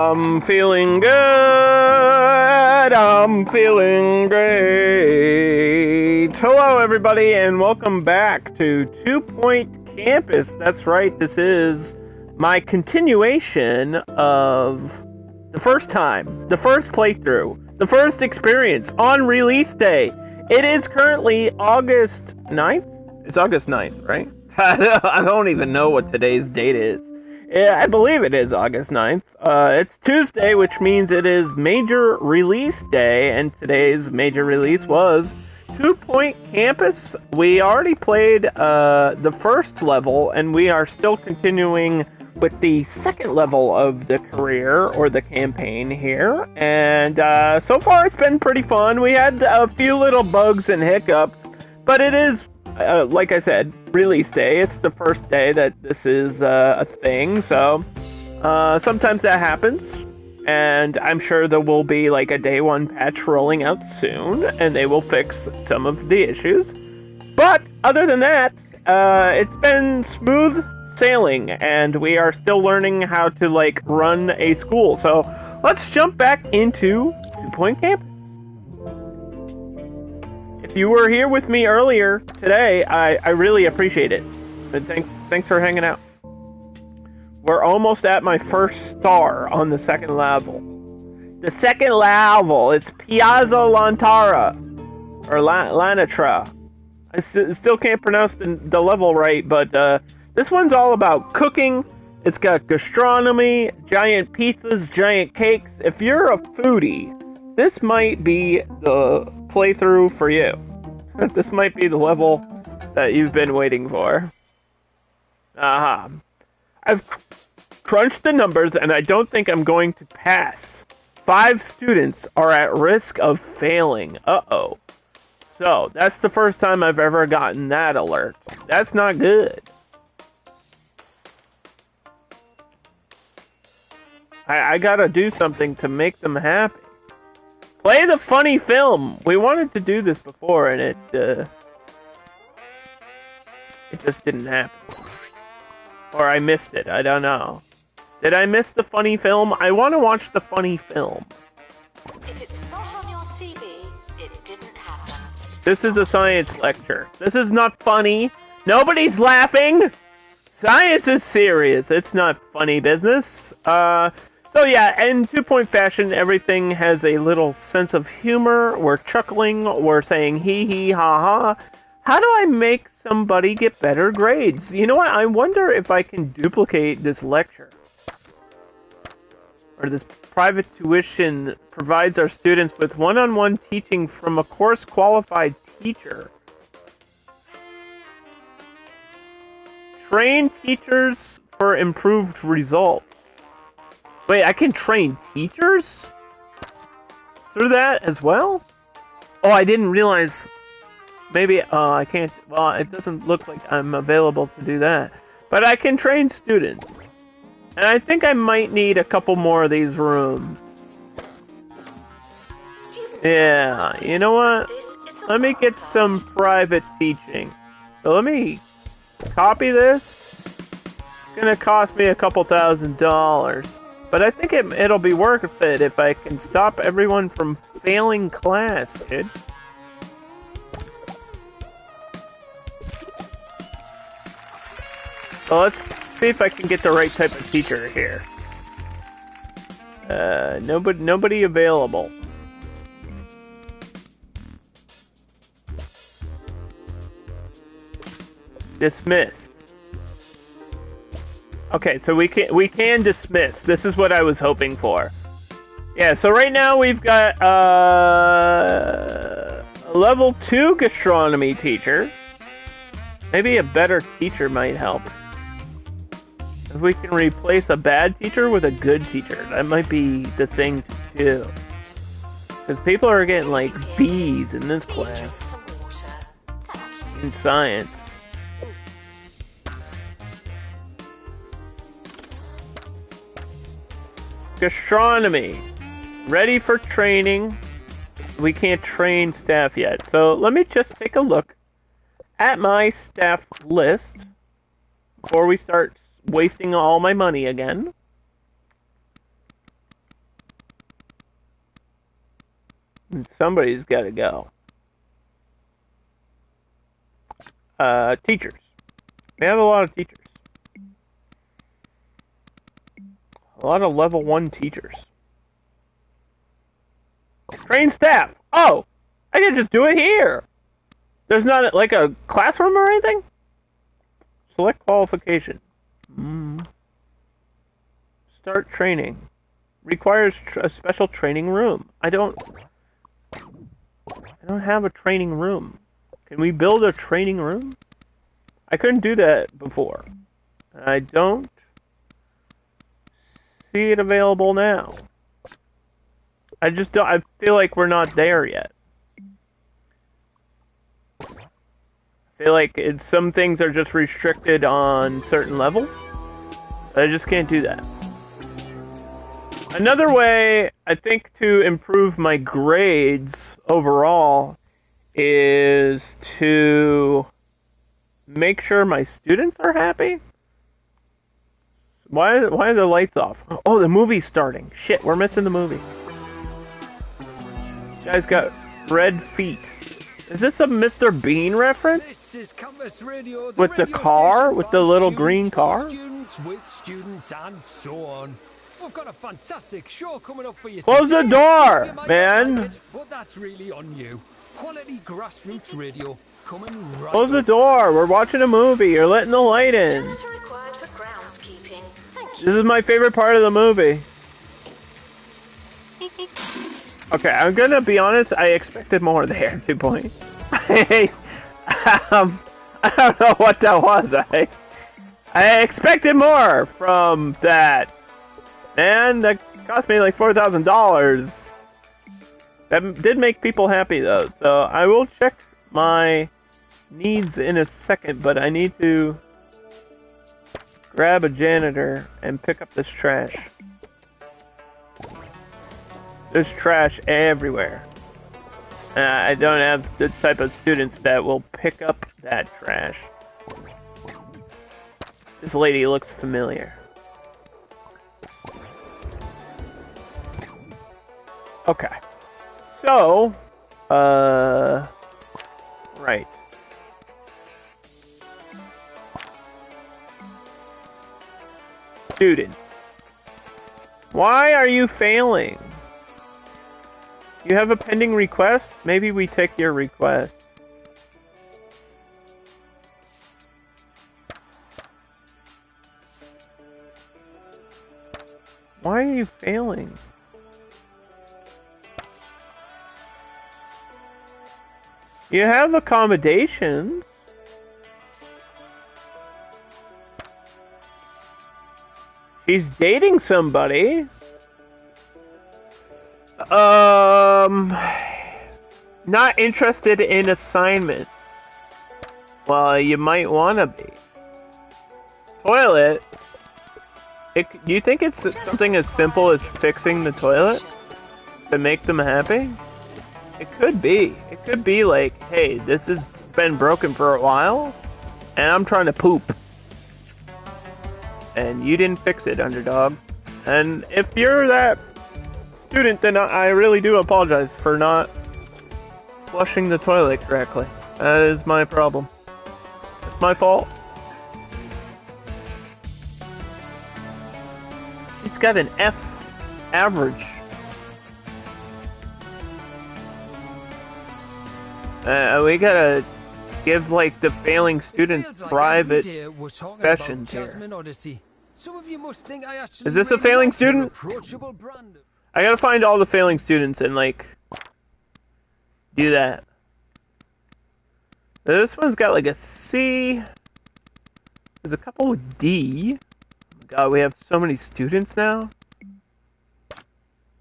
I'm feeling good. I'm feeling great. Hello, everybody, and welcome back to 2 Point Campus. That's right, this is my continuation of the first time, the first playthrough, the first experience on release day. It is currently August 9th? It's August 9th, right? I don't even know what today's date is. Yeah, I believe it is August 9th. It's Tuesday, which means it is major release day, and today's major release was 2 Point Campus. We already played the first level, and we are still continuing with the second level of the career, or the campaign here, and so far it's been pretty fun. We had a few little bugs and hiccups, but it is like I said, release day. It's the first day that this is a thing, so sometimes that happens, and I'm sure there will be like a day one patch rolling out soon, and they will fix some of the issues. But other than that, it's been smooth sailing, and we are still learning how to like run a school. So let's jump back into 2 Point Campus. If you were here with me earlier today, I really appreciate it. And thanks for hanging out. We're almost at my first star on the second level. The second level, it's Piazza Lantara, or Lanatra. I still can't pronounce the level right, but this one's all about cooking. It's got gastronomy, giant pizzas, giant cakes. If you're a foodie, this might be the playthrough for you. This might be the level that you've been waiting for. I've crunched the numbers, and I don't think I'm going to pass. 5 students are at risk of failing. Uh-oh. So, that's the first time I've ever gotten that alert. That's not good. I gotta do something to make them happy. Play the funny film. We wanted to do this before, and it just didn't happen. Or I missed it. I don't know. Did I miss the funny film? I want to watch the funny film. If it's not on your CV, it didn't happen. This is a science lecture. This is not funny. Nobody's laughing. Science is serious. It's not funny business. So yeah, in 2 Point fashion, everything has a little sense of humor. We're chuckling, we're saying hee hee ha ha. How do I make somebody get better grades? You know what, I wonder if I can duplicate this lecture. Or this private tuition provides our students with one-on-one teaching from a course-qualified teacher. Train teachers for improved results. Wait, I can train teachers through that as well? Oh, I didn't realize. Maybe, I can't. Well, it doesn't look like I'm available to do that. But I can train students. And I think I might need a couple more of these rooms. Yeah, you know what? Let me get some private teaching. So let me copy this. It's gonna cost me a couple $1,000. But I think it'll be worth it if I can stop everyone from failing class, dude. So let's see if I can get the right type of teacher here. Nobody available. Dismiss. Okay, so we can dismiss. This is what I was hoping for. Yeah, so right now we've got a level 2 gastronomy teacher. Maybe a better teacher might help. If we can replace a bad teacher with a good teacher, that might be the thing to do. Because people are getting like B's in this class. In science. Gastronomy. Ready for training. We can't train staff yet. So let me just take a look at my staff list before we start wasting all my money again. And somebody's got to go. Teachers. We have a lot of teachers. A lot of level 1 teachers. Train staff. Oh! I can just do it here! There's not like a classroom or anything? Select qualification. Start training. Requires a special training room. I don't have a training room. Can we build a training room? I couldn't do that before. I don't see it available now. I just don't. I feel like we're not there yet. I feel like some things are just restricted on certain levels. I just can't do that. Another way, I think, to improve my grades overall is to make sure my students are happy. Why are the lights off? Oh, the movie's starting. Shit, we're missing the movie. This guy's got red feet. Is this a Mr. Bean reference? This is Campus Radio, with the car? With the little green car? Students with students and so on. We've got a fantastic show coming up for you. Close the door, man. But that's really on you. Quality grassroots radio coming right. Close the door. We're watching a movie. You're letting the light in. Janitor required for groundskeeping. Thank you. This is my favorite part of the movie. Okay, I'm gonna be honest. I expected more there. 2 point. I don't know what that was. I expected more from that. Man, that cost me like $4,000. That did make people happy though. So I will check my needs in a second, but I need to grab a janitor and pick up this trash. There's trash everywhere. I don't have the type of students that will pick up that trash. This lady looks familiar. Okay. So, right. Student. Why are you failing? You have a pending request? Maybe we take your request. Why are you failing? You have accommodations. She's dating somebody. Not interested in assignments. Well, you might wanna be. Toilet? Do you think it's something as simple as fixing the toilet to make them happy? It could be. It could be like, hey, this has been broken for a while, and I'm trying to poop. And you didn't fix it, Underdog. And if you're that student, then I really do apologize for not flushing the toilet correctly. That is my problem. It's my fault. She's got an F average. We gotta give like the failing students private sessions here. Is this a failing student? I gotta find all the failing students and like do that. This one's got like a C. There's a couple with D. Oh God, we have so many students now.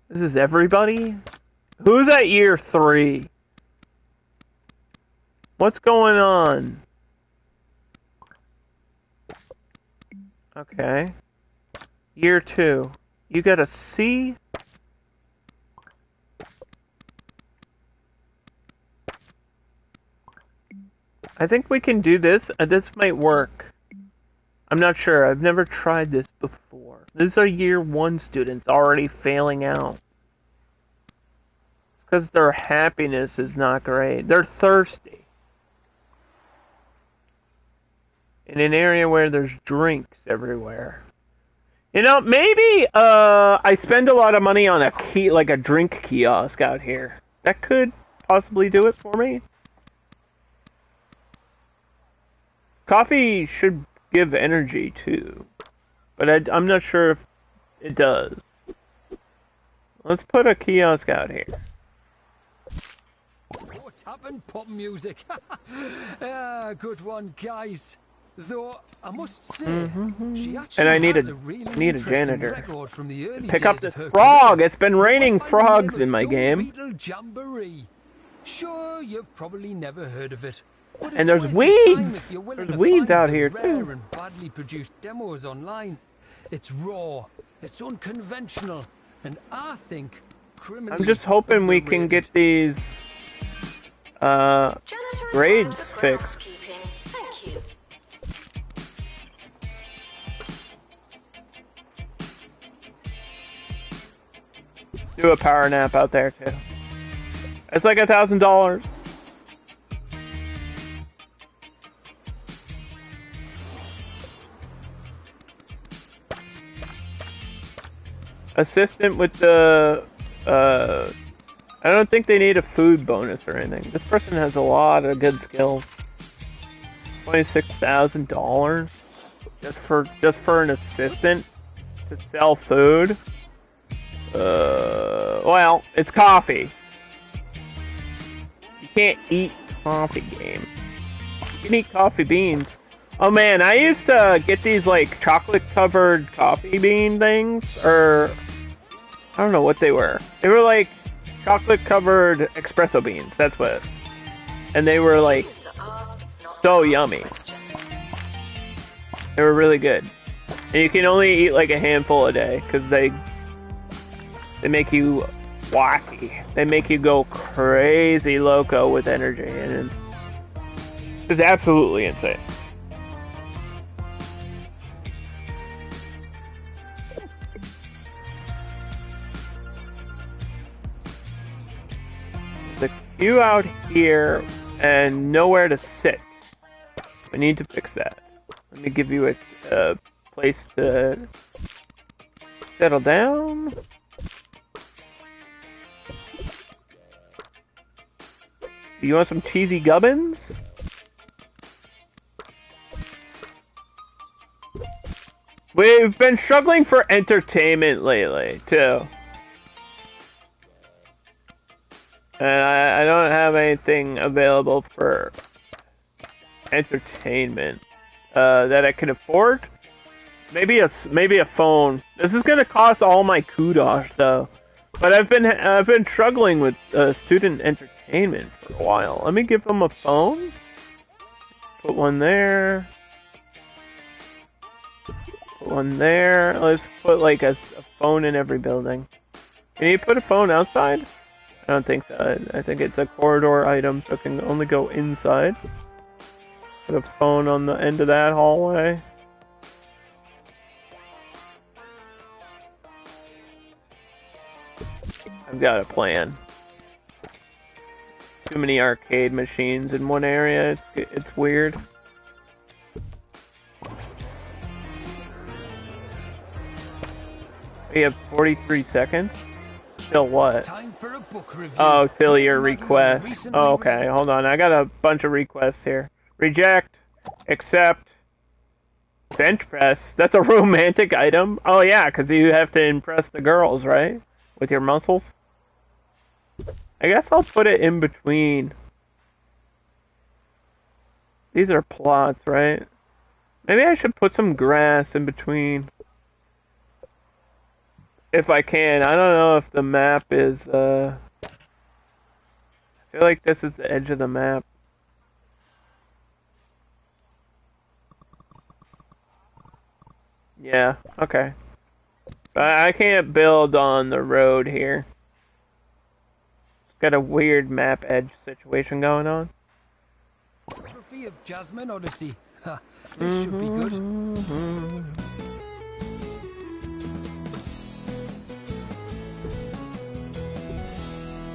This is everybody? Who's at year 3? What's going on? Okay. Year 2. You got a C? I think we can do this. This might work. I'm not sure. I've never tried this before. These are year 1 students already failing out. Let's because their happiness is not great. They're thirsty. In an area where there's drinks everywhere. You know, maybe I spend a lot of money on like a drink kiosk out here. That could possibly do it for me. Coffee should give energy too, but I'm not sure if it does. Let's put a kiosk out here. Oh, tap and pop music. Good one, guys. Though I must say, she actually And I need has a really need a interesting janitor. record from the early Pick days up this of her frog. career. It's been raining frogs in my game. Beetle Jamboree. Sure, you've probably never heard of it. But And it's there's worth your time weeds. if you're willing There's to weeds find out the here, rare too. and badly produced demos online. It's raw. It's unconventional, and I think criminally. I'm just hoping we can get these Janitor grades required for fixed. groundskeeping. Thank you. Do a power nap out there too. It's like $1,000. Assistant with the I don't think they need a food bonus or anything. This person has a lot of good skills. $26,000 just for an assistant to sell food. Well, it's coffee. You can't eat coffee, game. You can eat coffee beans. Oh man, I used to get these like chocolate covered coffee bean things, or I don't know what they were. They were like chocolate covered espresso beans. That's what. And they were like Students are asked not so to ask yummy. questions. They were really good. And you can only eat like a handful a day because they make you wacky. They make you go crazy loco with energy, and it's absolutely insane. There's a queue out here and nowhere to sit. We need to fix that. Let me give you a place to settle down. You want some cheesy gubbins? We've been struggling for entertainment lately, too. And I don't have anything available for entertainment that I can afford. Maybe a phone. This is gonna cost all my kudos, though. But I've been struggling with student entertainment for a while. Let me give them a phone. Put one there. Put one there. Let's put like a phone in every building. Can you put a phone outside? I don't think so. I think it's a corridor item, so it can only go inside. Put a phone on the end of that hallway. I've got a plan. Too many arcade machines in one area. It's weird. We have 43 seconds. Till what? Time for a book review. Oh, till Here's your a request. recently Oh, okay, released- hold on. I got a bunch of requests here. Reject. Accept. Bench press. That's a romantic item. Oh yeah, because you have to impress the girls, right? With your muscles. I guess I'll put it in between. These are plots, right? Maybe I should put some grass in between. If I can. I don't know if the map is, I feel like this is the edge of the map. Yeah, okay. But I can't build on the road here. It's got a weird map edge situation going on. Biography of Jasmine Odyssey. Ha, this should be good.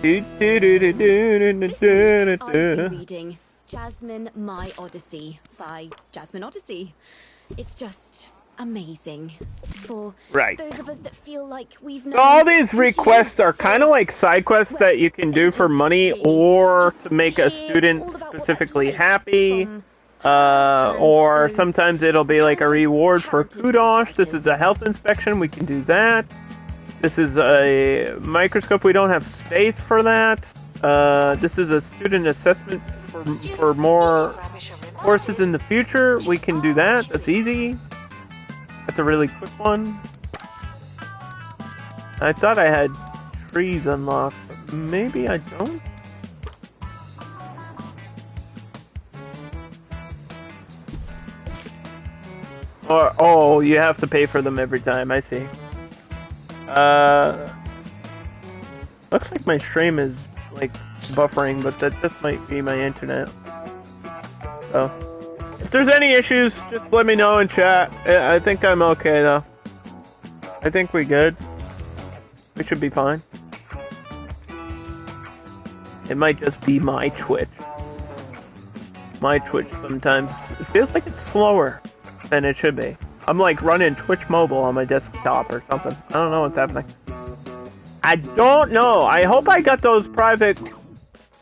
This week I've been reading Jasmine My Odyssey by Jasmine Odyssey. It's just amazing. For Right. those of us that feel like we've So all these known requests are for, kind of like side quests that you can do for ages, money really. or Just to make a hear student all about what specifically that's like happy. from her Or and those sometimes it'll be like a talented, reward for talented kudos. This ghostwriters. is a health inspection. We can do that. This is a microscope. We don't have space for that. This is a student assessment for more courses in the future. We can do that. That's easy. That's a really quick one. I thought I had trees unlocked, but maybe I don't. Or, oh, you have to pay for them every time. I see. Looks like my stream is like buffering, but that just might be my internet. So, if there's any issues, just let me know in chat. I think I'm okay though. I think we good. We should be fine. It might just be my Twitch. My Twitch sometimes it feels like it's slower than it should be. I'm like running Twitch mobile on my desktop or something. I don't know what's happening. I don't know. I hope I got those private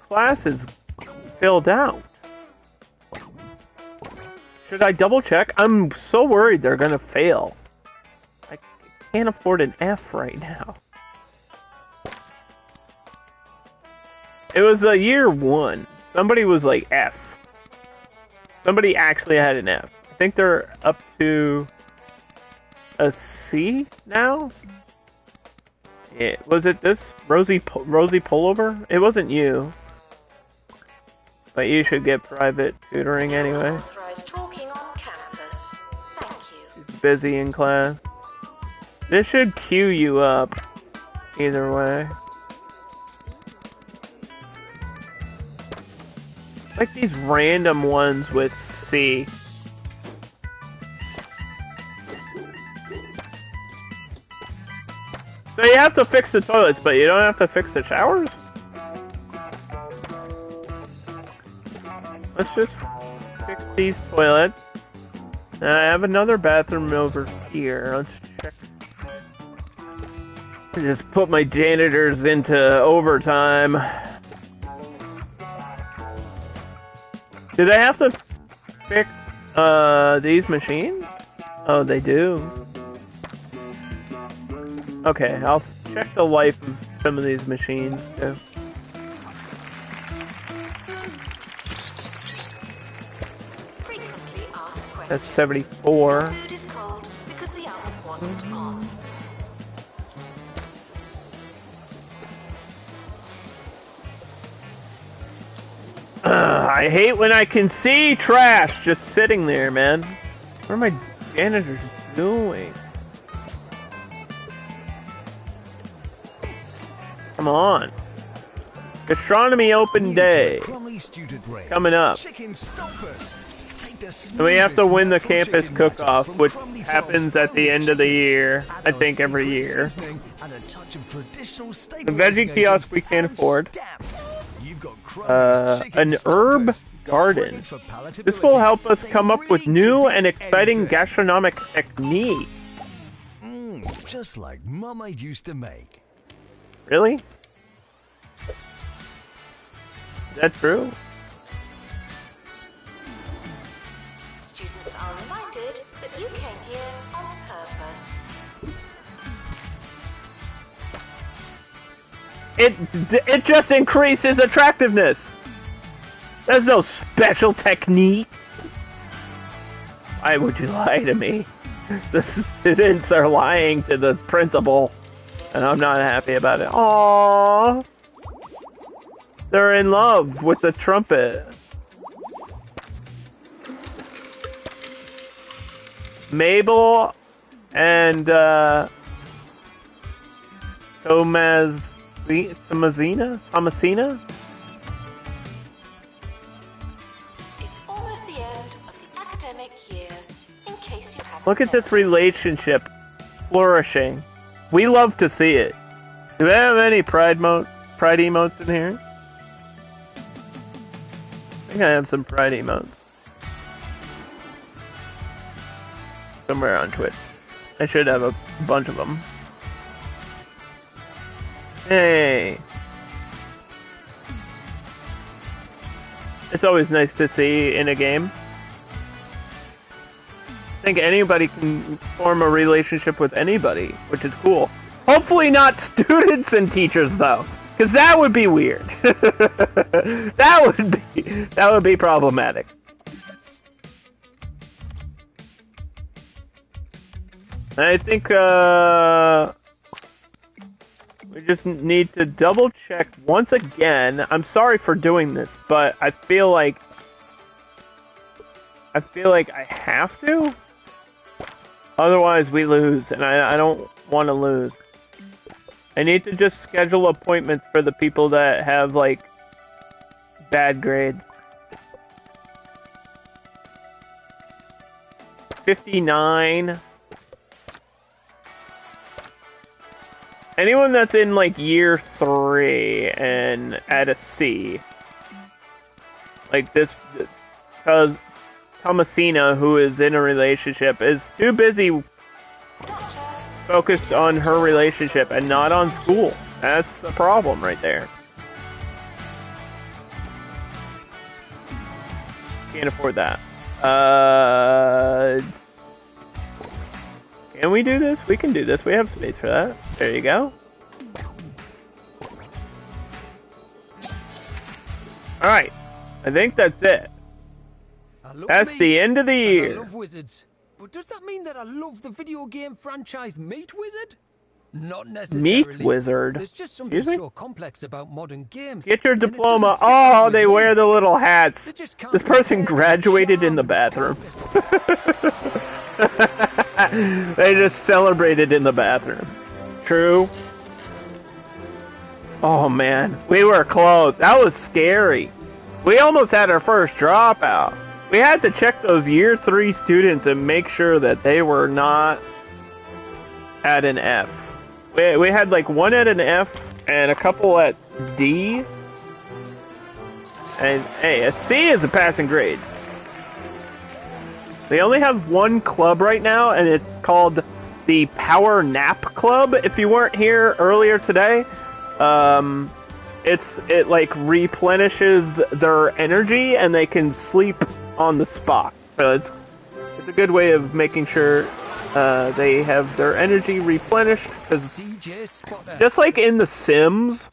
classes filled out. Should I double check? I'm so worried they're gonna fail. I can't afford an F right now. It was a year 1. Somebody was like F. Somebody actually had an F. I think they're up to a C now? Yeah, was it this? Rosie Pullover? It wasn't you. But you should get private tutoring anyway. Authorized talking on campus. Thank you. She's busy in class. This should queue you up. Either way. Like these random ones with C. So you have to fix the toilets, but you don't have to fix the showers? Let's just fix these toilets. Now I have another bathroom over here. Let's check. Just put my janitors into overtime. Do they have to fix these machines? Oh, they do. Okay, I'll check the life of some of these machines too. Frequently asked questions. That's 74. Food is cold because the oven wasn't on. I hate when I can see trash just sitting there, man. What are my janitors doing? Come on. Gastronomy open day. Coming up. And we have to win the campus cook-off, which happens at the end of the year. I think every year. The veggie kiosk we can't afford. An herb garden. This will help us come up with new and exciting gastronomic techniques. Just like Mama used to make. Really? Is that true? Students are reminded that you came here on purpose. It just increases attractiveness. There's no special technique. Why would you lie to me? The students are lying to the principal, and I'm not happy about it. Aww. They're in love with the trumpet. Mabel and Thomasina? It's almost the end of the academic year, in case you haven't Look at this noticed. relationship flourishing. We love to see it. Do we have any pride pride emotes in here? I think I have some pride emotes. Somewhere on Twitch. I should have a bunch of them. Hey! It's always nice to see in a game. I think anybody can form a relationship with anybody, which is cool. Hopefully not students and teachers, though, because that would be weird. that would be problematic. I think we just need to double check once again. I'm sorry for doing this, but I feel like I have to. Otherwise, we lose, and I don't want to lose. I need to just schedule appointments for the people that have, like, bad grades. 59. Anyone that's in, like, year 3 and at a C. Like, this... Thomasina, who is in a relationship, is too busy focused on her relationship and not on school. That's the problem right there. Can't afford that. Can we do this? We can do this. We have space for that. There you go. Alright. I think that's it. That's the end of the year. I love wizards. But does that mean that I love the video game franchise Meat Wizard? Not necessarily. Meat Wizard? There's just something so complex about modern games. Get your diploma. Oh, they wear the little hats. This person graduated in the bathroom. They just celebrated in the bathroom. True. Oh man, we were close. That was scary. We almost had our first dropout. We had to check those year 3 students and make sure that they were not at an F. We had like one at an F and a couple at D. And hey, a C is a passing grade. They only have one club right now, and it's called the Power Nap Club. If you weren't here earlier today, it like replenishes their energy, and they can sleep on the spot. So it's a good way of making sure they have their energy replenished. Because just like in The Sims,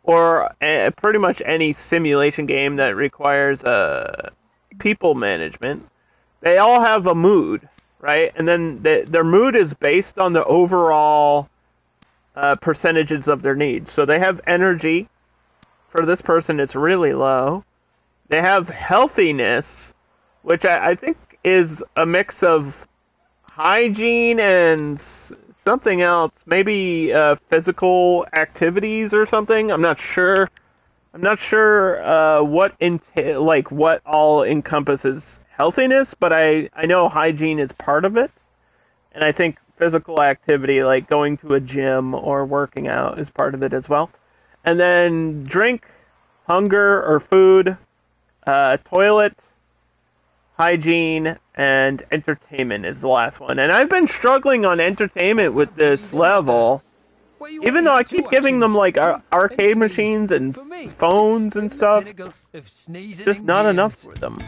or pretty much any simulation game that requires people management, they all have a mood, right? And then their mood is based on the overall percentages of their needs. So they have energy. For this person, it's really low. They have healthiness, which I think is a mix of hygiene and something else. Maybe physical activities or something. I'm not sure. I'm not sure what all encompasses healthiness, but I know hygiene is part of it. And I think physical activity, like going to a gym or working out, is part of it as well. And then drink, hunger or food, toilet, hygiene, and entertainment is the last one. And I've been struggling on entertainment with this level, even though I keep giving them like arcade machines and phones and stuff. Just not enough for them.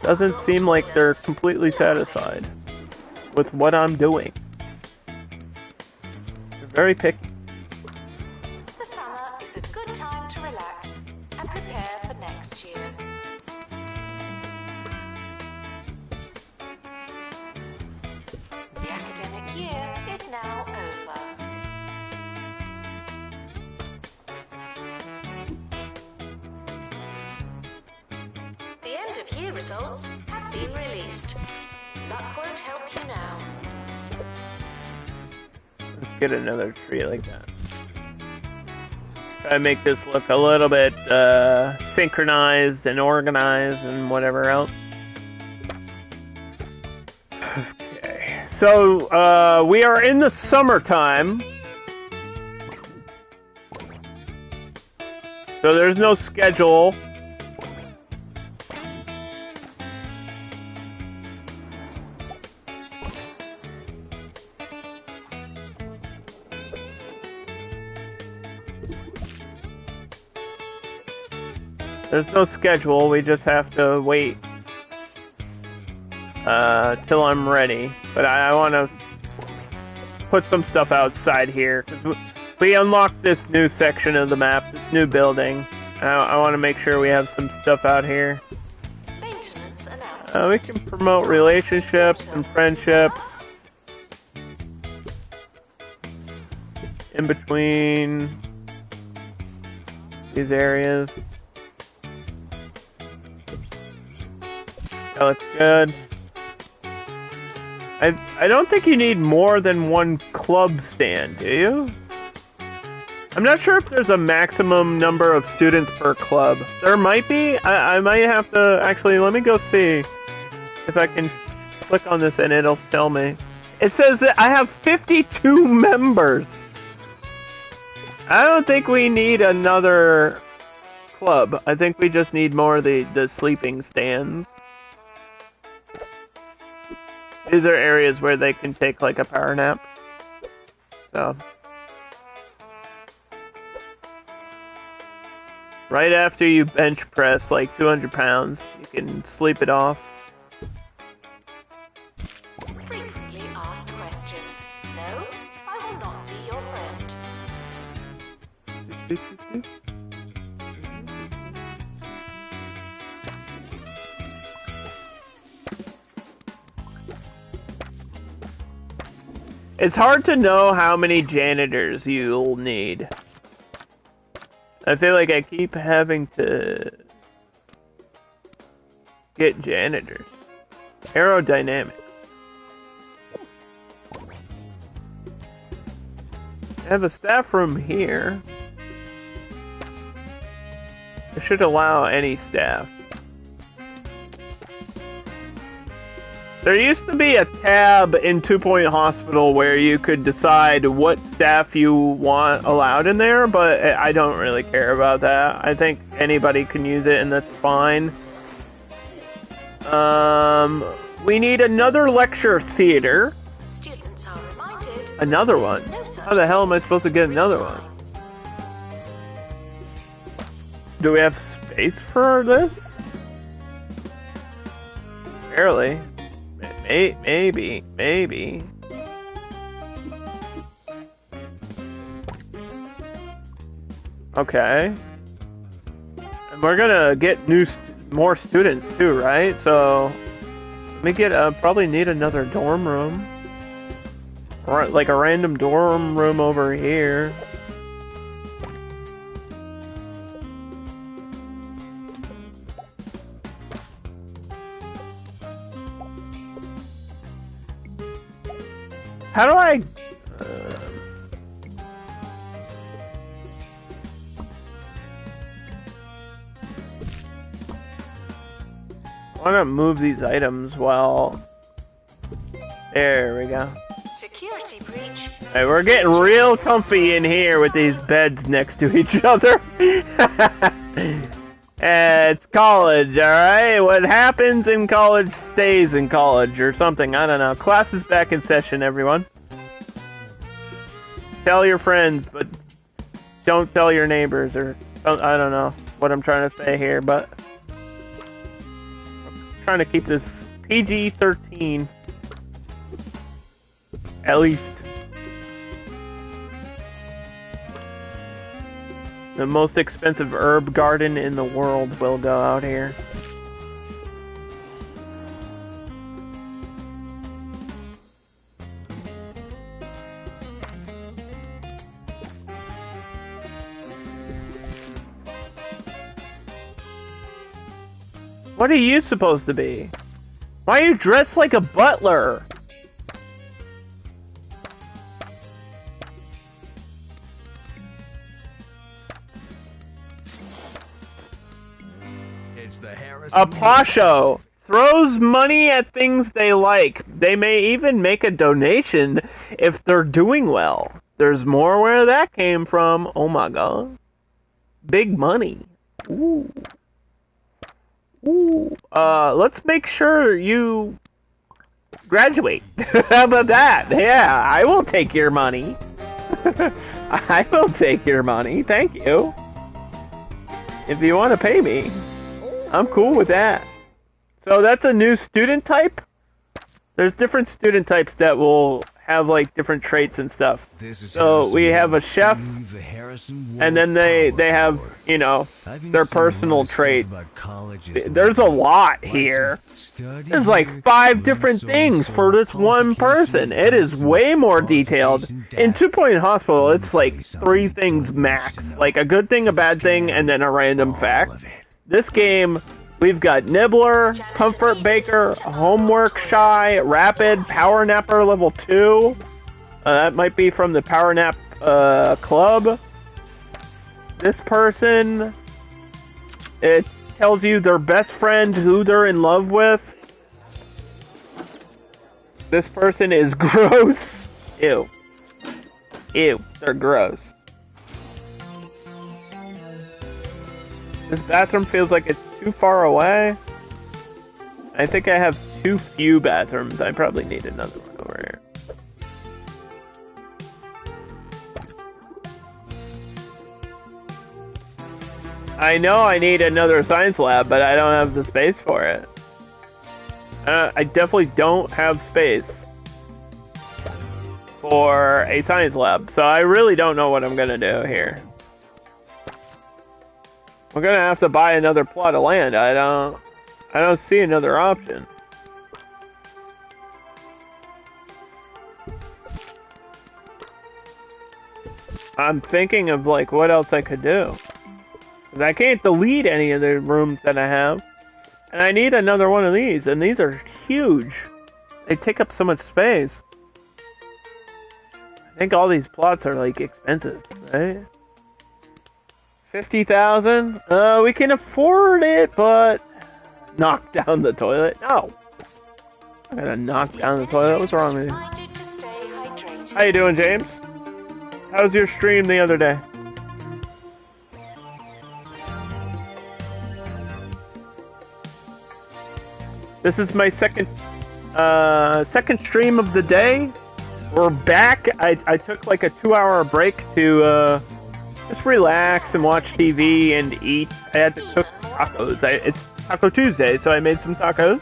Doesn't seem like they're completely satisfied with what I'm doing. They're very picky. The summer is a good time to relax and prepare for next year. The academic year is now over. The end of year results have been released. Luck won't help you now. Let's get another tree like that. Try to make this look a little bit synchronized and organized and whatever else. Okay, so we are in the summertime. So there's no schedule. There's no schedule, we just have to wait till I'm ready. But I want to put some stuff outside here, because we unlocked this new section of the map, this new building. I want to make sure we have some stuff out here. Maintenance announcement. We can promote relationships and friendships in between these areas. That looks good. I don't think you need more than one club stand, do you? I'm not sure if there's a maximum number of students per club. There might be. I might have to... Actually, let me go see if I can click on this and it'll tell me. It says that I have 52 members. I don't think we need another club. I think we just need more of the sleeping stands. These are areas where they can take like a power nap. So. Right after you bench press like 200 pounds, you can sleep it off. Frequently asked questions. No, I will not be your friend. It's hard to know how many janitors you'll need. I feel like I keep having to get janitors. Aerodynamics. I have a staff room here. I should allow any staff. There used to be a tab in 2 Point Hospital where you could decide what staff you want allowed in there, but I don't really care about that. I think anybody can use it and that's fine. We need another lecture theater. Students are reminded. Another one? No such How the hell am I thing supposed to as get free another time. one? Do we have space for this? Barely. Maybe. Okay. And we're gonna get more students too, right? So let me get probably need another dorm room, or like a random dorm room over here. How do I... I want to move these items while... There we go. Security breach. Hey, we're getting real comfy in here with these beds next to each other. It's college, alright? What happens in college stays in college, or something. I don't know. Class is back in session, everyone. Tell your friends, but don't tell your neighbors, or... I don't know what I'm trying to say here, but... I'm trying to keep this PG-13. At least. The most expensive herb garden in the world will go out here. What are you supposed to be? Why are you dressed like a butler? A Pasho throws money at things they like. They may even make a donation if they're doing well. There's more where that came from. Oh my god. big money. Ooh. Ooh. Let's make sure you graduate. How about that? Yeah, I will take your money. I will take your money. Thank you. If you want to pay me, I'm cool with that. So that's a new student type? There's different student types that will have like different traits and stuff. So we have a chef, and then they have, you know, their personal traits. There's a lot here. There's like 5 different things for this one person. It is way more detailed. In 2 Point Hospital, it's like 3 things max. Like a good thing, a bad thing, and then a random fact. This game, we've got Nibbler, Comfort Baker, Homework Shy, Rapid, Power Napper level 2. That might be from the Power Nap club. This person, it tells you their best friend, who they're in love with. This person is gross. Ew. Ew, they're gross. This bathroom feels like it's too far away. I think I have too few bathrooms. I probably need another one over here. I know I need another science lab, but I don't have the space for it. I definitely don't have space for a science lab, so I really don't know what I'm gonna do here. We're gonna have to buy another plot of land. I don't see another option. I'm thinking of like what else I could do. 'Cause I can't delete any of the rooms that I have. And I need another one of these, and these are huge. They take up so much space. I think all these plots are like expensive, right? 50,000? We can afford it, but knock down the toilet? No. I'm gonna knock down the toilet. What's wrong with you? How you doing, James? How was your stream the other day? This is my second stream of the day. We're back. I took like a 2-hour break to just relax and watch TV and eat. I had to cook tacos. It's Taco Tuesday, so I made some tacos.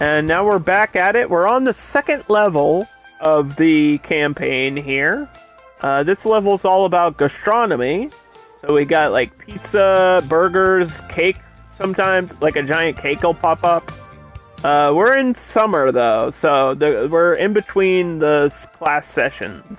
And now we're back at it. We're on the 2nd level of the campaign here. This level's all about gastronomy. So we got like pizza, burgers, cake. Sometimes like a giant cake will pop up. We're in summer though, so we're in between the class sessions.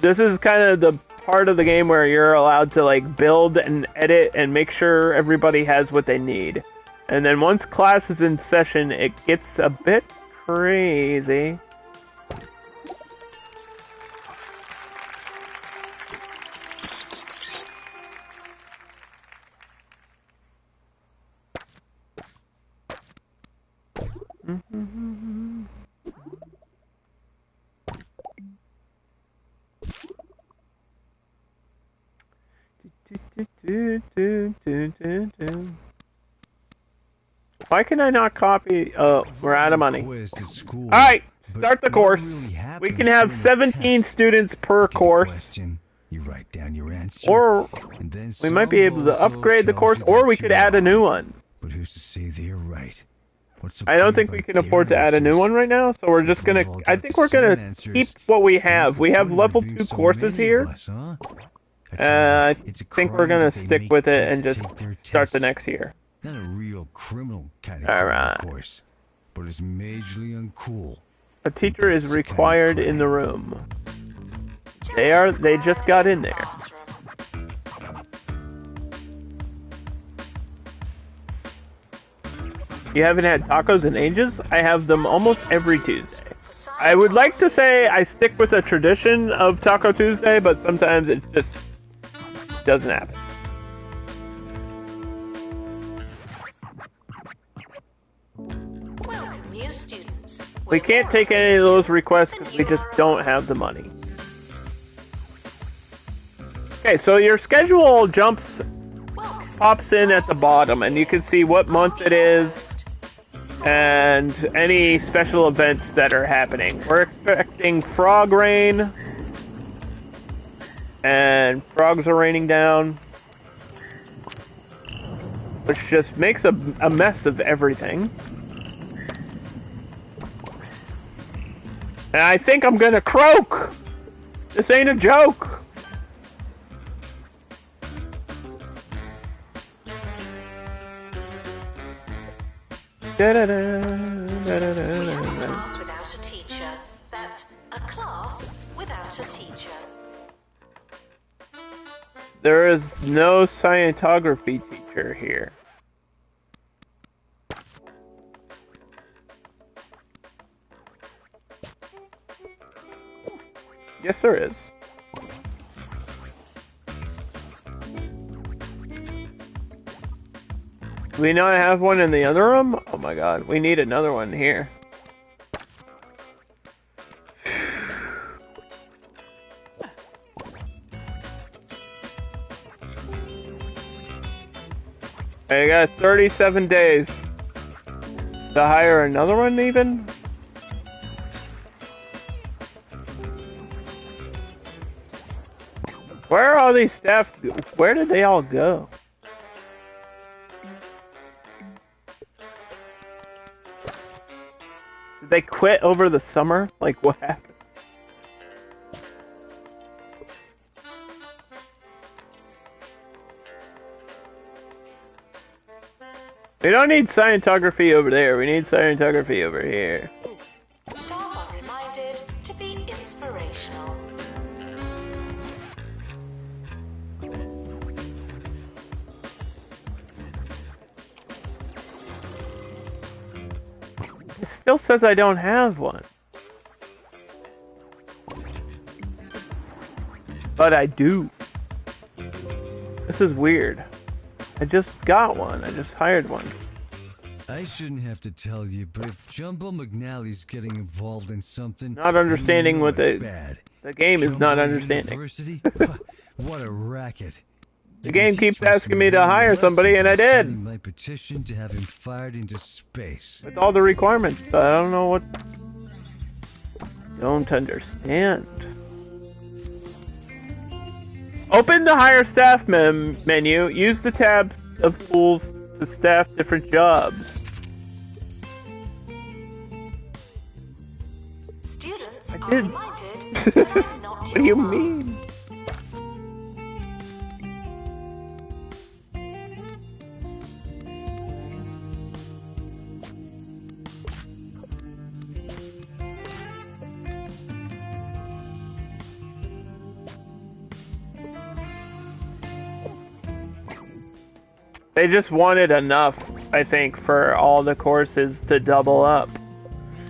This is kind of the part of the game where you're allowed to like build and edit and make sure everybody has what they need. And then once class is in session, it gets a bit crazy. Why can I not copy? Oh, we're out of money. Alright, start the course. We can have 17 students per course. You write down your answer, or we might be able to upgrade the course, or we could add a new one. But who's to say they're right? I don't think we can afford to add a new one right now, so we're just gonna... I think we're gonna keep what we have. We have level 2 courses here. I think we're gonna stick with it and just start the next year. Not a real criminal kind of crime, of course, but it's majorly uncool. A teacher is required in the room. They just got in there. You haven't had tacos in ages? I have them almost every Tuesday. I would like to say I stick with a tradition of Taco Tuesday, but sometimes it just doesn't happen. Welcome, new students. We can't take any of those requests because we just don't have the money. Okay, so your schedule jumps, Welcome. pops in at the bottom, and you can see what month it is and any special events that are happening. We're expecting frog rain, and frogs are raining down, which just makes a mess of everything. And I think I'm gonna croak! This ain't a joke! We have a class without a teacher. That's a class without a teacher. There is no scientography teacher here. Yes, there is. Do we not have one in the other room? Oh my god, we need another one here. I got 37 days to hire another one even? Where are all these staff? Where did they all go? Did they quit over the summer? Like, what happened? We don't need scientography over there. We need scientography over here. Staff are reminded to be inspirational. It still says I don't have one. But I do. This is weird. I just got one. I just hired one. I shouldn't have to tell you, but if Jumbo McNally's getting involved in something, Not understanding you know what it's bad. the game is not Jumbo understanding. University? What a racket. The game keeps asking me to hire somebody, and I did. Signing my petition to have him fired into space. With all the requirements, but I don't know what... Don't understand. Open the Hire Staff menu. Use the tab of tools to staff different jobs. Students I are did. reminded they're not What do you your mom. mean? They just wanted enough, I think, for all the courses to double up.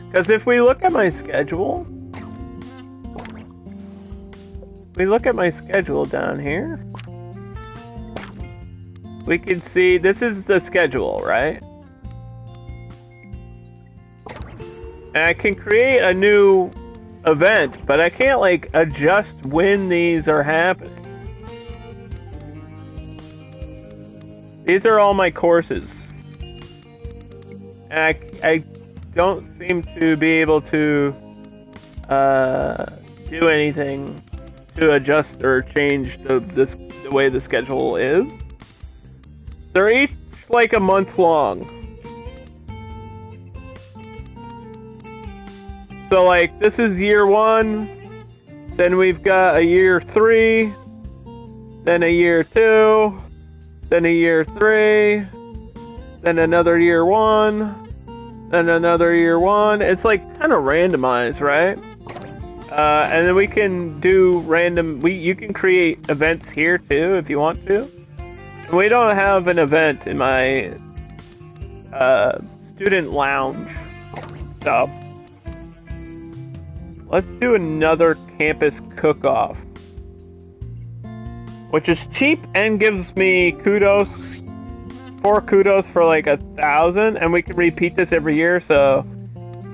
Because if we look at my schedule... down here. We can see, this is the schedule, right? And I can create a new event, but I can't, like, adjust when these are happening. These are all my courses. And I don't seem to be able to do anything to adjust or change the way the schedule is. They're each like a month long. So like this is year 1, then we've got a year 3, then a year 2, then a year 3, then another year 1, then another year 1. It's like kind of randomized, right? And then we can do random. You can create events here too if you want to. We don't have an event in my student lounge, so let's do another campus cook-off, which is cheap and gives me kudos, 4 kudos for like 1,000, and we can repeat this every year. So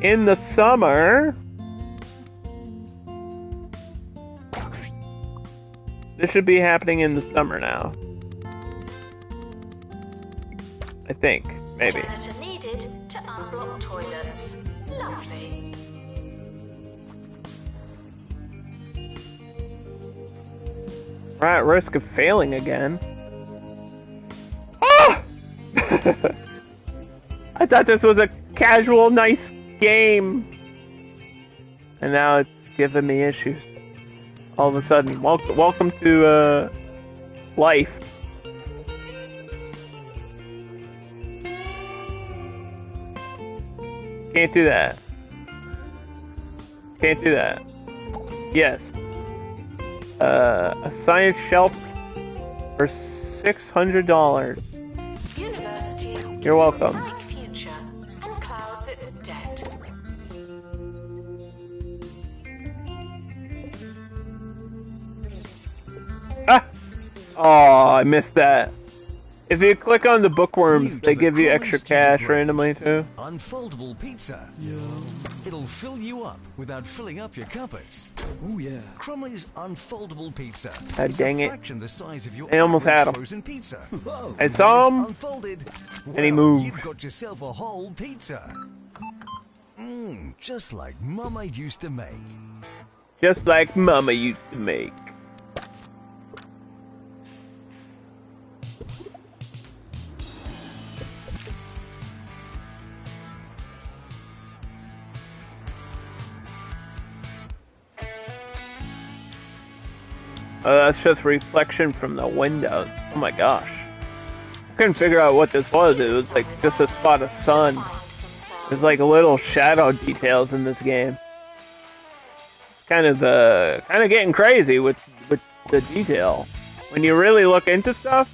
in the summer, This should be happening in the summer now. I think. Maybe. Janitor needed to unblock toilets. Lovely. We're at risk of failing again. Ah! I thought this was a casual, nice game. And now it's giving me issues. All of a sudden. Welcome to, life. Can't do that. Can't do that. Yes. A science shelf for $600. University. You're welcome. Bright future and clouds it with debt. Ah! Oh, I missed that. If you click on the bookworms, they give you extra cash randomly too. Unfoldable pizza. It'll fill you up without filling up your cupboards. Oh yeah. Crumley's unfoldable pizza. God It's dang a it. fraction the size of your I almost average had him. frozen pizza. I saw When him, it's unfolded, and he well, moved. You've got yourself a whole pizza. Just like Mama used to make. just like Mama used to make. That's just reflection from the windows. Oh my gosh. I couldn't figure out what this was. It was like just a spot of sun. There's like little shadow details in this game. It's kind of getting crazy with the detail. When you really look into stuff,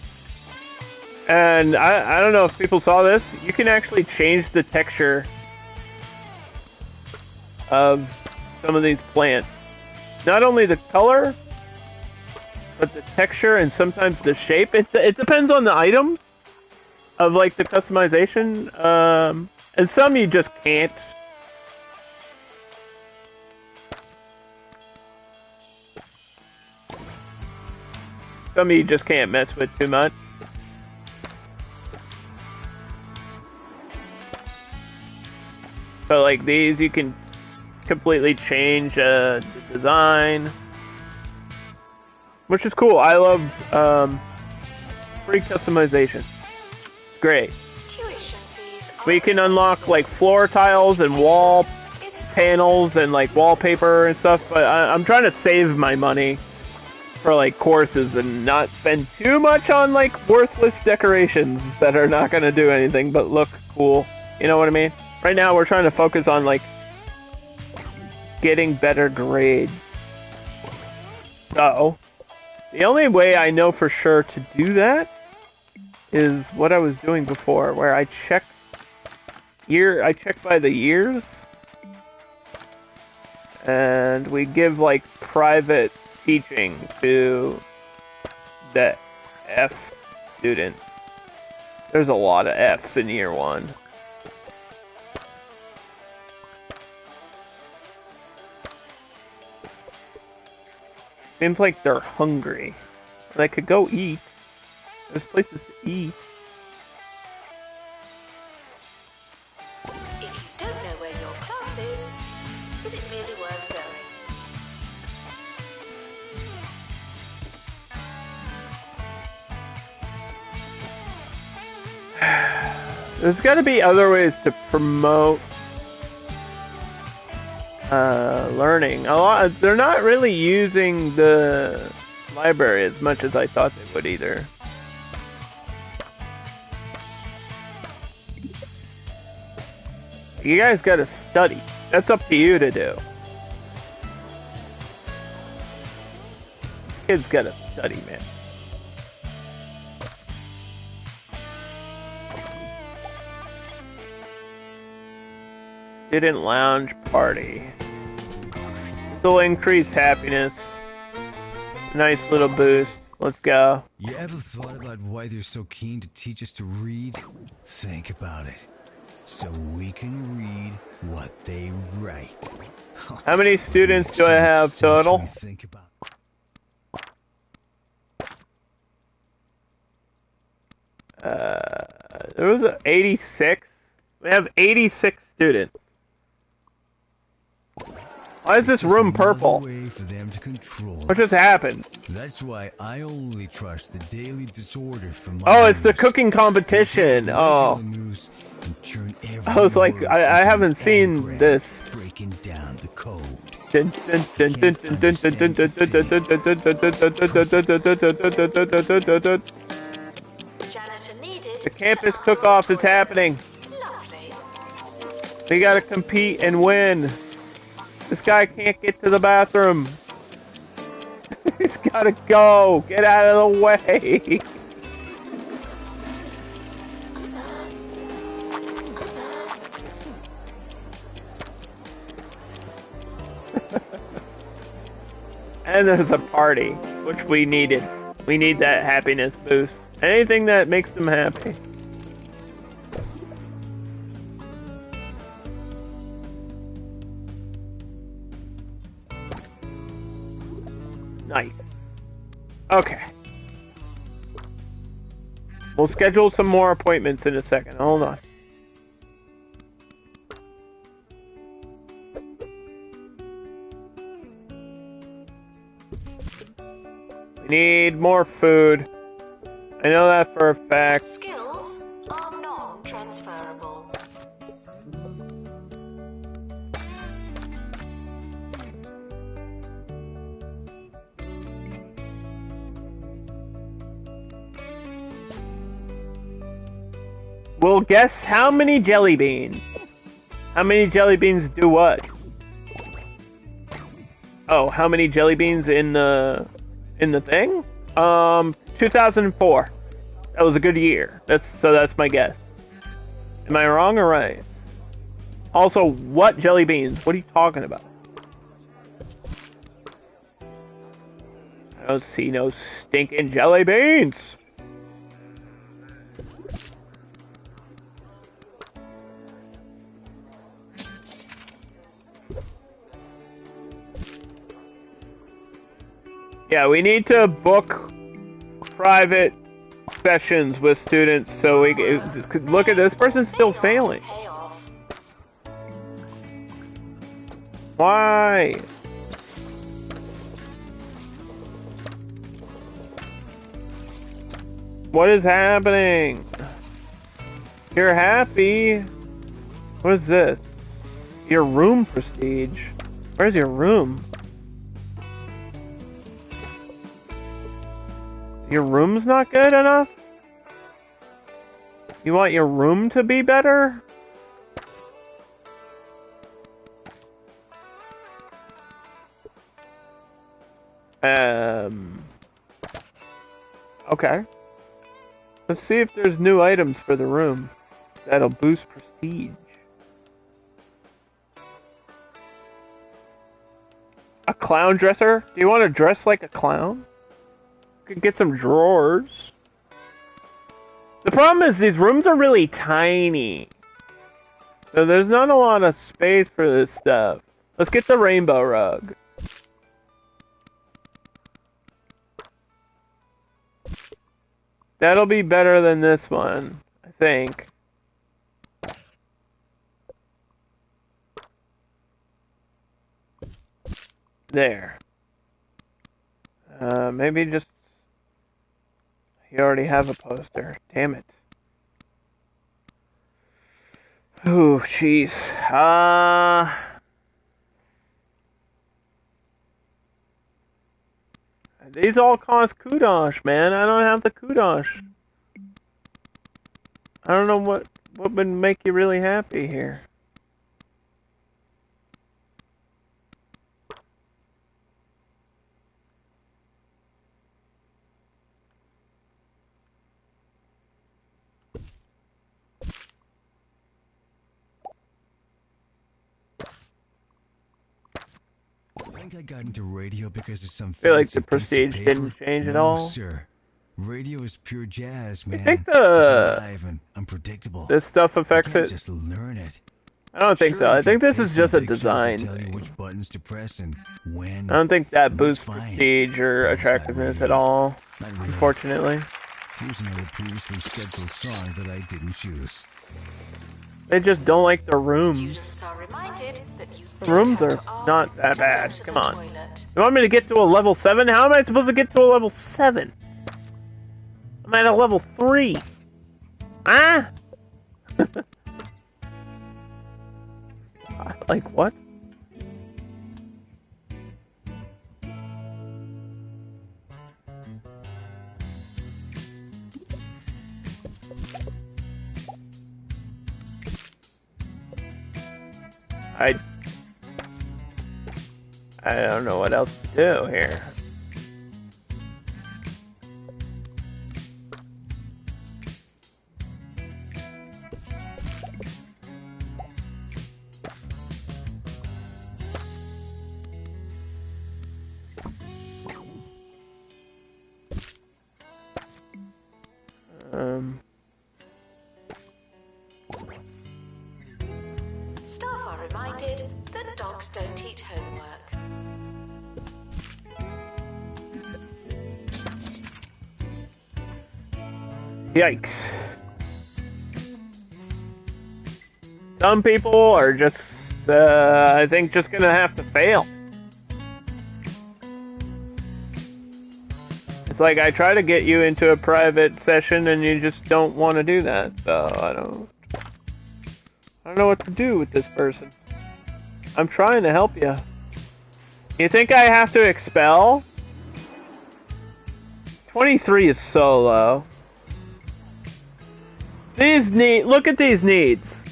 and I don't know if people saw this, you can actually change the texture of some of these plants. Not only the color, but the texture and sometimes the shape. It depends on the items of like the customization. And some you just can't. Some you just can't mess with too much. So like these, you can completely change the design. Which is cool. I love free customization. It's great. Tuition fees are We can unlock like floor tiles and wall panels and like wallpaper and stuff, but I'm trying to save my money for like courses and not spend too much on like worthless decorations that are not going to do anything but look cool. You know what I mean? Right now we're trying to focus on like getting better grades. So the only way I know for sure to do that is what I was doing before, where I check by the years, and we give like private teaching to the F students. There's a lot of Fs in year one. Seems like they're hungry. They could go eat. There's places to eat. If you don't know where your class is it really worth going? There's got to be other ways to promote learning. They're not really using the library as much as I thought they would either. You guys gotta study. That's up to you to do. Kids gotta study, man. Student lounge party. This will increase happiness. Nice little boost. Let's go. You ever thought about why they're so keen to teach us to read? Think about it. So we can read what they write. How many students do I have total? Think about. There was 86. We have 86 students. Why is this room purple? Way for them to control What just happened? That's why I only trust the Daily Disorder for my Oh, it's the news. cooking competition. Oh. News and turn every I was like, word I into haven't an seen anagram, this. breaking down the code. Janitor needed. The campus cook-off is happening. Lovely. We gotta compete and win. This guy can't get to the bathroom. He's gotta go. Get out of the way. And there's a party, which we needed. We need that happiness boost. Anything that makes them happy. Nice. Okay. We'll schedule some more appointments in a second. Hold on. We need more food. I know that for a fact. Skills are non-transferable. Well, guess how many jelly beans? How many jelly beans do what? Oh, how many jelly beans in the thing? 2004. That was a good year. That's my guess. Am I wrong or right? Also, what jelly beans? What are you talking about? I don't see no stinking jelly beans. Yeah, we need to book private sessions with students so we can look at this person's still failing. Why? What is happening? You're happy. What is this? Your room prestige. Where's your room? Your room's not good enough? You want your room to be better? Okay. Let's see if there's new items for the room that'll boost prestige. A clown dresser? Do you want to dress like a clown? Could get some drawers. The problem is these rooms are really tiny. So there's not a lot of space for this stuff. Let's get the rainbow rug. That'll be better than this one, I think. There. Maybe just... You already have a poster. Damn it. Oh, jeez. These all cost kudosh, man. I don't have the kudosh. I don't know what would make you really happy here. I think I got into radio because of some. I feel like the prestige didn't change at all. Sir, radio is pure jazz, man. I think it's alive and unpredictable. This stuff affects it. Just learn it. I don't think so. I think this is just a design Tell you thing. which buttons to press and when. I don't think that And boosts that's fine. prestige or But it's not attractiveness radio. at all, Not really. unfortunately. Here's another previously scheduled song that I didn't choose. They just don't like the rooms. Students are reminded that you The don't rooms have are to ask not that to go bad. to Come the on. toilet. You want me to get to a level 7? How am I supposed to get to a level 7? I'm at a level 3. Ah? Like what? I don't know what else to do here. Staff are reminded that dogs don't eat homework. Yikes. Some people are just, I think, just gonna have to fail. It's like I try to get you into a private session and you just don't want to do that, so I don't know what to do with this person. I'm trying to help you. You think I have to expel? 23 is so low. Look at these needs.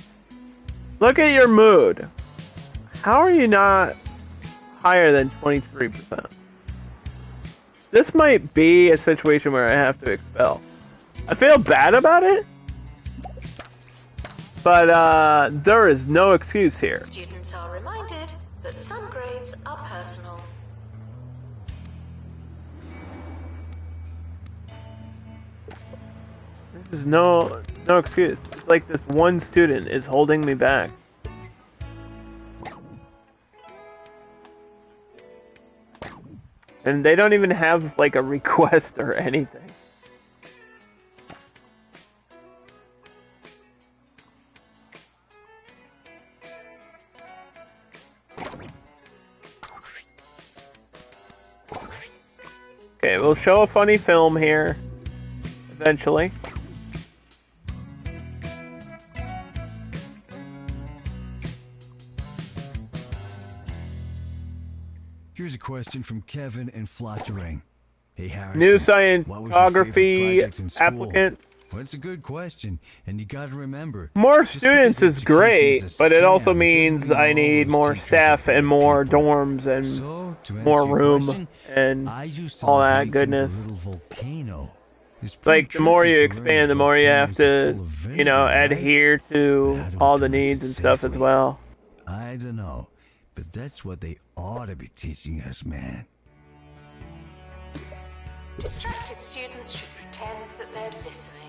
Look at your mood. How are you not higher than 23%? This might be a situation where I have to expel. I feel bad about it, but there is no excuse here. Students are reminded that some grades are personal. There's no excuse. It's like this one student is holding me back. And they don't even have like a request or anything. Okay, we'll show a funny film here eventually. Here's a question from Kevin and Flattering. Hey Harrison, New what was your favorite scientography project in school? applicant. Well, it's a good question, and you gotta remember, More just students because is education great, is a but it also scam means doesn't mean I all need those more teachers are staff bad and more people. dorms and So, to answer more your room question, and I used to all love that making goodness. the little volcano. It's Like, the more pretty you tricky to learn expand, that the more you have volcanoes are to, full of you know, vinegar, right? adhere to How do we all the collect needs it and stuff as safely? well. I don't know, but that's what they ought to be teaching us, man. Distracted students should pretend that they're listening.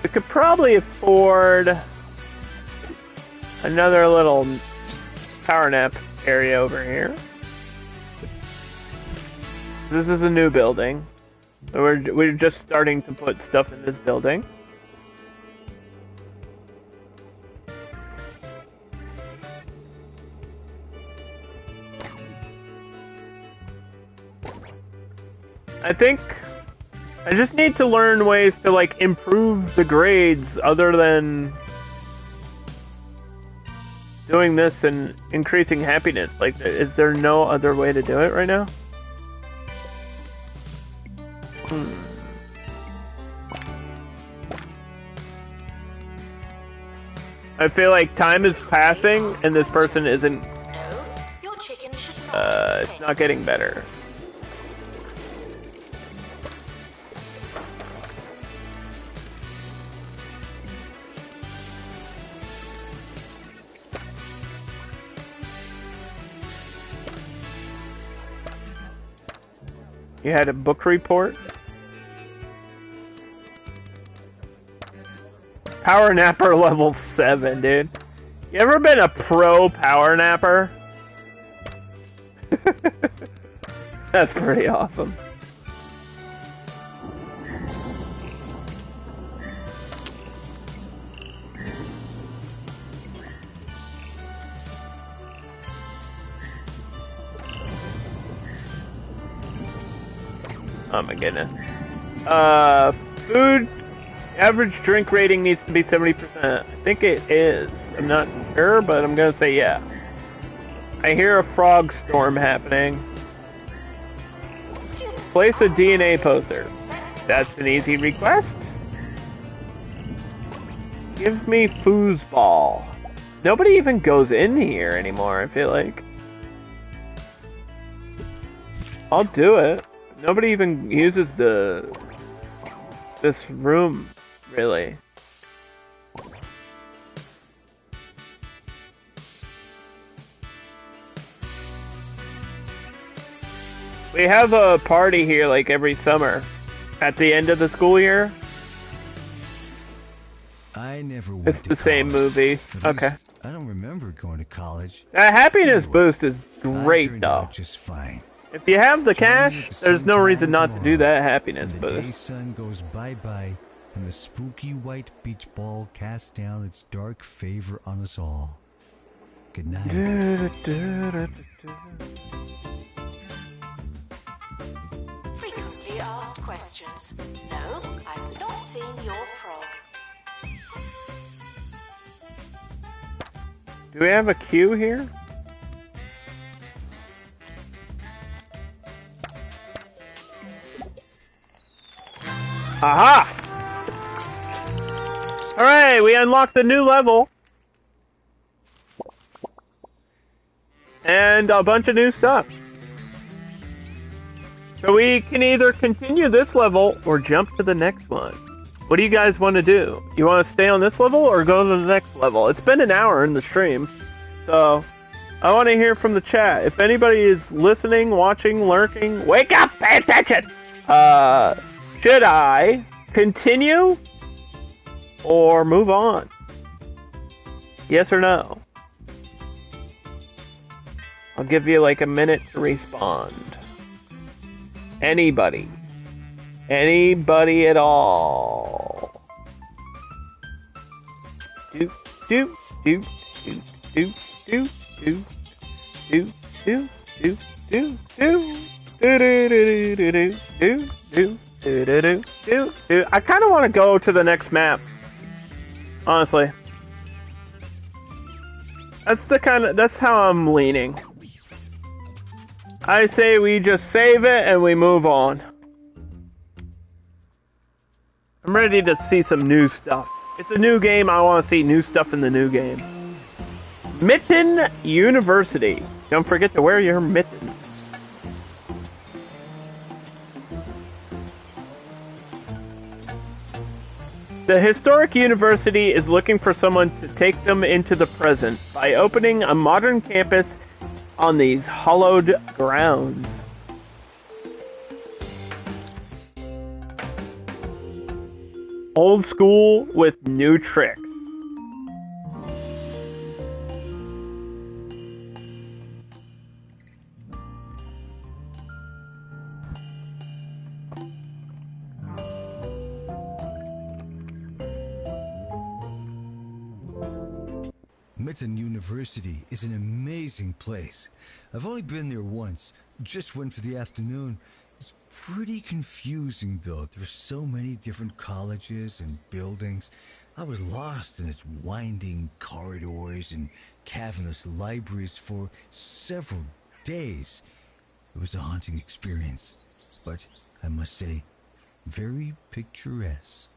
We could probably afford another little power nap area over here. This is a new building. We're just starting to put stuff in this building. I think I just need to learn ways to like improve the grades other than doing this and increasing happiness. Like, is there no other way to do it right now? I feel like time is passing and this person isn't, No, your chicken should not it's not getting better. You had a book report? Power Napper level 7, dude. You ever been a pro power napper? That's pretty awesome. Oh my goodness. Food average drink rating needs to be 70%. I think it is. I'm not sure, but I'm gonna say yeah. I hear a frog storm happening. Place a DNA poster. That's an easy request. Give me foosball. Nobody even goes in here anymore, I feel like. I'll do it. Nobody even uses this room, really. We have a party here like every summer at the end of the school year. I never went It's to the same movie. At Okay. least I don't remember going to college. Happiness Anyway, boost is I great, turned though. out just fine. If you have the Join me cash, at the there's same no time reason not to do tomorrow, that happiness when the day boost. sun goes bye-bye and the spooky white beach ball casts down its dark favor on us all. Good night. Frequently asked questions. No, I've not seen your frog. Do we have a queue here? Aha! Alright, we unlocked the new level. And a bunch of new stuff. So we can either continue this level or jump to the next one. What do you guys want to do? You want to stay on this level or go to the next level? It's been an hour in the stream. So I want to hear from the chat. If anybody is listening, watching, lurking, wake up, pay attention! Should I continue or move on? Yes or no? I'll give you like a minute to respond. Anybody. Anybody at all. Do, do, do, do, do, do, do, do, do, do, do, do, do, do, do, do, do, do. I kind of want to go to the next map. Honestly. That's how I'm leaning. I say we just save it and we move on. I'm ready to see some new stuff. It's a new game, I want to see new stuff in the new game. Mitten University. Don't forget to wear your mittens. The historic university is looking for someone to take them into the present by opening a modern campus on these hallowed grounds. Old school with new tricks. Mitten University is an amazing place. I've only been there once, just went for the afternoon. It's pretty confusing though. There's so many different colleges and buildings. I was lost in its winding corridors and cavernous libraries for several days. It was a haunting experience, but I must say, very picturesque.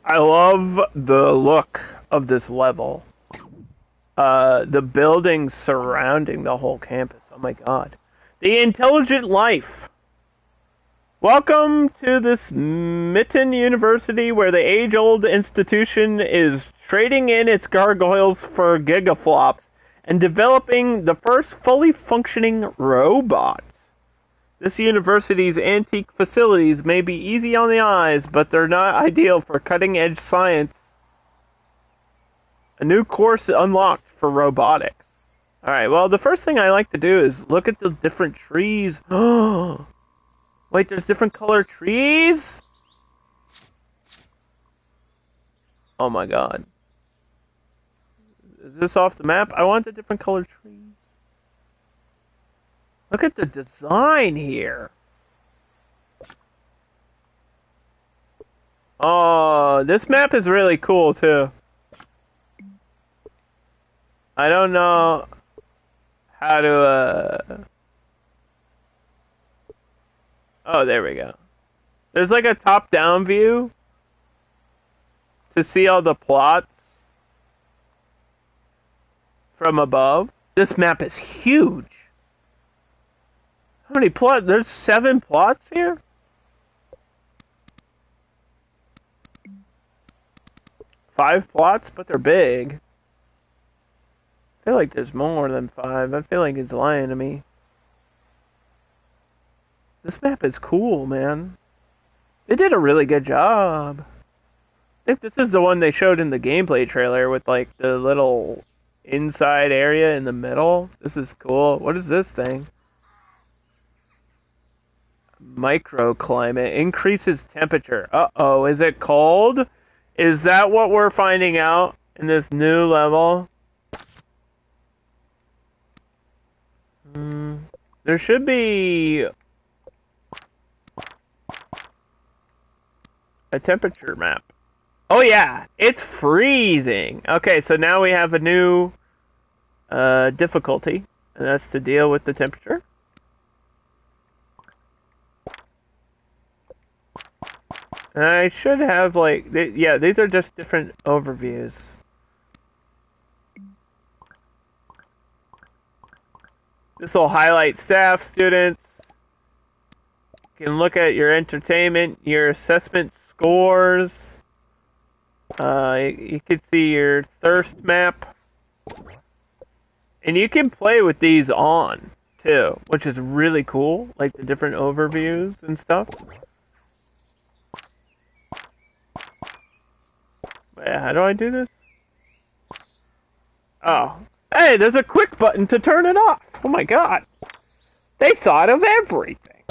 I love the look of this level. The buildings surrounding the whole campus. Oh my god. The Intelligent Life. Welcome to this Mitten University where the age-old institution is trading in its gargoyles for gigaflops and developing the first fully functioning robots. This university's antique facilities may be easy on the eyes, but they're not ideal for cutting-edge science. A new course unlocked for robotics. Alright, well, the first thing I like to do is look at the different trees. Oh, wait, there's different color trees? Oh my god. Is this off the map? I want the different color trees. Look at the design here. Oh, this map is really cool too. I don't know how to, Oh, there we go. There's like a top-down view to see all the plots from above. This map is huge. How many plots? There's 7 plots here? Five plots, but they're big. I feel like there's more than 5. I feel like he's lying to me. This map is cool, man. They did a really good job. I think this is the one they showed in the gameplay trailer with like the little inside area in the middle. This is cool. What is this thing? Microclimate. Increases temperature. Uh-oh, is it cold? Is that what we're finding out in this new level? There should be a temperature map. Oh yeah, it's freezing. Okay, so now we have a new difficulty, and that's to deal with the temperature. And I should have like, yeah, these are just different overviews. This will highlight staff, students. You can look at your entertainment, your assessment scores. You can see your thirst map. And you can play with these on, too, which is really cool. Like the different overviews and stuff. Yeah, how do I do this? Oh. Hey, there's a quick button to turn it off. Oh my god. They thought of everything.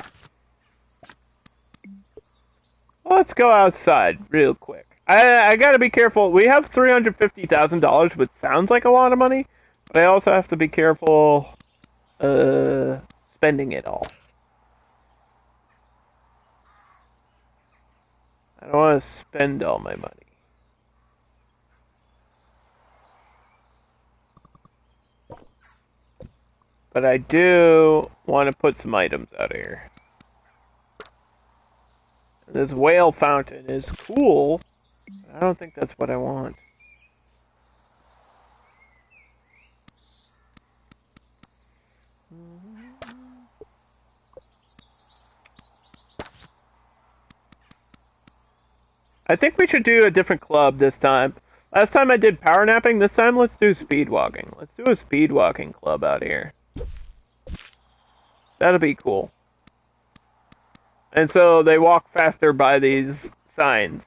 Well, let's go outside real quick. I gotta be careful. We have $350,000, which sounds like a lot of money, but I also have to be careful spending it all. I don't want to spend all my money. But I do want to put some items out here. This whale fountain is cool. I don't think that's what I want. I think we should do a different club this time. Last time I did power napping, this time let's do speed walking. Let's do a speed walking club out here. That'll be cool. And so they walk faster by these signs.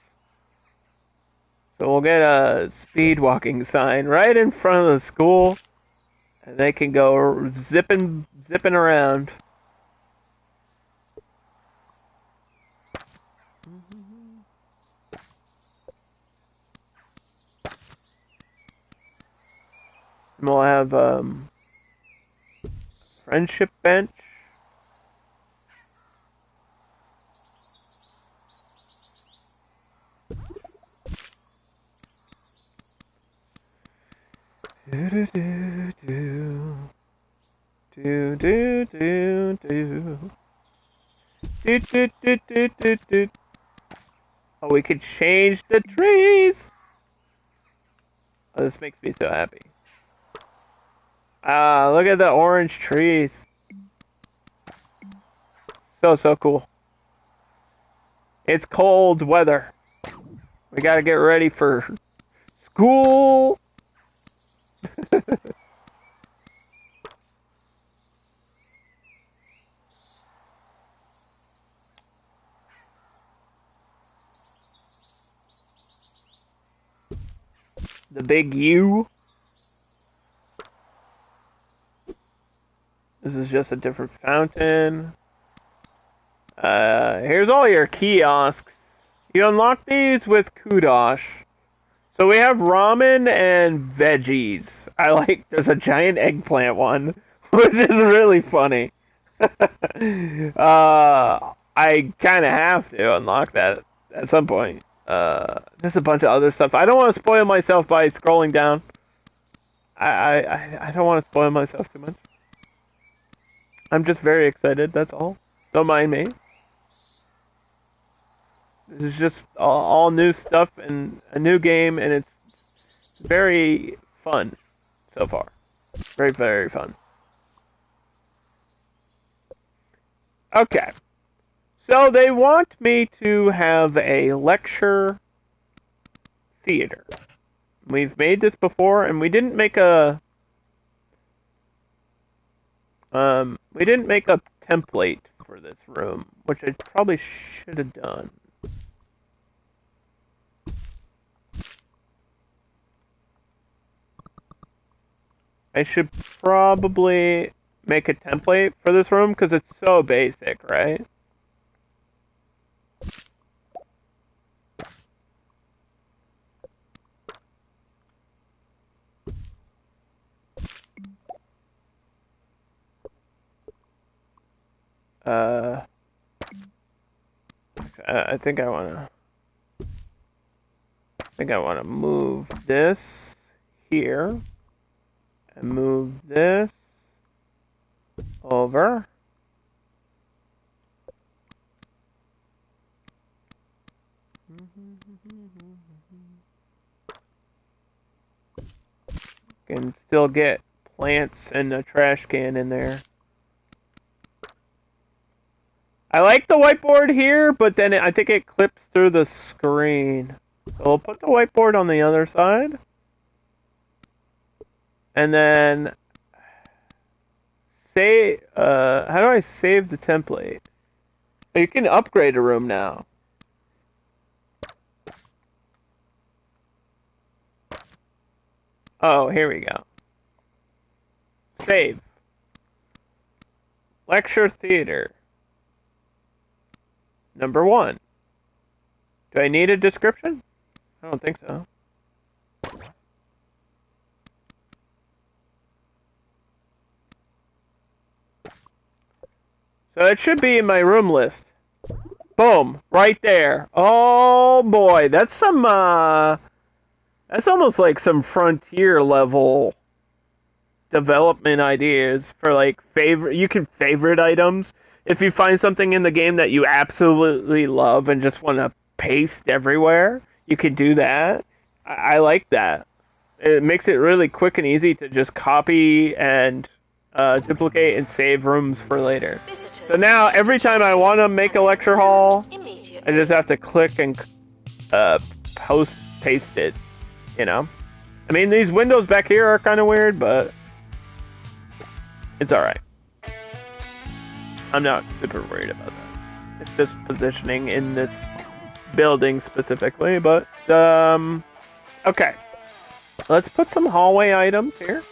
So we'll get a speed walking sign right in front of the school. And they can go zipping around. And we'll have friendship bench. Do do do do do do do do do do do do do do. Oh, we could change the trees. Oh, this makes me so happy. Ah, look at the orange trees. So cool. It's cold weather. We gotta get ready for school. The big U. This is just a different fountain. Here's all your kiosks. You unlock these with Kudosh. So we have ramen and veggies. There's a giant eggplant one, which is really funny. I kind of have to unlock that at some point. There's a bunch of other stuff. I don't want to spoil myself by scrolling down. I don't want to spoil myself too much. I'm just very excited, that's all. Don't mind me. This is just all new stuff and a new game, and it's very fun so far. Very, very fun. Okay. So they want me to have a lecture theater. We've made this before, and we didn't make a template for this room, which I probably should have done. I should probably make a template for this room because it's so basic, right? I think I wanna move this here and move this over. Can still get plants and a trash can in there. I like the whiteboard here, but then I think it clips through the screen. So we'll put the whiteboard on the other side. And then how do I save the template? Oh, you can upgrade a room now. Oh, here we go. Save. Lecture theater. Number 1. Do I need a description? I don't think so. So it should be in my room list. Boom, right there. Oh boy, that's some that's almost like some frontier level development ideas for like you can favorite items. If you find something in the game that you absolutely love and just want to paste everywhere, you could do that. I like that. It makes it really quick and easy to just copy and duplicate and save rooms for later. So now every time I want to make a lecture hall, I just have to click and paste it, you know? I mean, these windows back here are kind of weird, but it's alright. I'm not super worried about that. It's just positioning in this building specifically, but, okay. Let's put some hallway items here.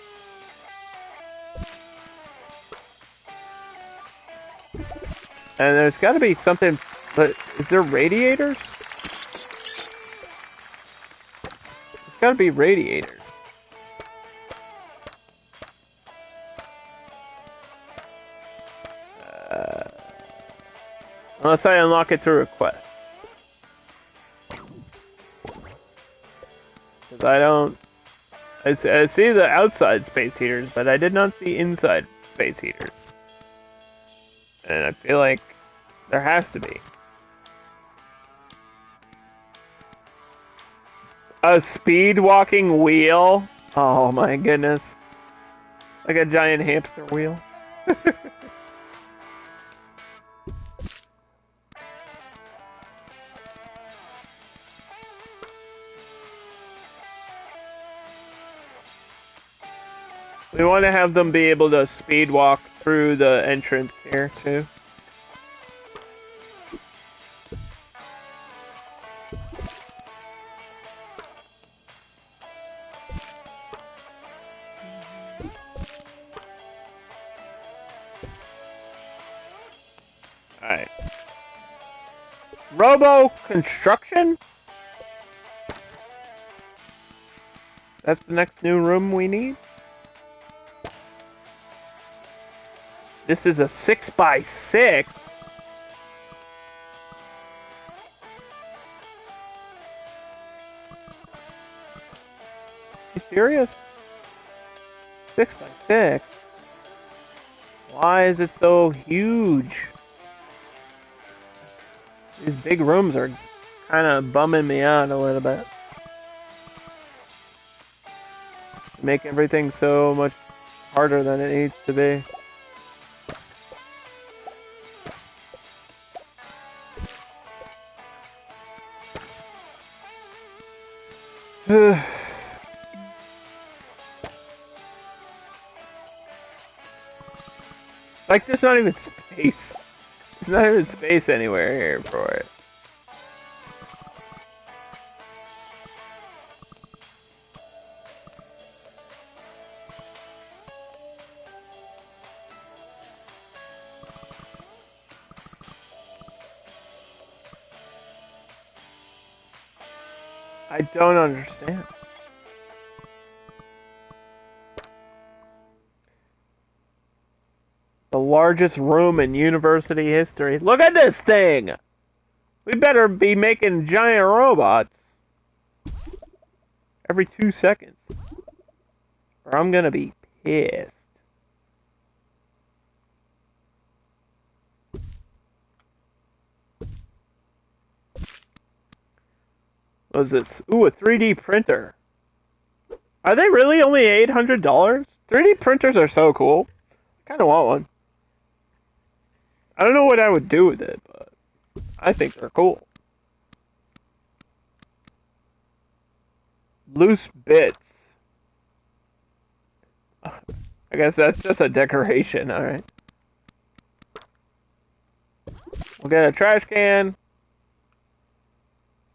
And there's got to be something, but is there radiators? There's got to be radiators. Unless I unlock it through request. Because I don't... I see the outside space heaters, but I did not see inside space heaters. And I feel like there has to be. A speed walking wheel? Oh my goodness. Like a giant hamster wheel. We want to have them be able to speed walk through the entrance here, too. Alright. Robo construction? That's the next new room we need? This is a 6x6. You serious? 6x6? Why is it so huge? These big rooms are kind of bumming me out a little bit. Make everything so much harder than it needs to be. Like, there's not even space. There's not even space anywhere here for it. I don't understand. The largest room in university history. Look at this thing! We better be making giant robots every 2 seconds, or I'm gonna be pissed. What is this? Ooh, a 3D printer. Are they really only $800? 3D printers are so cool. I kind of want one. I don't know what I would do with it, but I think they're cool. Loose bits. I guess that's just a decoration, alright. We'll get a trash can.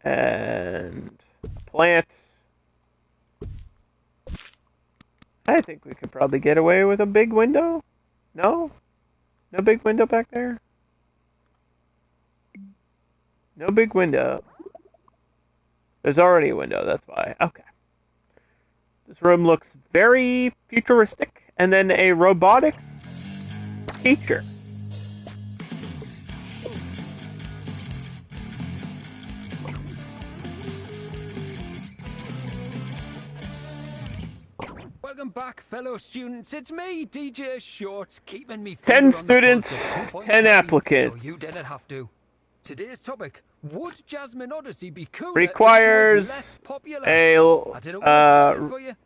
And a plant. I think we could probably get away with a big window. No? No big window back there? No big window. There's already a window, that's why. Okay. This room looks very futuristic. And then a robotics teacher. Welcome back, fellow students. It's me, DJ Shorts, keeping me 10 students, 10 applicants. So you didn't have to. Today's topic: would Jasmine Odyssey be cooler Requires if she was less popular? a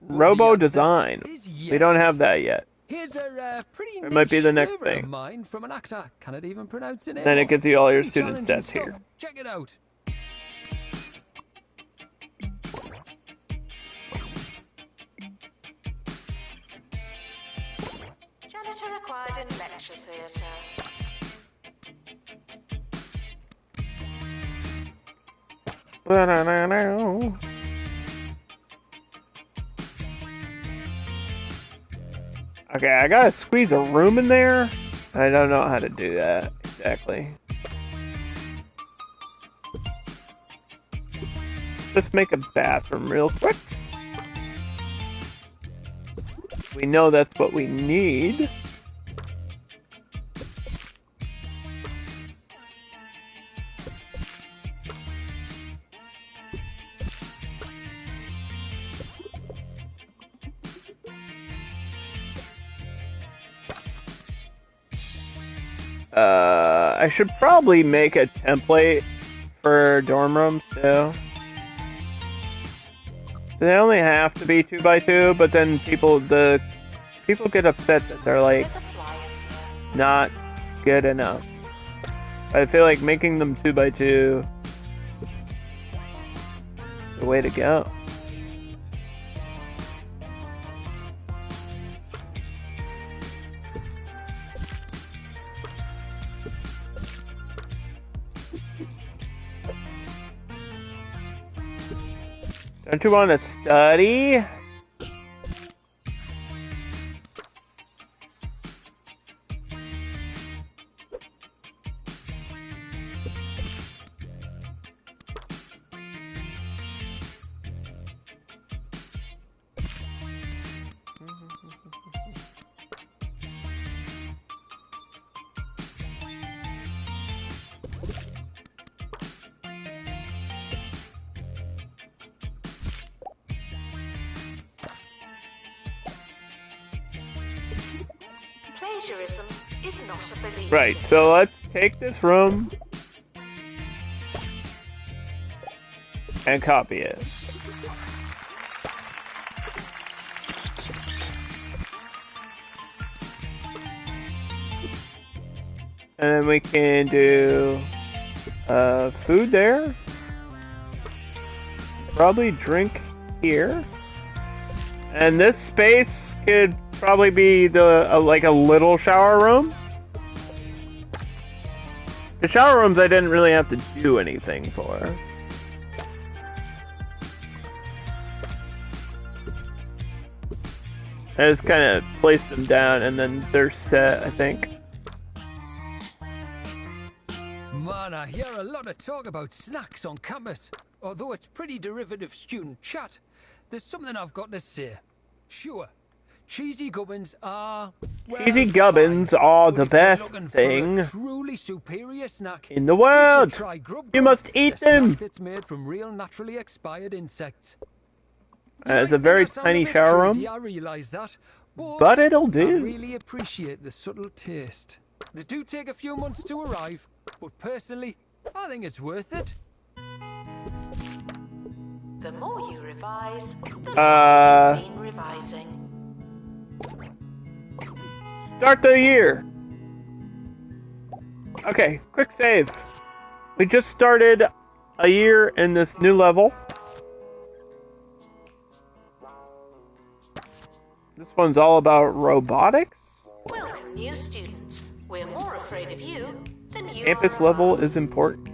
robo design. Yes. We don't have that yet. Here's a pretty It might be the next favourite thing. of mine from an actor. Cannot even pronounce it. Then it gives you all your Pretty student challenging stats here. stuff. Check it out. Janitor required in lecture theatre. Okay, I gotta squeeze a room in there. I don't know how to do that exactly. Let's make a bathroom real quick. We know that's what we need. I should probably make a template for dorm rooms too. They only have to be 2x2, but then people get upset that they're like There's a fly in here. not good enough. I feel like making them 2x2 is the way to go. Don't you want to study? Plagiarism is not a belief Right, system. so let's take this room and copy it. And then we can do food there. Probably drink here. And this space could probably be like a little shower room. The shower rooms I didn't really have to do anything for. I just kind of placed them down and then they're set, I think. Man, I hear a lot of talk about snacks on campus. Although it's pretty derivative student chat, there's something I've got to say. Sure, cheesy gubbins are... well, Cheesy gubbins fine. are But the if you're best looking for thing a truly superior snack in the you should world. try Grub You Grub, must eat the snack them. that's made from real naturally expired insects. It's a very tiny shower room, I realise that, but it'll I do. really appreciate the subtle taste. They do take a few months to arrive, but personally, I think it's worth it. The more you revise, the more you've been revising. Start the year. Okay, quick save. We just started a year in this new level. This one's all about robotics. Welcome, new students. We're more afraid of you than you Campus are of level us. is important.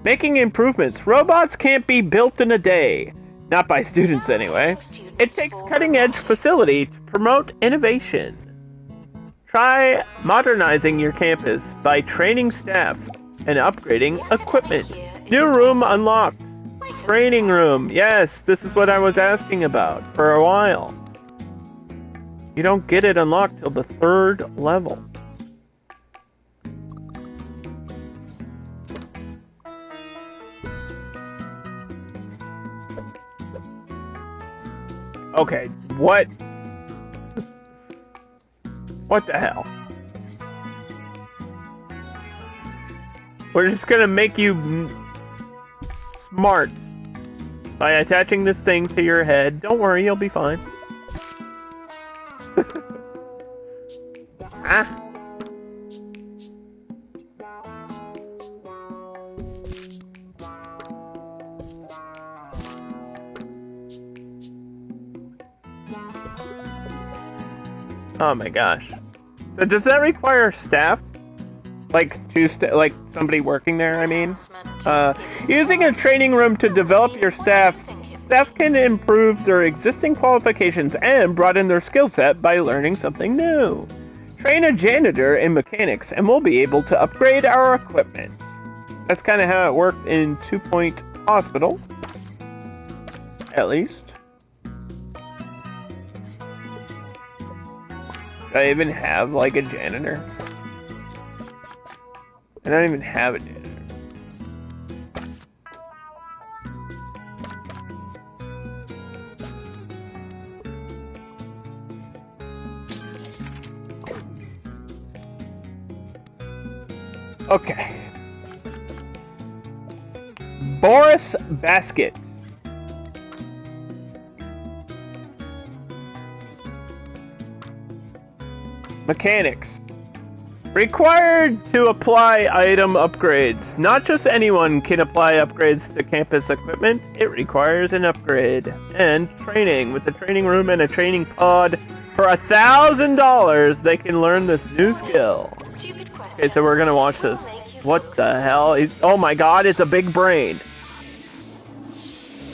Making improvements. Robots can't be built in a day. Not by students, anyway. It takes cutting-edge facility to promote innovation. Try modernizing your campus by training staff and upgrading equipment. New room unlocked. Training room. Yes, this is what I was asking about for a while. You don't get it unlocked till the 3rd level. Okay, what? What the hell? We're just gonna make you smart by attaching this thing to your head. Don't worry, you'll be fine. Ah. Oh my gosh. So does that require staff? Like like somebody working there, I mean? Using a training room to develop your staff, staff can improve their existing qualifications and broaden their skill set by learning something new. Train a janitor in mechanics and we'll be able to upgrade our equipment. That's kind of how it worked in 2 Point Hospital. At least. Do I even have, like, a janitor? I don't even have a janitor. Okay. Boris Basket. Mechanics. Required to apply item upgrades. Not just anyone can apply upgrades to campus equipment. It requires an upgrade. And training. With a training room and a training pod, for $1,000, they can learn this new skill. Okay, so we're gonna watch this. What the hell? Oh my god, it's a big brain.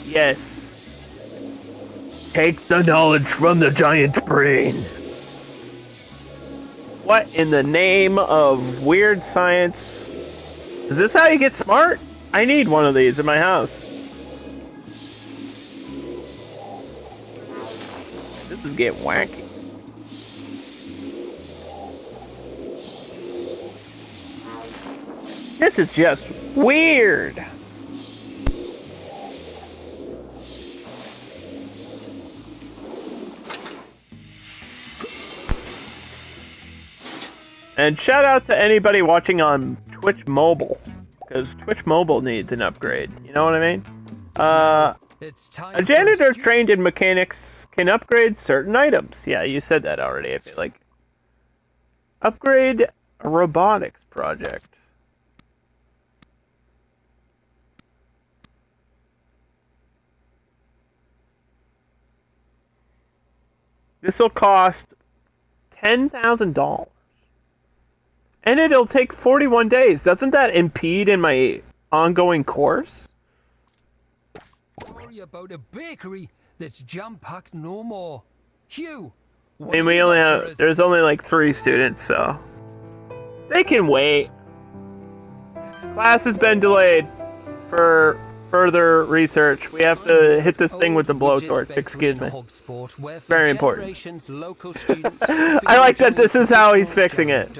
Yes. Take the knowledge from the giant brain. What in the name of weird science? Is this how you get smart? I need one of these in my house. This is getting wacky. This is just weird. And shout out to anybody watching on Twitch Mobile, because Twitch Mobile needs an upgrade. You know what I mean? It's time A janitor trained in mechanics can upgrade certain items. Yeah, you said that already, I feel like. Upgrade a robotics project. This will cost $10,000. And it'll take 41 days. Doesn't that impede in my ongoing course? Worry about a bakery that's jam-packed no more. Hugh, And we only have, there's only like 3 students, so they can wait. Class has been delayed for further research. We have to hit this thing with the blowtorch. Excuse me. Very important. I like that this is how he's fixing it.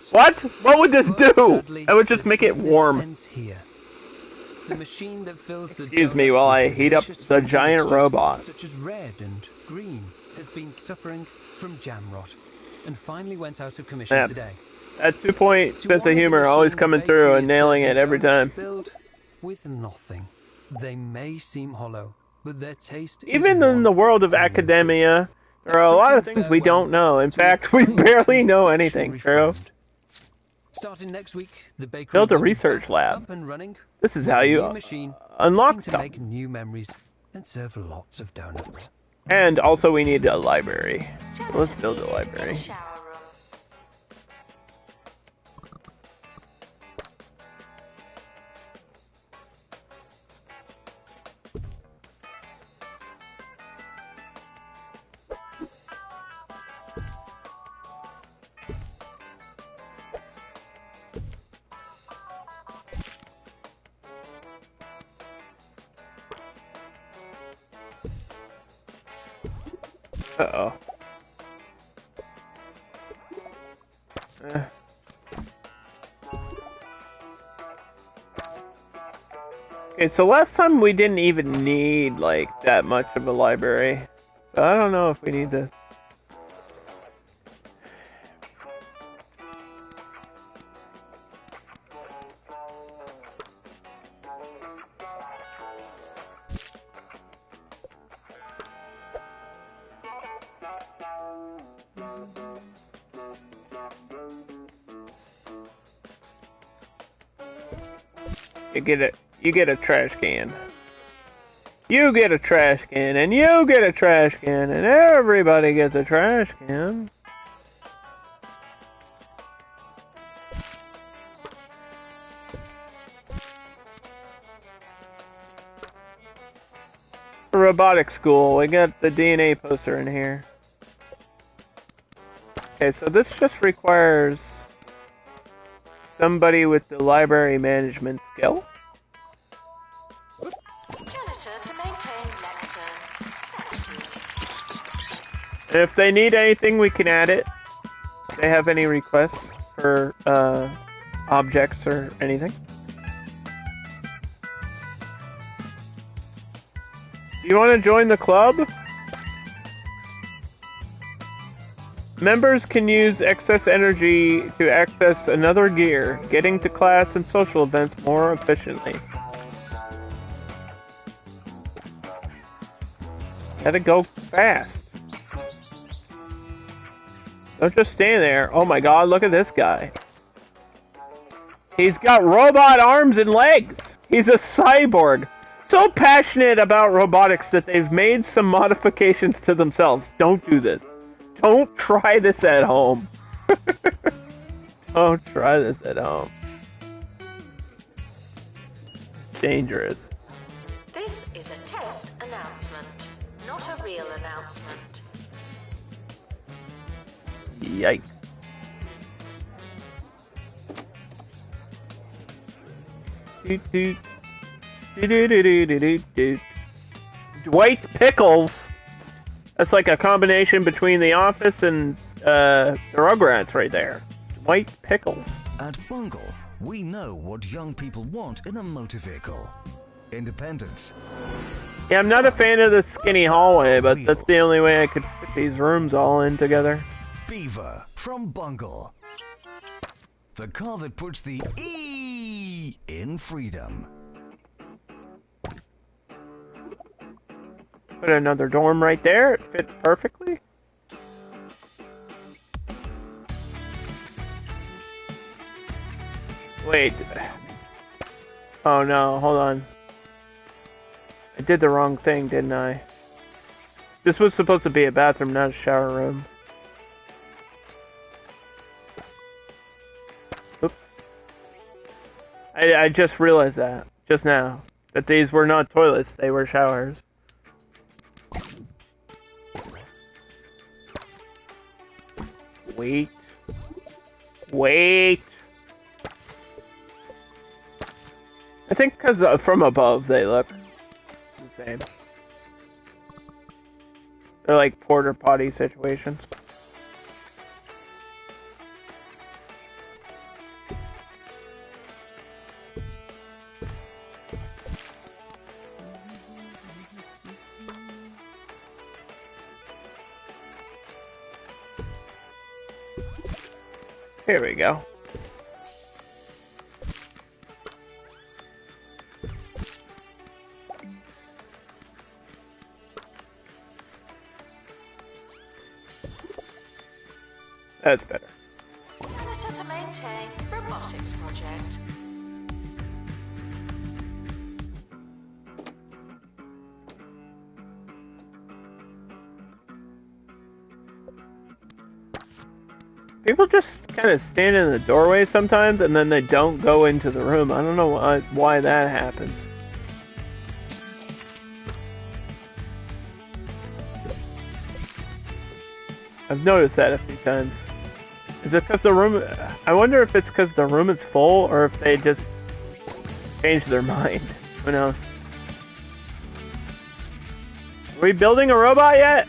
What? What would this do? I would just make it warm. Excuse me while I heat up the giant robot. Such as red and green has been suffering from jam rot and finally went out of commission today. That 2-point sense of humor always coming through and nailing it every time. With nothing. They may seem hollow, but their taste even in the world of academia, there are a lot of things we don't know. In fact, we barely know anything, true? Starting next week, the bakery build a research lab. up and running. This is how you unlock to stuff. make new memories and serve lots of donuts. And also we need a library. Let's build a library. Uh-oh. Okay, so last time we didn't even need, like, that much of a library. So I don't know if we need this. You get a trash can. You get a trash can, and you get a trash can, and everybody gets a trash can. Robotics school. We got the DNA poster in here. Okay, so this just requires somebody with the library management skill. If they need anything, we can add it. If they have any requests for objects or anything. Do you want to join the club? Members can use excess energy to access another gear, getting to class and social events more efficiently. Gotta go fast. Don't just stand there. Oh my god, look at this guy. He's got robot arms and legs. He's a cyborg. So passionate about robotics that they've made some modifications to themselves. Don't do this. Don't try this at home. Don't try this at home. It's dangerous. This is a test announcement, not a real announcement. Yikes. Dwight Pickles. That's like a combination between The Office and the Rugrats right there. Dwight Pickles. At Bungle, we know what young people want in a motor vehicle. Independence. Yeah, I'm not a fan of the skinny hallway, but that's the only way I could fit these rooms all in together. Beaver from Bungle. The call that puts the E in freedom. Put another dorm right there. It fits perfectly. Wait. Oh no, hold on. I did the wrong thing, didn't I? This was supposed to be a bathroom, not a shower room. Oops. I just realized that, just now. That these were not toilets, they were showers. Wait. Wait. I think because from above they look the same. They're like porta potty situations. Here we go. That's better. Editor to maintain robotics project. People just kind of stand in the doorway sometimes, and then they don't go into the room. I don't know why that happens. I've noticed that a few times. Is it because the room... I wonder if it's because the room is full, or if they just changed their mind. Who knows? Are we building a robot yet?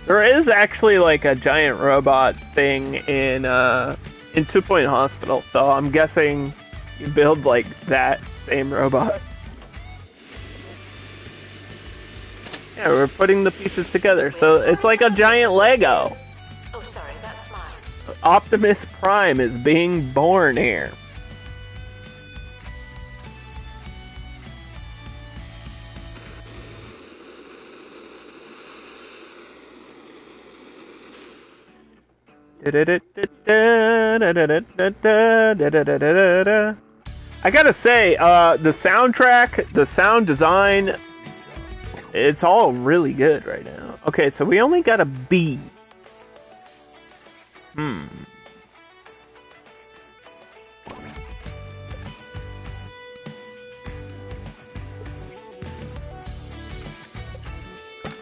There is actually like a giant robot thing in 2 Point Hospital, so I'm guessing you build like that same robot. Yeah, we're putting the pieces together, so it's like a giant Lego. Oh, sorry, that's mine. Optimus Prime is being born here. I gotta say, the soundtrack, the sound design, it's all really good right now. Okay, so we only got a B.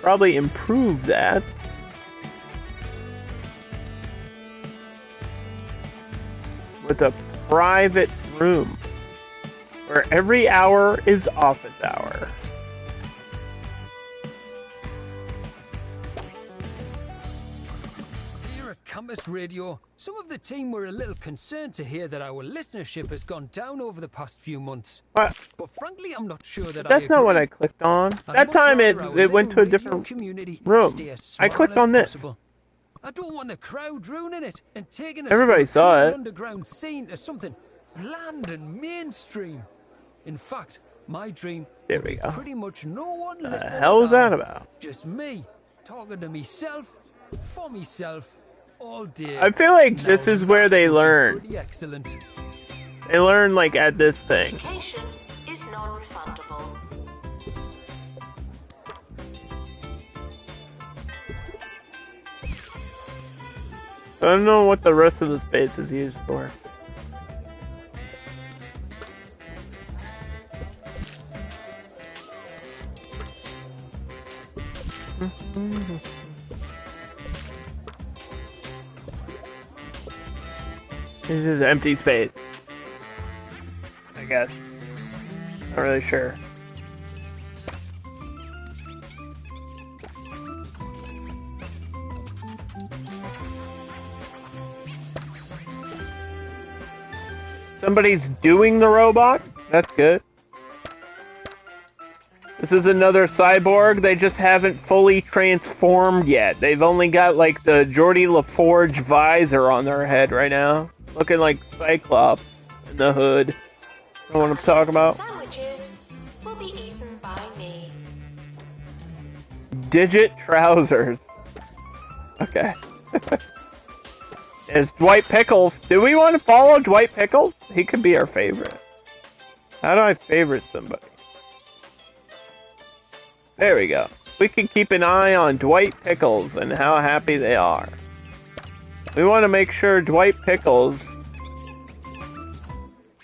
Probably improve that. With a private room where every hour is office hour. Here at Campus Radio, some of the team were a little concerned to hear that our listenership has gone down over the past few months. What? But frankly, I'm not sure that That's not what I clicked on. That time it went to a different room. I clicked on this. I don't want the crowd ruining it and taking us Everybody from a saw cool it. underground scene to something bland and mainstream. In fact, my dream There would we be go. pretty much no one The listening. hell is at that all. about? Just me talking to myself, for myself, all day. I feel like this Now is where that they would be learn. Pretty excellent. They learn like at this thing. Education is non-refundable. I don't know what the rest of the space is used for. This is empty space, I guess. Not really sure. Somebody's doing the robot? That's good. This is another cyborg. They just haven't fully transformed yet. They've only got like the Geordie LaForge visor on their head right now, looking like Cyclops in the hood. You know what I'm talking about? Sandwiches will be eaten by me. Digit trousers. Okay. There's Dwight Pickles. Do we want to follow Dwight Pickles? He could be our favorite. How do I favorite somebody? There we go. We can keep an eye on Dwight Pickles and how happy they are. We want to make sure Dwight Pickles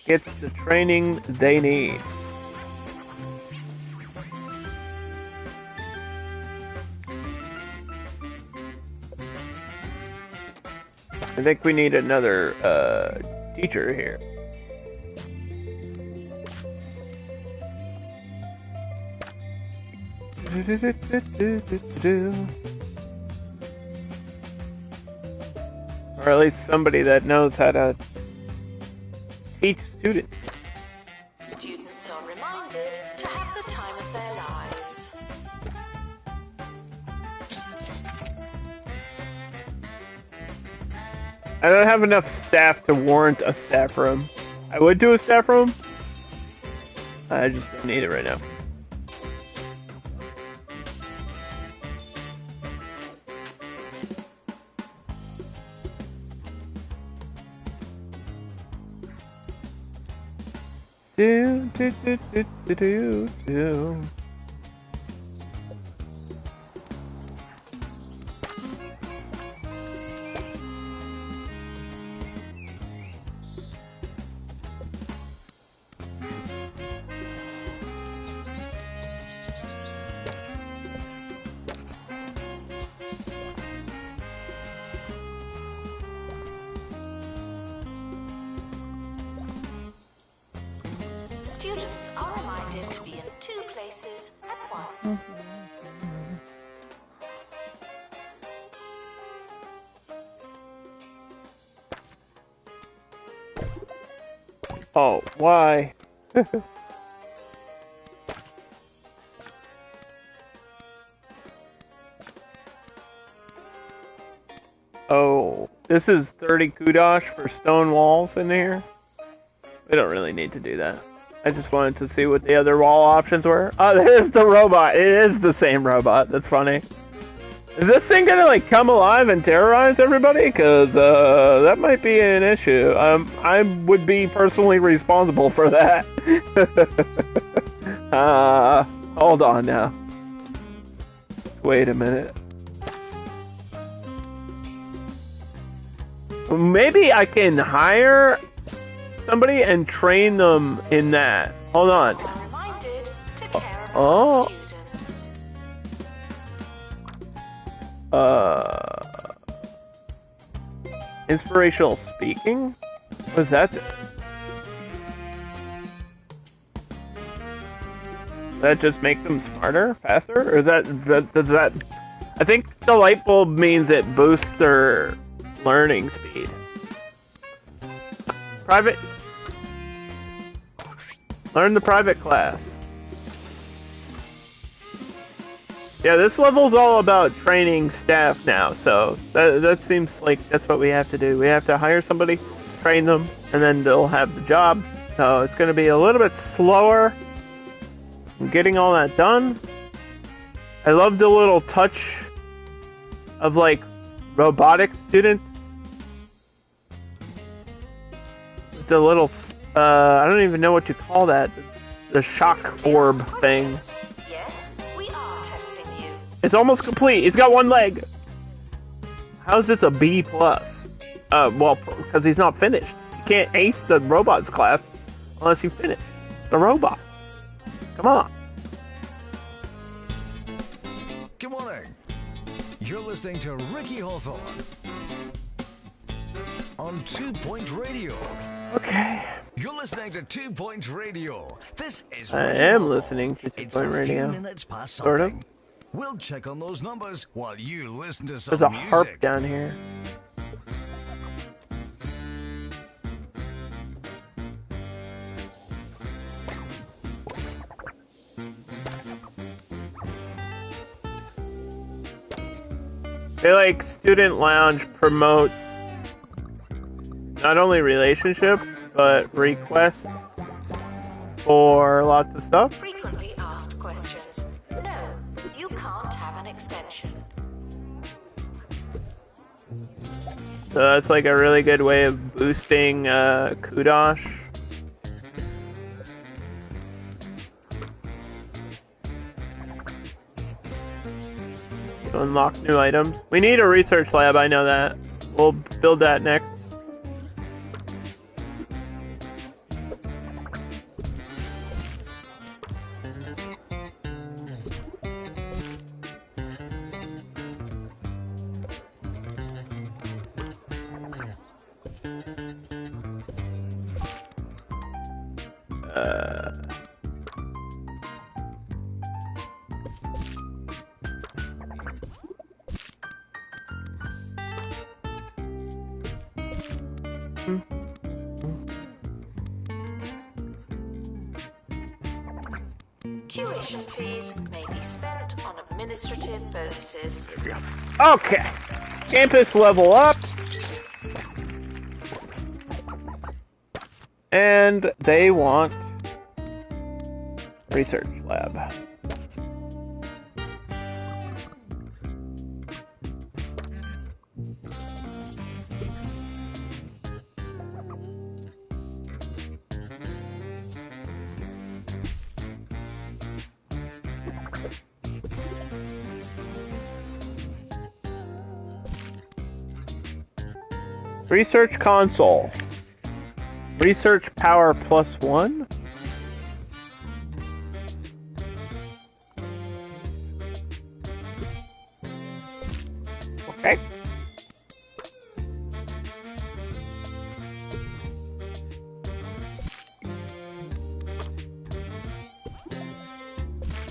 gets the training they need. I think we need another teacher here. Or at least somebody that knows how to teach students. Students are reminded to have the time of their lives. I don't have enough staff to warrant a staff room. I would do a staff room. I just don't need it right now. Do, do, do, do, do, do, do. Students are reminded to be in 2 places at once. Oh, why? Oh, this is 30 kudosh for stone walls in here? We don't really need to do that. I just wanted to see what the other wall options were. Oh, there's the robot. It is the same robot. That's funny. Is this thing gonna, like, come alive and terrorize everybody? Because, that might be an issue. I would be personally responsible for that. Hold on now. Wait a minute. Maybe I can hire somebody and train them in that. Hold on. Students are reminded to care about students. Inspirational speaking? What does that do? Does that just make them smarter, faster? Or is does that... I think the light bulb means it boosts their learning speed. Private... Learn the private class. Yeah, this level's all about training staff now, so that seems like that's what we have to do. We have to hire somebody, train them, and then they'll have the job. So it's going to be a little bit slower in getting all that done. I love the little touch of, like, robotic students. The little, I don't even know what you call that. The shock orb thing. Yes, we are testing you. It's almost complete. He's got one leg. How is this a B+? Well, because he's not finished. You can't ace the robots class unless you finish the robot. Come on. Good morning. You're listening to Ricky Hawthorne on 2 Point Radio. Okay. You're listening to 2 Point Radio. This is I Ricky am Hawthorne. listening to 2 It's Point a Radio. few minutes past Sort of. something. We'll check on those numbers while you listen to some There's a music. harp down here. They like student lounge promotes not only relationships but requests for lots of stuff. Frequently asked questions. No, you can't have an extension. So that's like a really good way of boosting kudos. To unlock new items. We need a research lab, I know that. We'll build that next. Tuition fees may be spent on administrative bonuses. Okay. Campus level up. And they want research lab. Research console. Research power +1. Okay.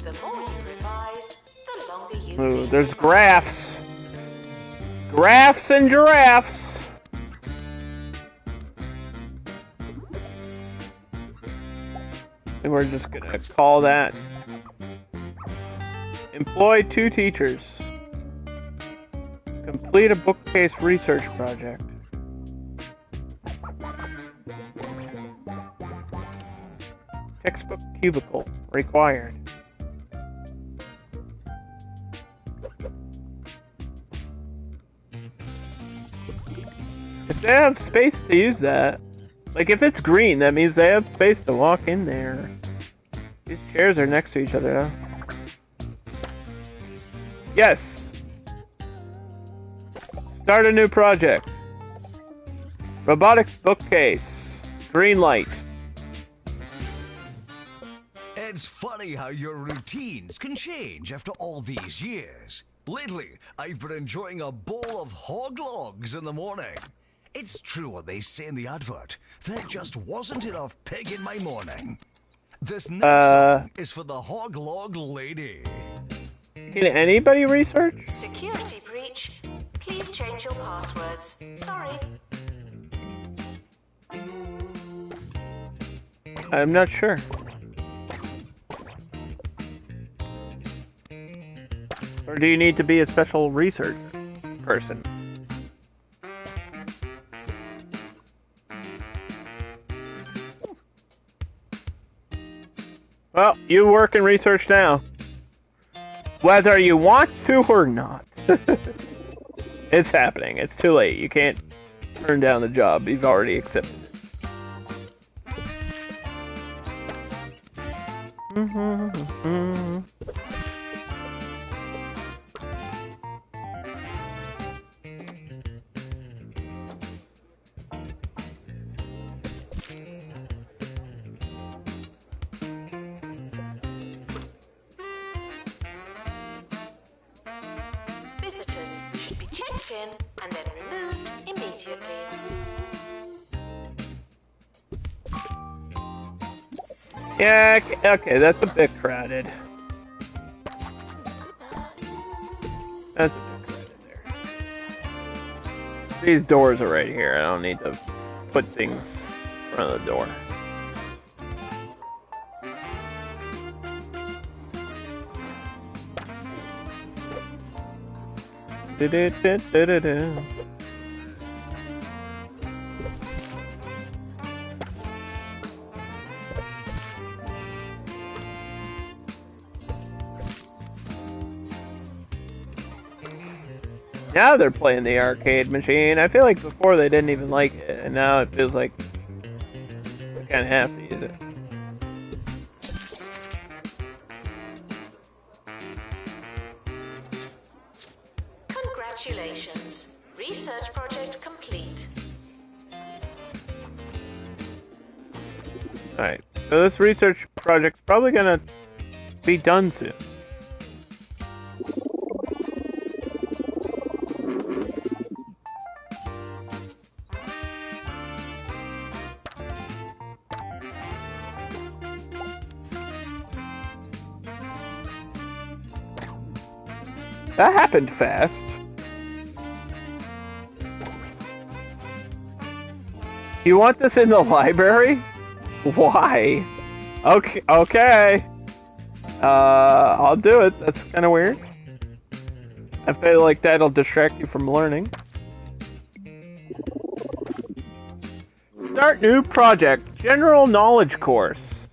The more you revise, the longer you Ooh, there's graphs. Graphs and giraffes. And we're just gonna call that employ 2 teachers. Complete a bookcase research project. Textbook cubicle required. If they have space to use that, like if it's green, that means they have space to walk in there. These chairs are next to each other, huh? Yes. Start a new project. Robotics bookcase. Green light. It's funny how your routines can change after all these years. Lately, I've been enjoying a bowl of hog logs in the morning. It's true what they say in the advert. There just wasn't enough pig in my morning. This next song is for the hog log lady. Can anybody research? Security breach. Please change your passwords. Sorry. I'm not sure. Or do you need to be a special research person? Well, you work in research now. Whether you want to or not. It's happening. It's too late. You can't turn down the job. You've already accepted it. Visitors should be checked in and then removed immediately. Yeah, okay, that's a bit crowded. That's a bit crowded there. These doors are right here. I don't need to put things in front of the door. Now they're playing the arcade machine. I feel like before they didn't even like it, and now it feels like they kind of have to use it. Congratulations. Research project complete. Alright, so this research project's probably gonna be done soon. That happened fast. You want this in the library? Why? Okay. I'll do it. That's kind of weird. I feel like that'll distract you from learning. Start new project. General knowledge course.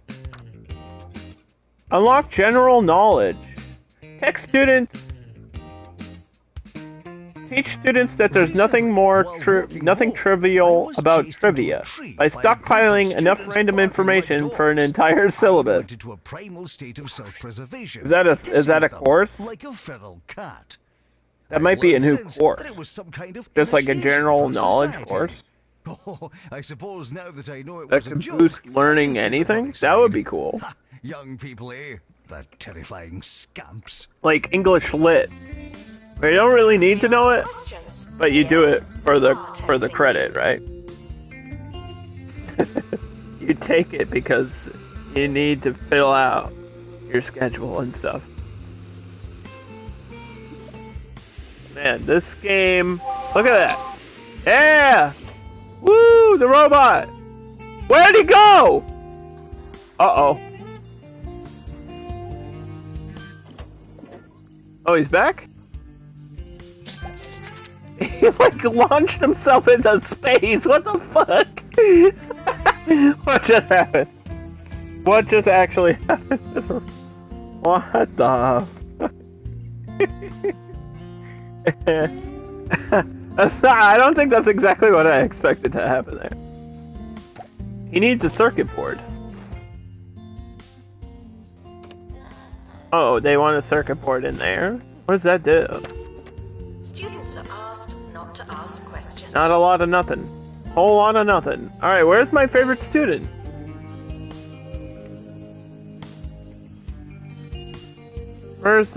Unlock general knowledge. Teach students that there's nothing trivial about trivia by stockpiling enough random information for an entire syllabus. Is that a course? Like a feral cat. That might be a new course. Just like a general knowledge course. Oh, I suppose now that I know it That was a could joke, boost learning anything? That would be cool. young people, eh? The terrifying scamps. Like English lit. You don't really need to know it, but you do it for the credit, right? You take it because you need to fill out your schedule and stuff. Man, this game, look at that. Yeah! Woo, the robot! Where'd he go? Uh-oh. Oh, he's back? He like launched himself into space. What the fuck? What just happened? What just actually happened? What the? I don't think that's exactly what I expected to happen there. He needs a circuit board. Oh, they want a circuit board in there? What does that do? Students are asked not to ask questions. Not a lot of nothing. Whole lot of nothing. Alright, where's my favorite student? Where's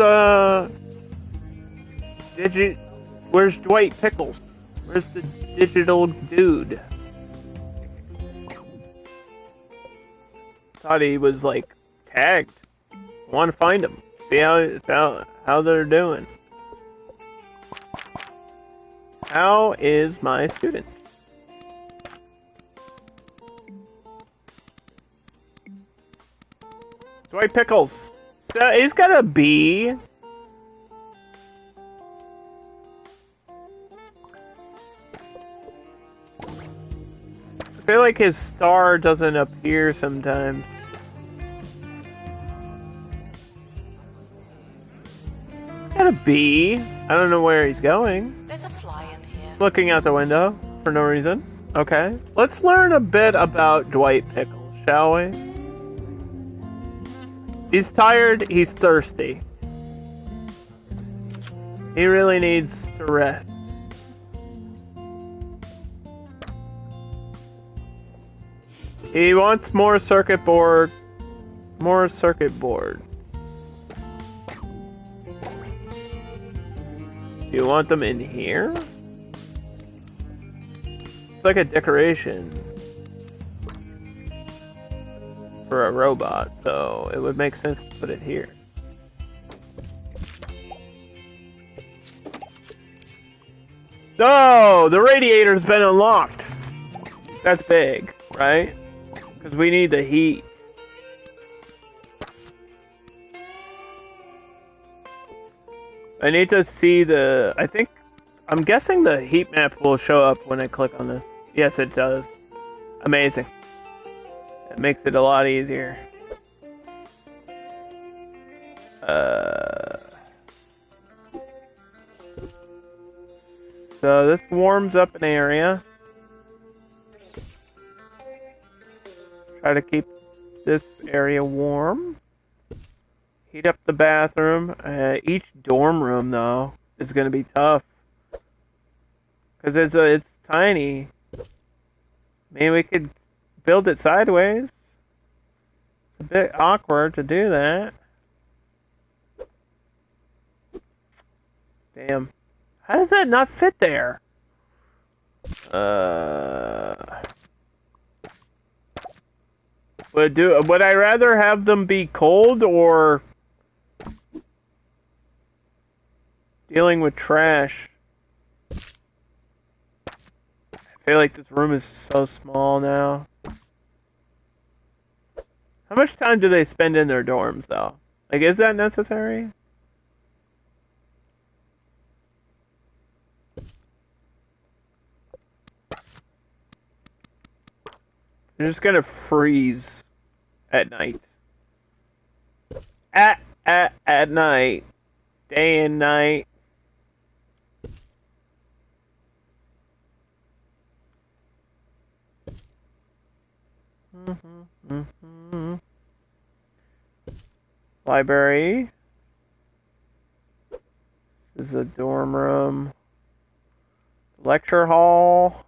where's Dwight Pickles? Where's the digital dude? Thought he was like tagged. Want to find him. See how they're doing. How is my student? Dwight Pickles. So he's got a B. I feel like his star doesn't appear sometimes. He's got a B. I don't know where he's going. There's a fly in here. Looking out the window for no reason. Okay. Let's learn a bit about Dwight Pickles, shall we? He's tired, he's thirsty. He really needs to rest. He wants more circuit boards. You want them in here? It's like a decoration for a robot, so it would make sense to put it here. Oh, the radiator's been unlocked. That's big, right? Because we need the heat. I need to see the... I think I'm guessing the heat map will show up when I click on this. Yes, it does. Amazing. It makes it a lot easier. So this warms up an area. Try to keep this area warm. Heat up the bathroom. Each dorm room, though, is going to be tough. Because it's tiny. Maybe we could build it sideways. It's a bit awkward to do that. Damn. How does that not fit there? Would I rather have them be cold or dealing with trash? I feel like this room is so small now. How much time do they spend in their dorms, though? Like, is that necessary? They're just gonna freeze at night. At night. Day and night. Library. This is a dorm room. Lecture hall.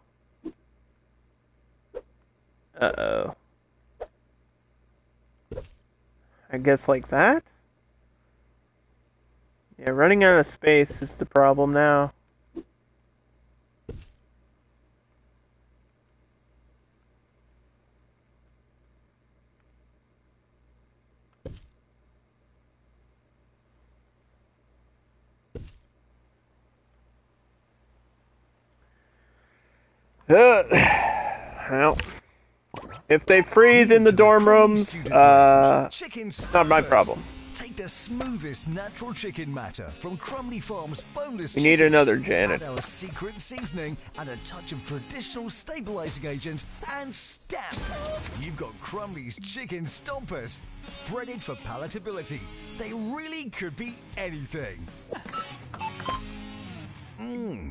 Uh-oh. I guess like that? Yeah, running out of space is the problem now. Well, if they freeze in the dorm rooms, not my problem. Take the smoothest natural chicken matter from Crumley Farms boneless We need chickens, another janitor. add our secret seasoning and a touch of traditional stabilizing agent and stamp. You've got Crumley's chicken stompers. Breaded for palatability. They really could be anything.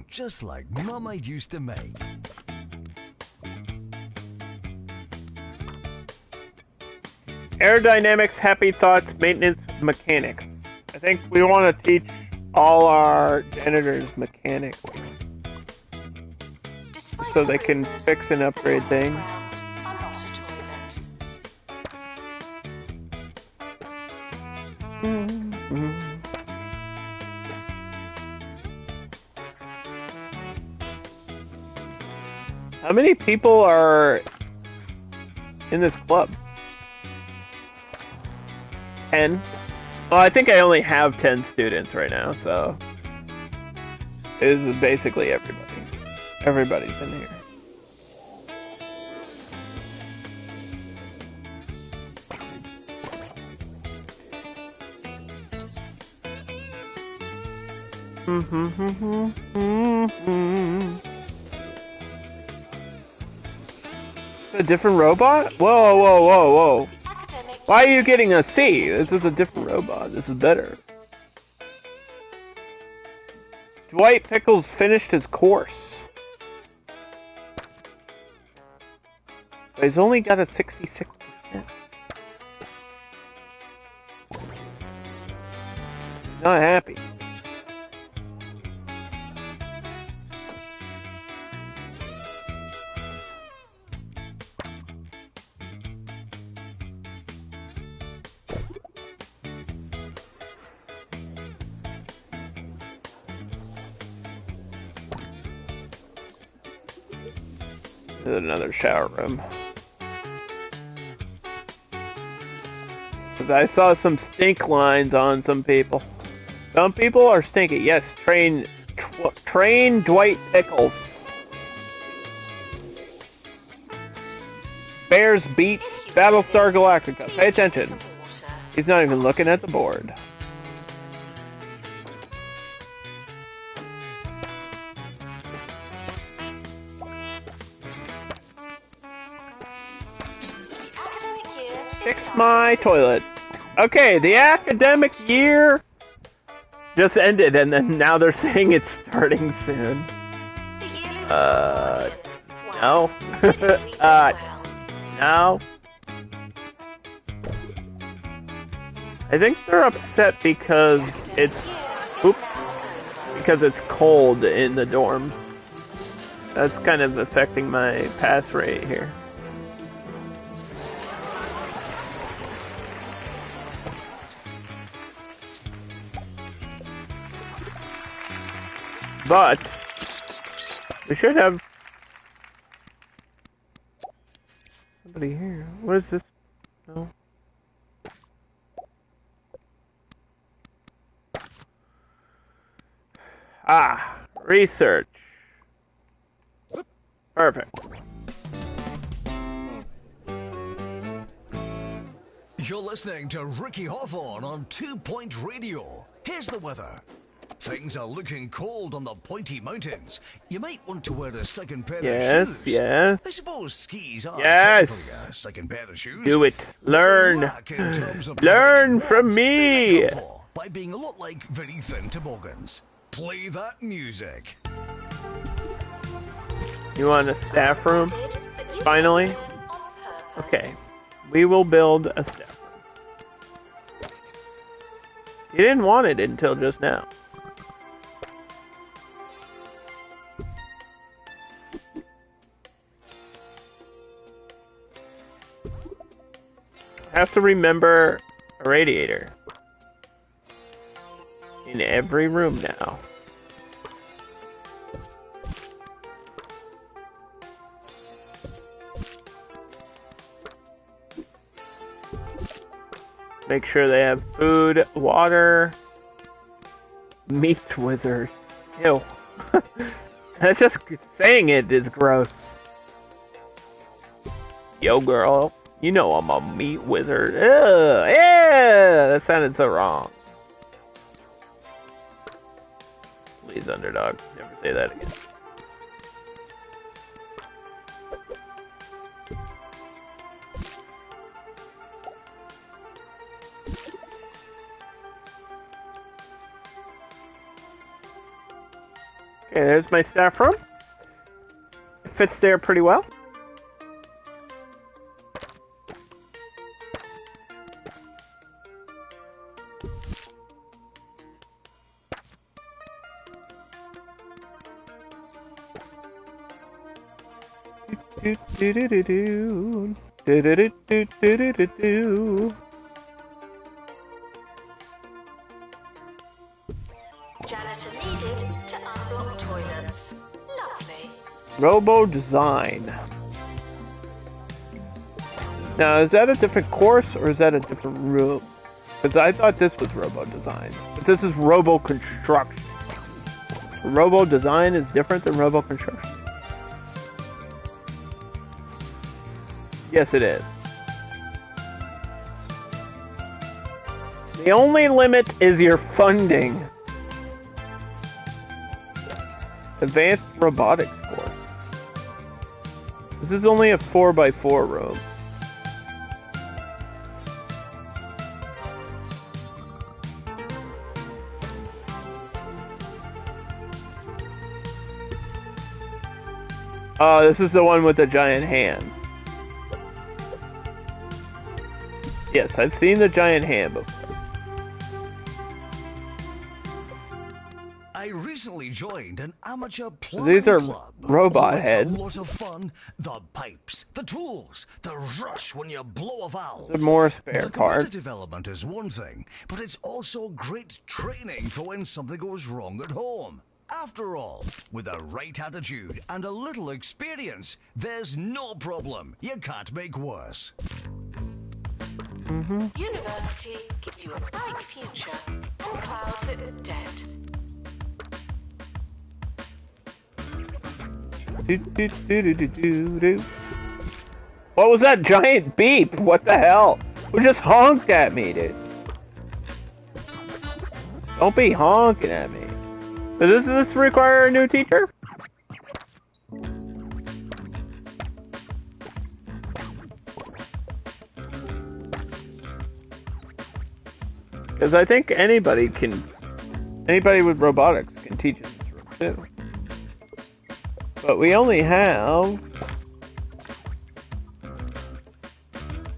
Just like Mama used to make. Aerodynamics, happy thoughts, maintenance, mechanics. I think we want to teach all our janitors mechanics. So they can fix and upgrade things. How many people are in this club? 10? Well, I think I only have 10 students right now, so it is basically everybody. Everybody's in here. A different robot? Whoa, whoa, whoa, whoa. Why are you getting a C? This is a different robot. This is better. Dwight Pickles finished his course. But he's only got a 66%. Not happy. There's another shower room. Because I saw some stink lines on some people. Some people are stinky. Yes, train Dwight Pickles. Bears beat Battlestar Galactica. Pay attention. He's not even looking at the board. Fix my toilet. Okay, the academic year just ended, and then now they're saying it's starting soon. The yearly results are in. No. Did we do well? No. I think they're upset because it's because it's cold in the dorms. That's kind of affecting my pass rate here. But we should have somebody here. What is this? No. Ah, research. Perfect. You're listening to Ricky Hawthorne on 2 Point Radio. Here's the weather. Things are looking cold on the pointy mountains. You might want to wear a second pair of shoes. Yes. I suppose skis are Yes. technically a second pair of shoes. Do it. Learn. Learn from me. By being a lot like very thin toboggans. Play that music. You want a staff room? That you Finally? came here on purpose. Okay. We will build a staff room. You didn't want it until just now. I have to remember a radiator in every room now. Make sure they have food, water, meat wizard. Ew. That's just saying it is gross. Yo, girl. You know I'm a meat wizard. Ugh, yeah, that sounded so wrong. Please, Underdog, never say that again. Okay, there's my staff room. It fits there pretty well. Do-do-do-do-do. Do-do-do-do-do-do-do. Janitor needed to unblock toilets. Lovely. Robo design. Now, is that a different course or is that a different room? Because I thought this was robo design, but this is robo construction. Robo design is different than robo construction. Yes, it is. The only limit is your funding. Advanced robotics course. This is only a 4x4 room. Oh, this is the one with the giant hand. Yes, I've seen the giant hand before. I recently joined an amateur plumbing These are club. robot It's heads. a lot of fun. The pipes, the tools, the rush when you blow a valve. There's more spare The computer parts. development is one thing, but it's also great training for when something goes wrong at home. After all, with the right attitude and a little experience, there's no problem you can't make worse. University gives you a bright future and clouds it with debt. Do-do-do-do-do-do. What was that giant beep? What the hell? Who just honked at me, dude? Don't be honking at me. Does this require a new teacher? Because I think anybody with robotics can teach in this room too. But we only have...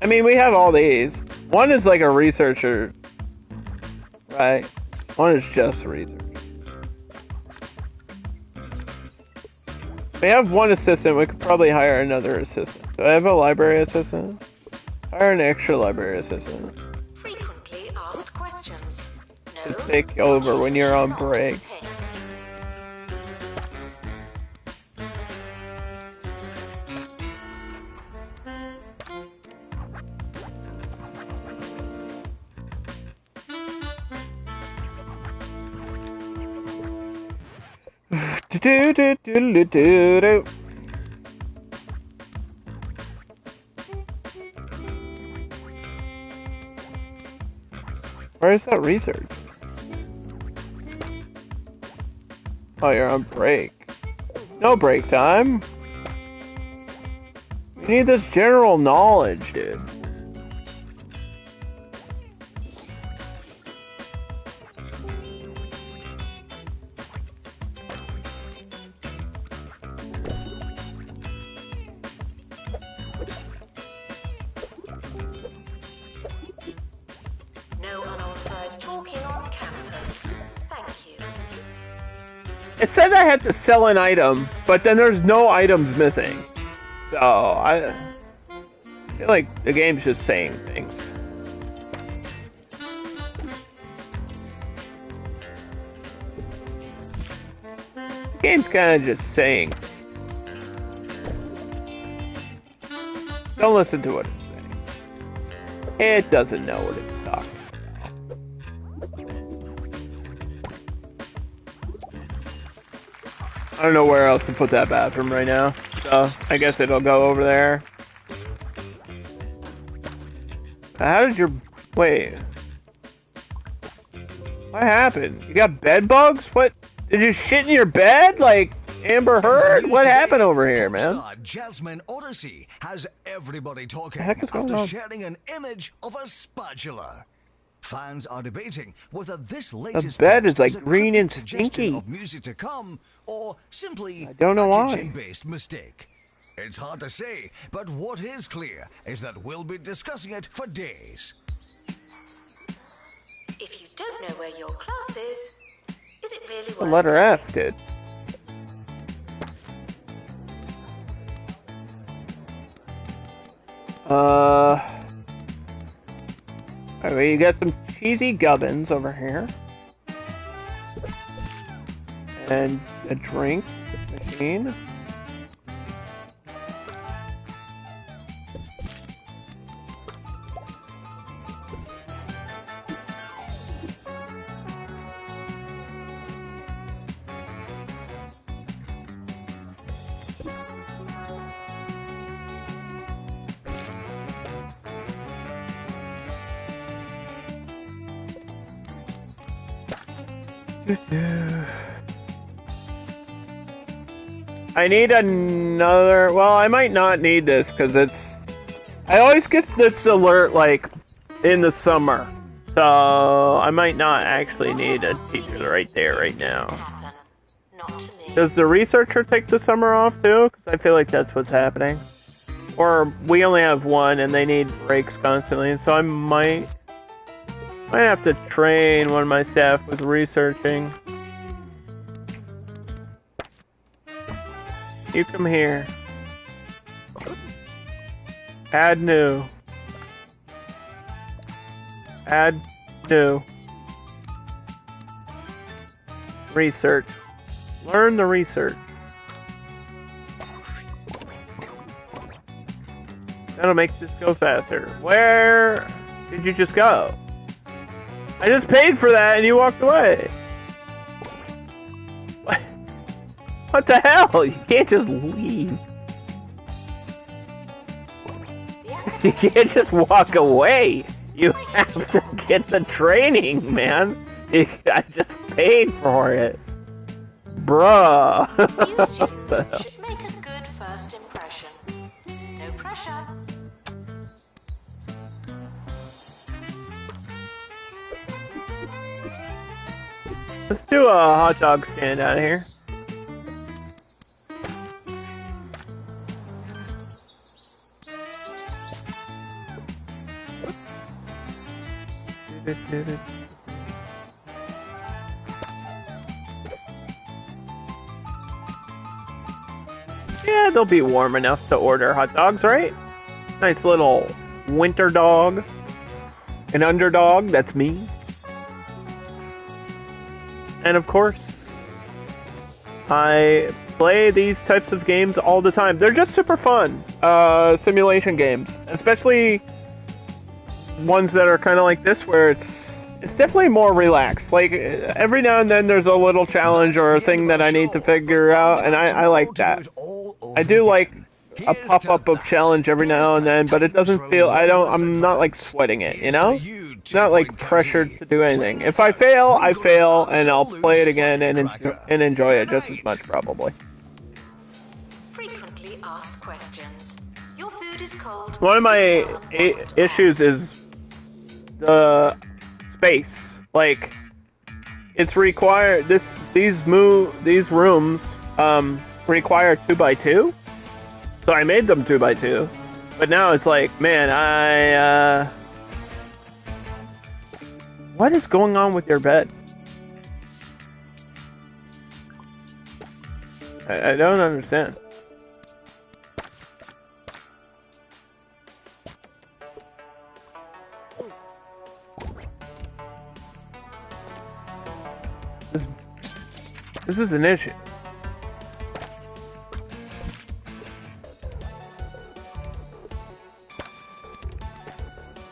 I mean, we have all these. One is like a researcher, right? One is just research. We have one assistant. We could probably hire another assistant. Do I have a library assistant? Hire an extra library assistant. Frequently asked questions. To No. take over when you're on break. Do-do-do-do-do-do. Where's that research? Oh, you're on break. No break time. You need this general knowledge, dude. No unauthorized talking on campus. Thank you. It said I had to sell an item, but then there's no items missing. So, I feel like the game's just saying things. The game's kind of just saying things. Don't listen to what it's saying. It doesn't know what it's talking about. I don't know where else to put that bathroom right now, so I guess it'll go over there. How did your... Wait. What happened? You got bed bugs? What? Did you shit in your bed? Like Amber Heard? What happened over here, man? Jasmine Odyssey has everybody talking What the heck is going after on? sharing an image of a spatula. Fans are debating whether this The latest bed post is like a green and cryptic suggestion stinky. of music to come, or simply I don't know a why. kitchen-based mistake. It's hard to say, but what is clear is that we'll be discussing it for days. If you don't know where your class is it really The worth letter F did. Alright, you got some cheesy gubbins over here. And a drink machine. I need another... Well, I might not need this, because it's... I always get this alert, like, in the summer. So, I might not actually need a teacher right there, right now. Not to me. Does the researcher take the summer off, too? Because I feel like that's what's happening. Or, we only have one, and they need breaks constantly, so I might have to train one of my staff with researching. You come here. Add new. Add new. Research. Learn the research. That'll make this go faster. Where did you just go? I just paid for that and you walked away. What? What the hell? You can't just leave. You can't just walk away. You have to get the training, man. I just paid for it. Bruh. New students should make a good first impression. No pressure. Let's do a hot dog stand out of here. Yeah, they'll be warm enough to order hot dogs, right? Nice little winter dog. An underdog, that's me. And of course, I play these types of games all the time. They're just super fun. Simulation games. Especially ones that are kind of like this, where it's definitely more relaxed. Like, every now and then there's a little challenge or a thing that I need to figure out, and I like that. I do like a pop-up of challenge every now and then, but it doesn't feel, I'm not like sweating it, you know? It's not like pressured to do anything. If I fail, I fail, and I'll play it again and enjoy it just as much, probably. Frequently asked questions. Your food is cold. One of my issues is the space. Like, it's required, these rooms require 2x2, so I made them 2x2, but now it's like, man, what is going on with your bed? I don't understand. This is an issue.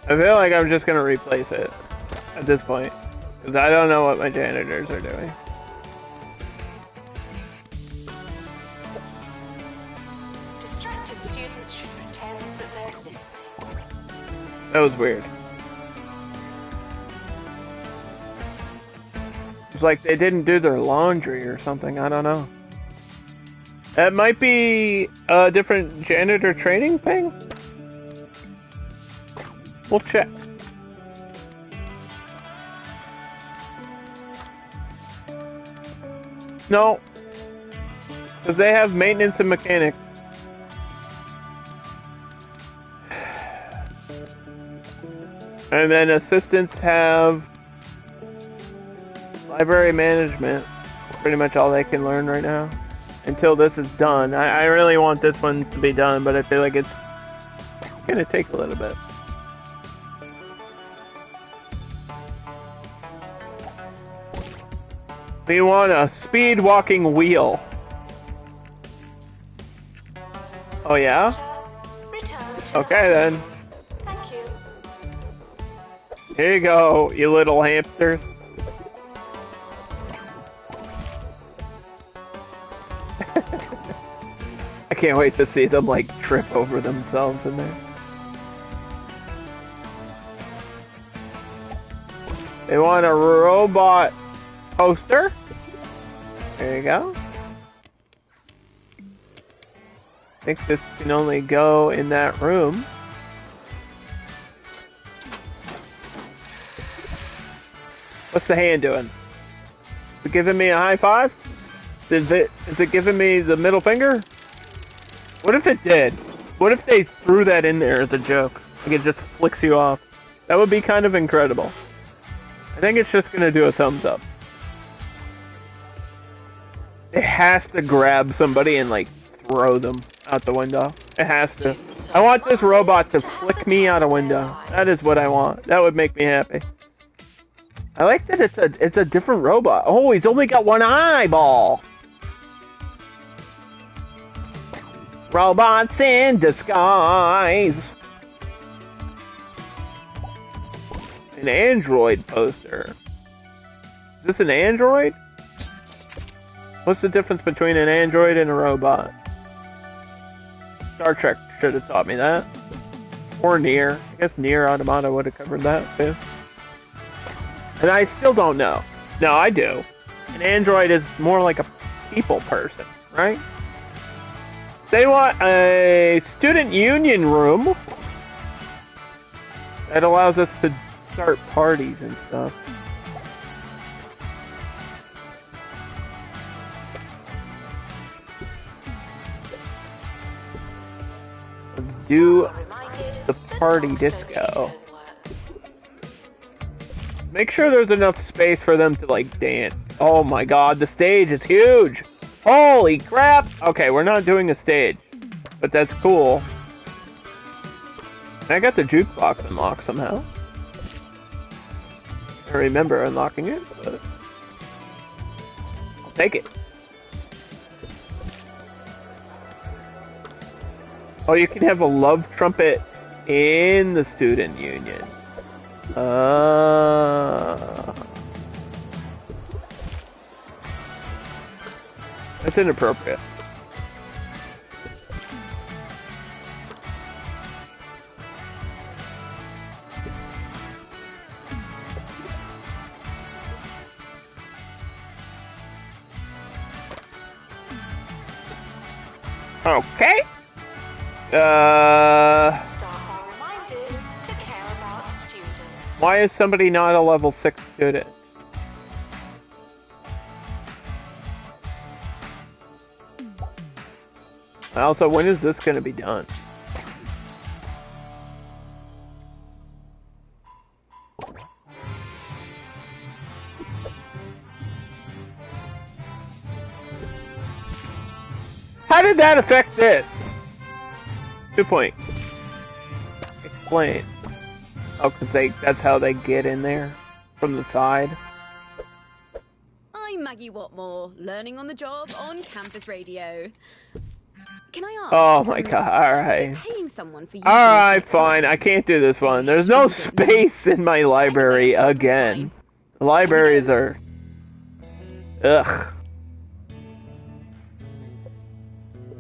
I feel like I'm just gonna replace it at this point, because I don't know what my janitors are doing. Distracted students should pretend that they're listening. That was weird. It's like they didn't do their laundry or something, I don't know. It might be a different janitor training thing? We'll check. No. Because they have maintenance and mechanics. And then assistants have library management. Pretty much all they can learn right now. Until this is done. I really want this one to be done, but I feel like it's gonna take a little bit. We want a speed walking wheel. Oh yeah? Return to Okay then. Thank you. Here you go, you little hamsters. I can't wait to see them like trip over themselves in there. They want a robot poster. There you go. I think this can only go in that room. What's the hand doing? Is it giving me a high five? Is it giving me the middle finger? What if it did? What if they threw that in there as a joke? Like it just flicks you off. That would be kind of incredible. I think it's just gonna do a thumbs up. It has to grab somebody and like throw them out the window. It has to. I want this robot to flick me out a window. That is what I want. That would make me happy. I like that it's a different robot. Oh, he's only got one eyeball. Robots in disguise. An android poster. Is this an android? What's the difference between an android and a robot? Star Trek should have taught me that. Or Nier. I guess Nier Automata would have covered that too. And I still don't know. No, I do. An android is more like a people person, right? They want a student union room that allows us to start parties and stuff. do Staff are reminded the that party dogs don't disco. eat homework. Make sure there's enough space for them to, like, dance. Oh my god, the stage is huge! Holy crap! Okay, we're not doing a stage, but that's cool. I got the jukebox unlocked somehow. I remember unlocking it, but I'll take it. Oh, you can have a love trumpet in the student union. That's inappropriate. Okay. Staff are reminded to care about students. Why is somebody not a level 6 student? Also, when is this going to be done? How did that affect this? 2 point. Explain. Oh, because that's how they get in there? From the side? I'm Maggie Watmore, learning on the job on campus radio. Can I ask? Oh my god, alright. Paying someone for you. Alright, fine. I can't do this one. There's no space in my library again. The libraries are... Ugh.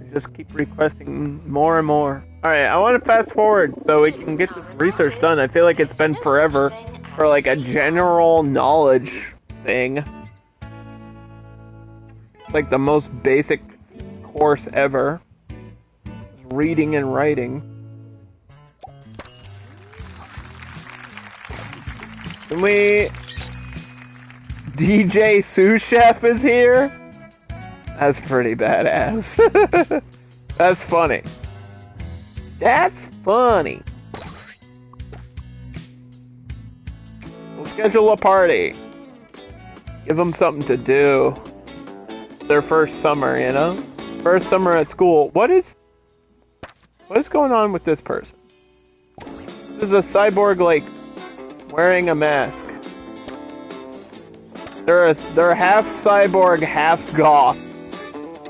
I just keep requesting more and more. Alright, I want to fast forward so we can get this research done. I feel like it's been forever for like a general knowledge thing. Like the most basic course ever. Reading and writing. Can we... DJ Sous Chef is here? That's pretty badass. That's funny. That's funny. We'll schedule a party. Give them something to do. Their first summer, you know? First summer at school. What is going on with this person? This is a cyborg, like, wearing a mask. They're half cyborg, half goth.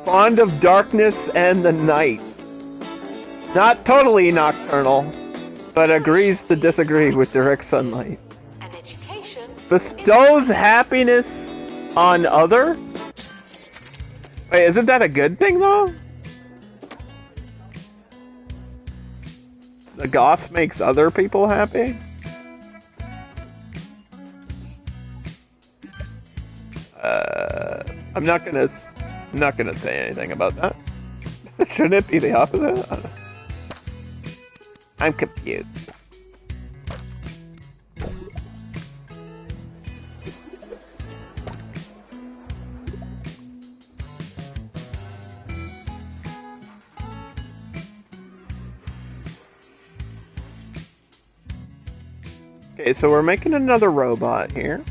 Fond of darkness and the night. Not totally nocturnal, but agrees to disagree with direct sunlight. And education Bestows happiness on other? Wait, isn't that a good thing, though? The goth makes other people happy? I'm not gonna say anything about that. Shouldn't it be the opposite? I don't know. I'm confused. Okay, so we're making another robot here.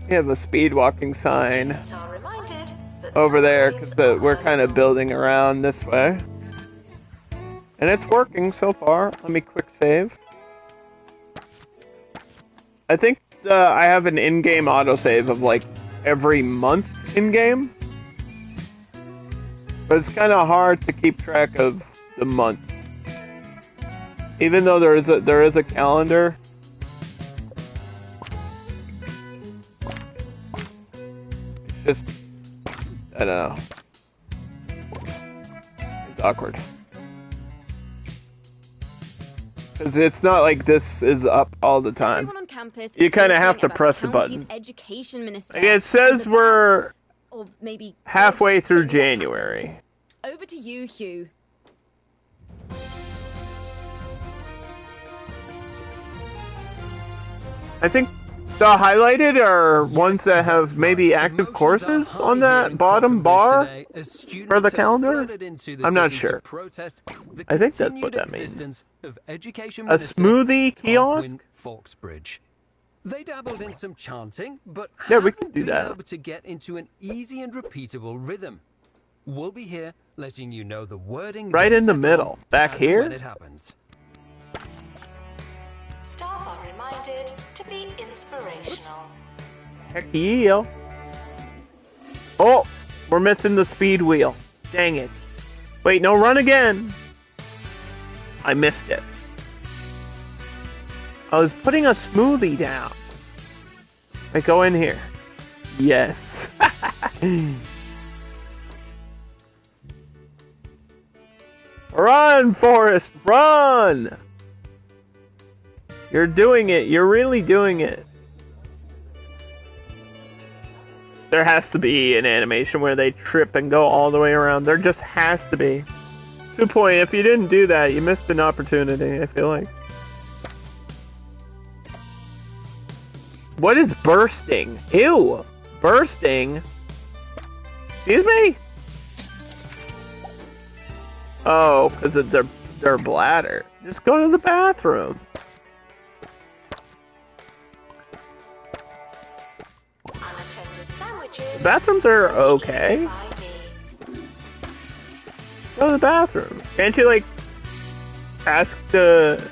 We have a speed walking sign students are reminded that over there because submarines we're are kind of personal. building around this way. And it's working so far. Let me quick save. I think I have an in-game autosave of like every month in-game. But it's kind of hard to keep track of the months. Even though there is a calendar. It's just, I don't know. It's awkward. Because it's not like this is up all the time. Everyone on campus You is kind of have talking to about press the county's button. Education minister. Like, it says and the we're or maybe halfway good through thing that happened. January. Over to you, Hugh. I think The highlighted are ones that have maybe active courses on that bottom bar for the calendar? I'm not sure. I think that's what that means. A smoothie kiosk? Foxbridge. They dabbled in some chanting, but Yeah, we can haven't do been that. able to get into an easy and repeatable rhythm. We'll be here letting you know the wording Right they in the settle middle. Back as here? when it happens. Staff are reminded to be inspirational. Heck yeah. Oh, we're missing the speed wheel. Dang it. Wait, no, run again. I missed it. I was putting a smoothie down. I go in here. Yes. Run, Forrest, run! You're doing it. You're really doing it. There has to be an animation where they trip and go all the way around. There just has to be. 2 point. If you didn't do that, you missed an opportunity, I feel like. What is bursting? Ew. Bursting? Excuse me? Oh, because of their bladder. Just go to the bathroom. Unattended sandwiches. Bathrooms are okay. Go to the bathroom. Can't you, like, ask the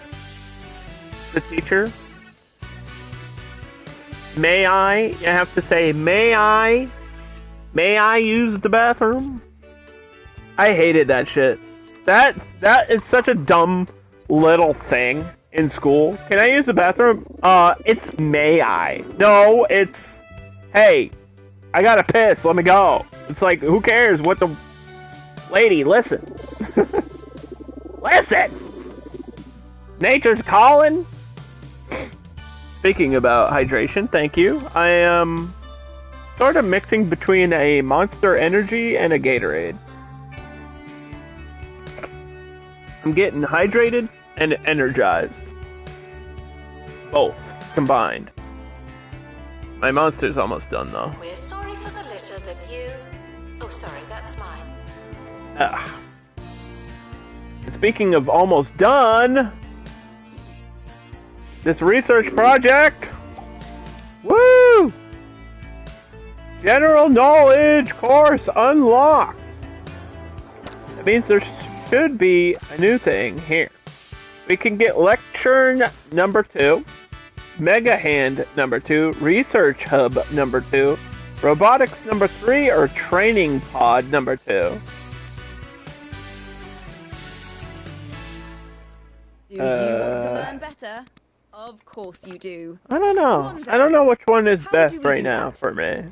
teacher? May I? You have to say, may I? May I use the bathroom? I hated that shit. That is such a dumb little thing in school. Can I use the bathroom? It's may I. No, it's, hey, I gotta piss, let me go. It's like, who cares what the... Lady, listen. Listen! Nature's calling. Speaking about hydration, thank you. I am sort of mixing between a Monster Energy and a Gatorade. I'm getting hydrated and energized. Both combined. My Monster's almost done though. We're sorry for the litter that you... Oh, sorry, that's mine. Speaking of almost done, this research project, woo! General knowledge course unlocked. That means there should be a new thing here. We can get lecture number 2, Mega Hand number 2, Research Hub number 2, Robotics number 3, or Training Pod number 2. Do you want to learn better? Of course you do. I don't know. I don't know which one is best right now for me.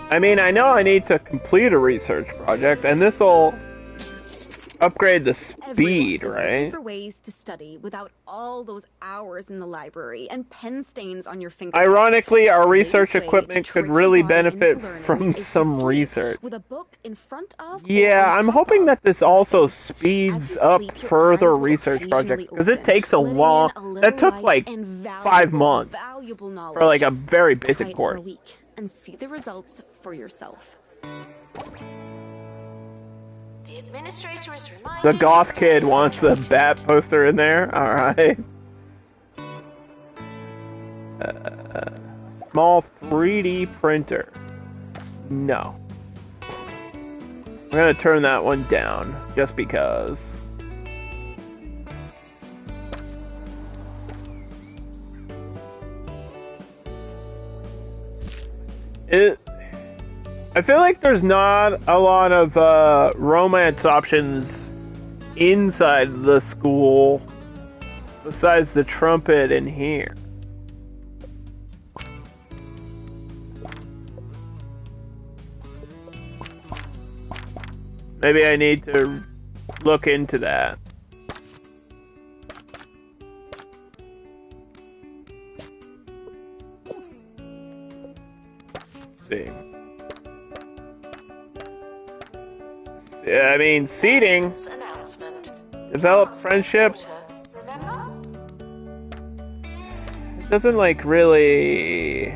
I mean, I know I need to complete a research project, and this will upgrade the speed, right? For ways to study without all those hours in the library and pen stains on your fingertips. Ironically, our research equipment could really benefit from some research. With a book in front of Yeah, I'm hoping that this also speeds up further research projects, because it takes a long... That took like 5 months for like a very basic course. And see the results for yourself. The administrator is reminded The goth kid wants the bat poster in there. Alright. Small 3D printer. No. I'm gonna turn that one down, just because. I feel like there's not a lot of romance options inside the school besides the trumpet in here. Maybe I need to look into that. See. I mean, seating. Develop friendship. doesn't like really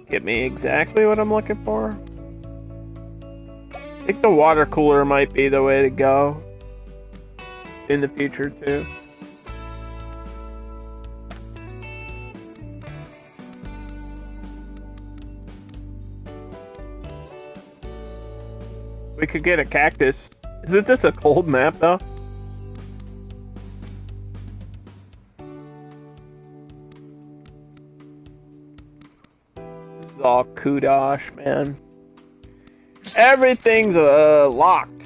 get me exactly what I'm looking for. I think the water cooler might be the way to go in the future too. We could get a cactus. Isn't this a cold map though? This is all kudosh, man. Everything's locked.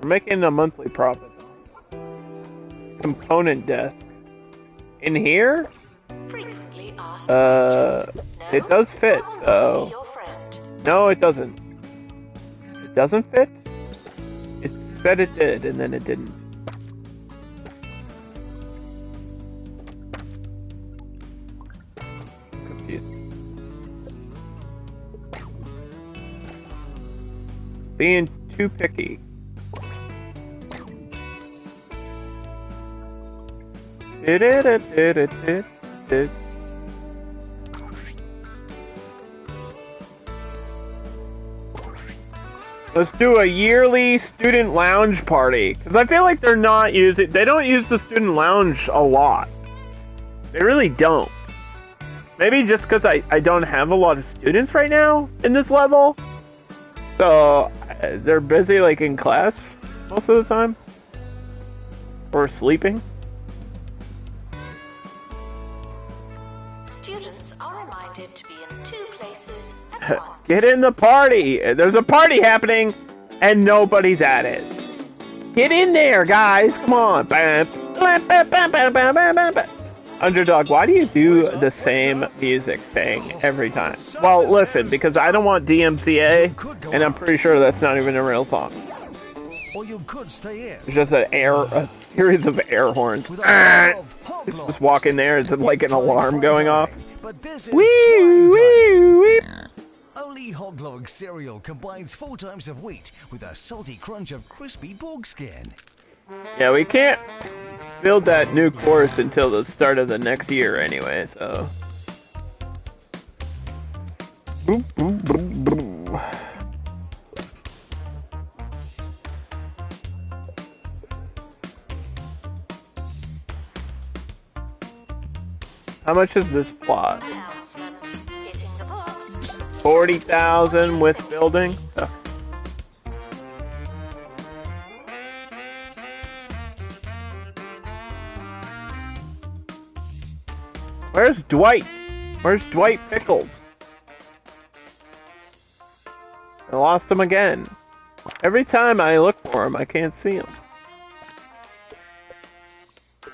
We're making a monthly profit. Component desk. In here? Frequently asked questions. No? It does fit, I will so... be your friend. No, it doesn't. It doesn't fit? It said it did, and then it didn't. Confused. Being too picky. Let's do a yearly student lounge party. Because I feel like they're not using... They don't use the student lounge a lot. They really don't. Maybe just because I don't have a lot of students right now in this level. So they're busy like in class most of the time. Or sleeping. Students are reminded to be in two places at once. Get in the party! There's a party happening, and nobody's at it. Get in there, guys! Come on! Underdog, why do you do the same music thing every time? Well, listen, because I don't want DMCA, and I'm pretty sure that's not even a real song. Or you could stay in. It's just a series of air horns. Just walk in there, it's like an alarm going off. But this is Wee, wee, wee. Only Hoglog cereal combines 4 times of wheat with a salty crunch of crispy pork skin. Yeah, we can't build that new course until the start of the next year anyway, so... Boop, boop, boop, boop. How much is this plot? Announcement. Hitting the books. 40,000 with building? Oh. Where's Dwight? Where's Dwight Pickles? I lost him again. Every time I look for him, I can't see him.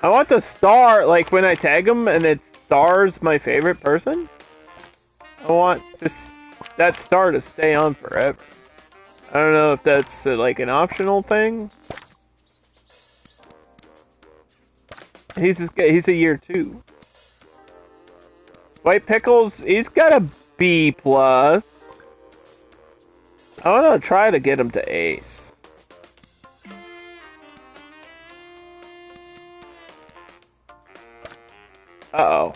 I want the star, like when I tag him and it stars my favorite person. I want just that star to stay on forever. I don't know if that's like an optional thing. He's a year 2. White Pickles, he's got a B+. I want to try to get him to ace. Uh-oh.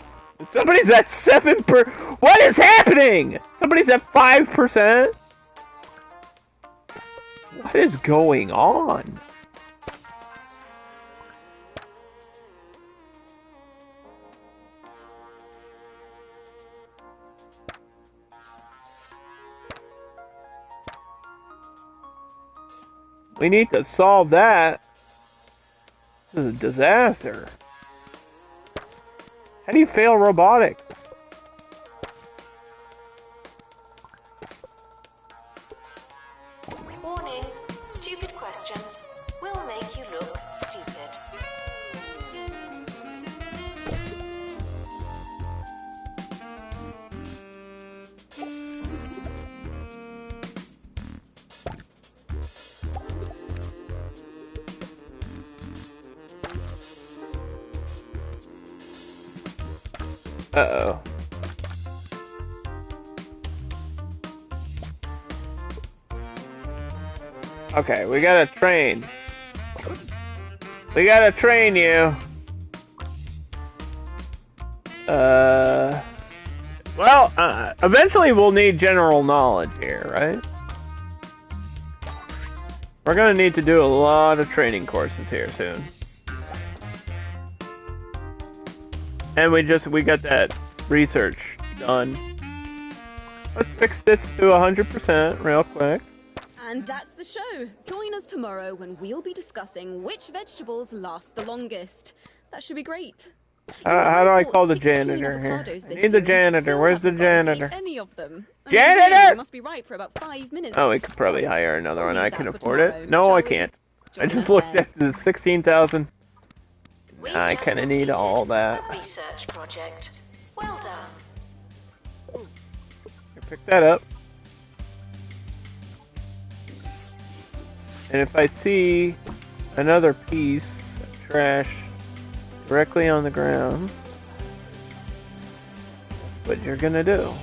Somebody's at 7%. What is happening? Somebody's at 5%? What is going on? We need to solve that. This is a disaster. How do you fail robotics? Warning. Stupid questions will make you look stupid. Uh-oh. Okay, we gotta train. We gotta train you. Well, eventually we'll need general knowledge here, right? We're gonna need to do a lot of training courses here soon. And we got that research done. Let's fix this to 100% real quick. And that's the show. Join us tomorrow when we'll be discussing which vegetables last the longest. That should be great. How do I call the janitor here? I need the janitor. Where's the janitor? Any of them. Janitor! You must be right for about 5 minutes. Oh, we could probably hire another one. I can Leave that afford for it. No, I tomorrow, can't. I Join just us looked then. at the 16,000. We've I just kind of need all completed that. a research project. Well done. Pick that up. And if I see another piece of trash directly on the ground, that's what you're gonna do.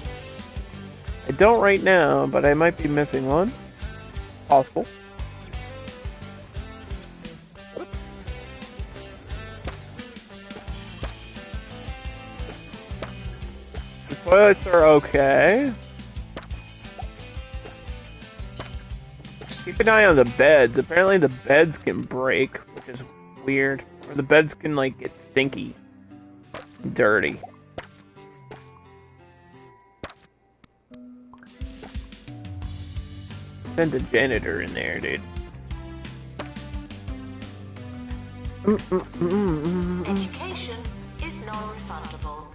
I don't right now, but I might be missing one. Possible. The toilets are okay. Keep an eye on the beds. Apparently the beds can break, which is weird. Or the beds can, like, get stinky. Dirty. Send a janitor in there, dude. Education is non-refundable.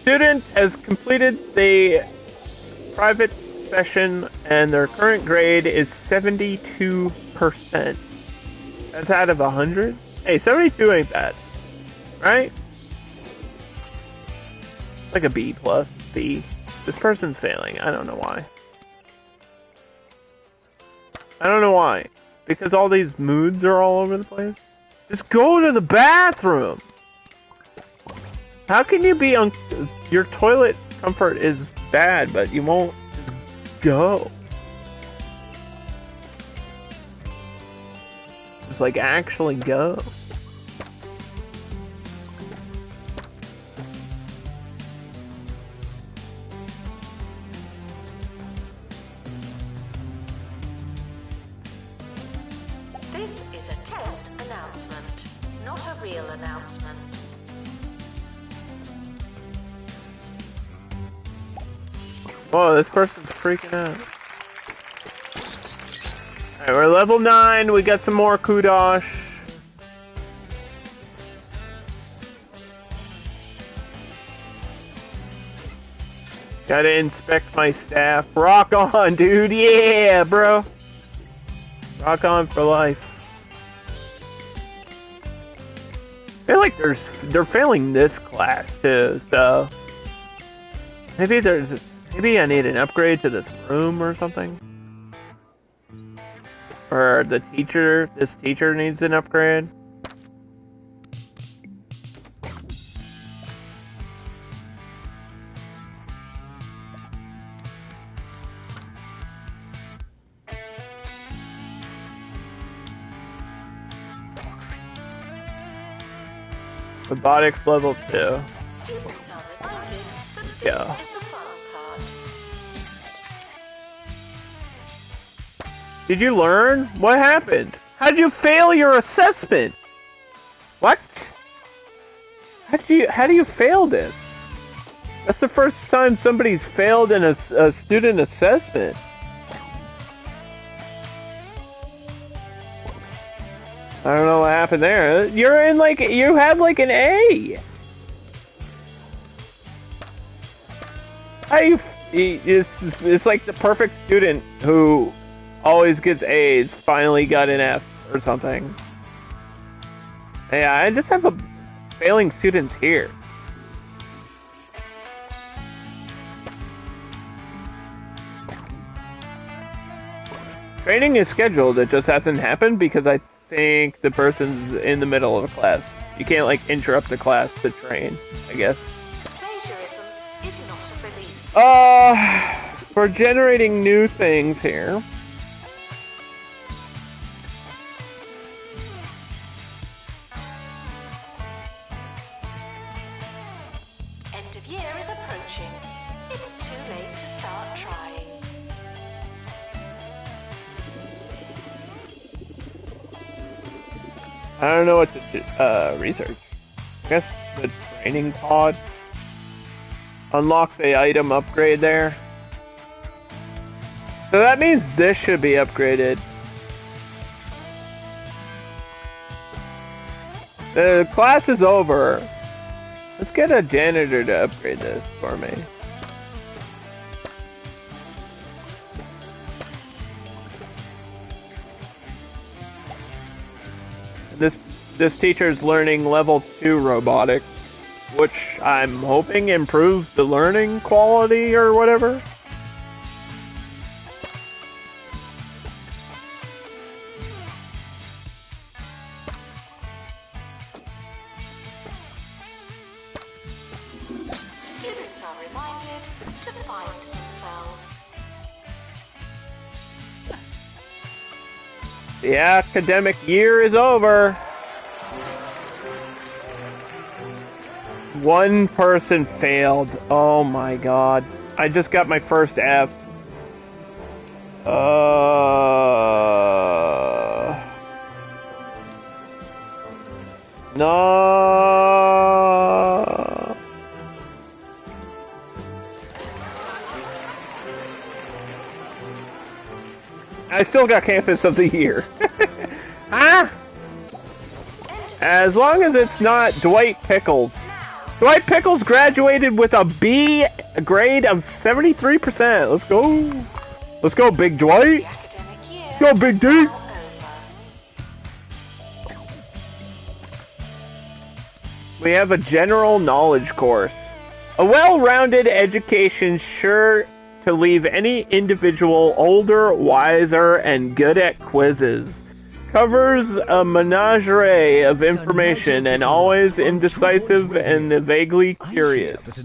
Student has completed the private session and their current grade is 72%. That's out of 100? Hey, 72 ain't bad. Right? Like a B plus, B. This person's failing. I don't know why. I don't know why. Because all these moods are all over the place? Just go to the bathroom! How can you be on... Your toilet comfort is bad, but you won't just go. Just, like, actually go. This is a test announcement, not a real announcement. Whoa, this person's freaking out. Alright, we're level 9. We got some more kudosh. Gotta inspect my staff. Rock on, dude. Yeah, bro. Rock on for life. I feel like they're failing this class too, so maybe I need an upgrade to this room or something. Or this teacher needs an upgrade. Robotics level 2. Students are reminded that this Yeah. is the fun part. Did you learn? What happened? How'd you fail your assessment? What? How do you fail this? That's the first time somebody's failed in a student assessment. I don't know what happened there. You had like an A. It's like the perfect student who always gets A's finally got an F or something. Yeah, I just have failing students here. Training is scheduled, it just hasn't happened because I think the person's in the middle of a class. You can't, like, interrupt the class to train, I guess. Plagiarism is not a belief system. for generating new things here. End of year is approaching. It's too late to start trying. I don't know what to research. I guess the training pod. Unlock the item upgrade there. So that means this should be upgraded. The class is over. Let's get a janitor to upgrade this for me. This teacher's learning level 2 robotics, which I'm hoping improves the learning quality or whatever. Students are reminded to find themselves. The academic year is over. One person failed. Oh my god. I just got my first F. No. I still got Campus of the Year. Huh? As long as it's not Dwight Pickles. Dwight Pickles graduated with a B grade of 73%. Let's go. Let's go, Big Dwight. Go, Big D. We have a general knowledge course. A well-rounded education sure to leave any individual older, wiser, and good at quizzes. Covers a menagerie of information and always indecisive and vaguely curious.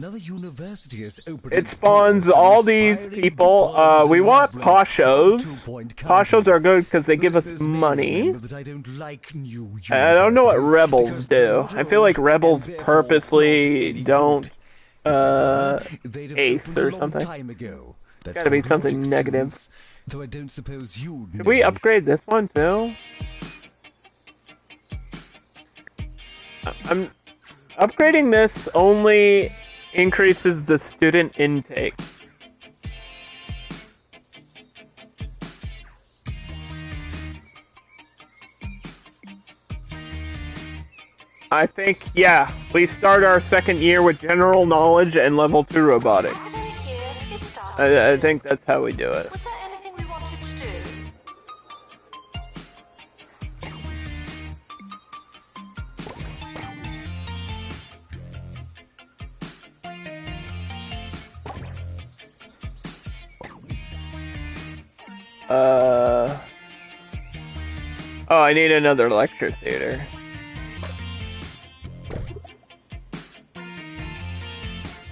It spawns all these people. We want poshos. Poshos are good because they give us money. I don't know what rebels do. I feel like rebels purposely don't ace or something. Gotta be something negative. Though I don't suppose you. Should we upgrade this one too? I'm upgrading this only increases the student intake. I think, yeah, we start our second year with general knowledge and level 2 robotics. I think that's how we do it. Was there anything we wanted to do? Oh, I need another lecture theater.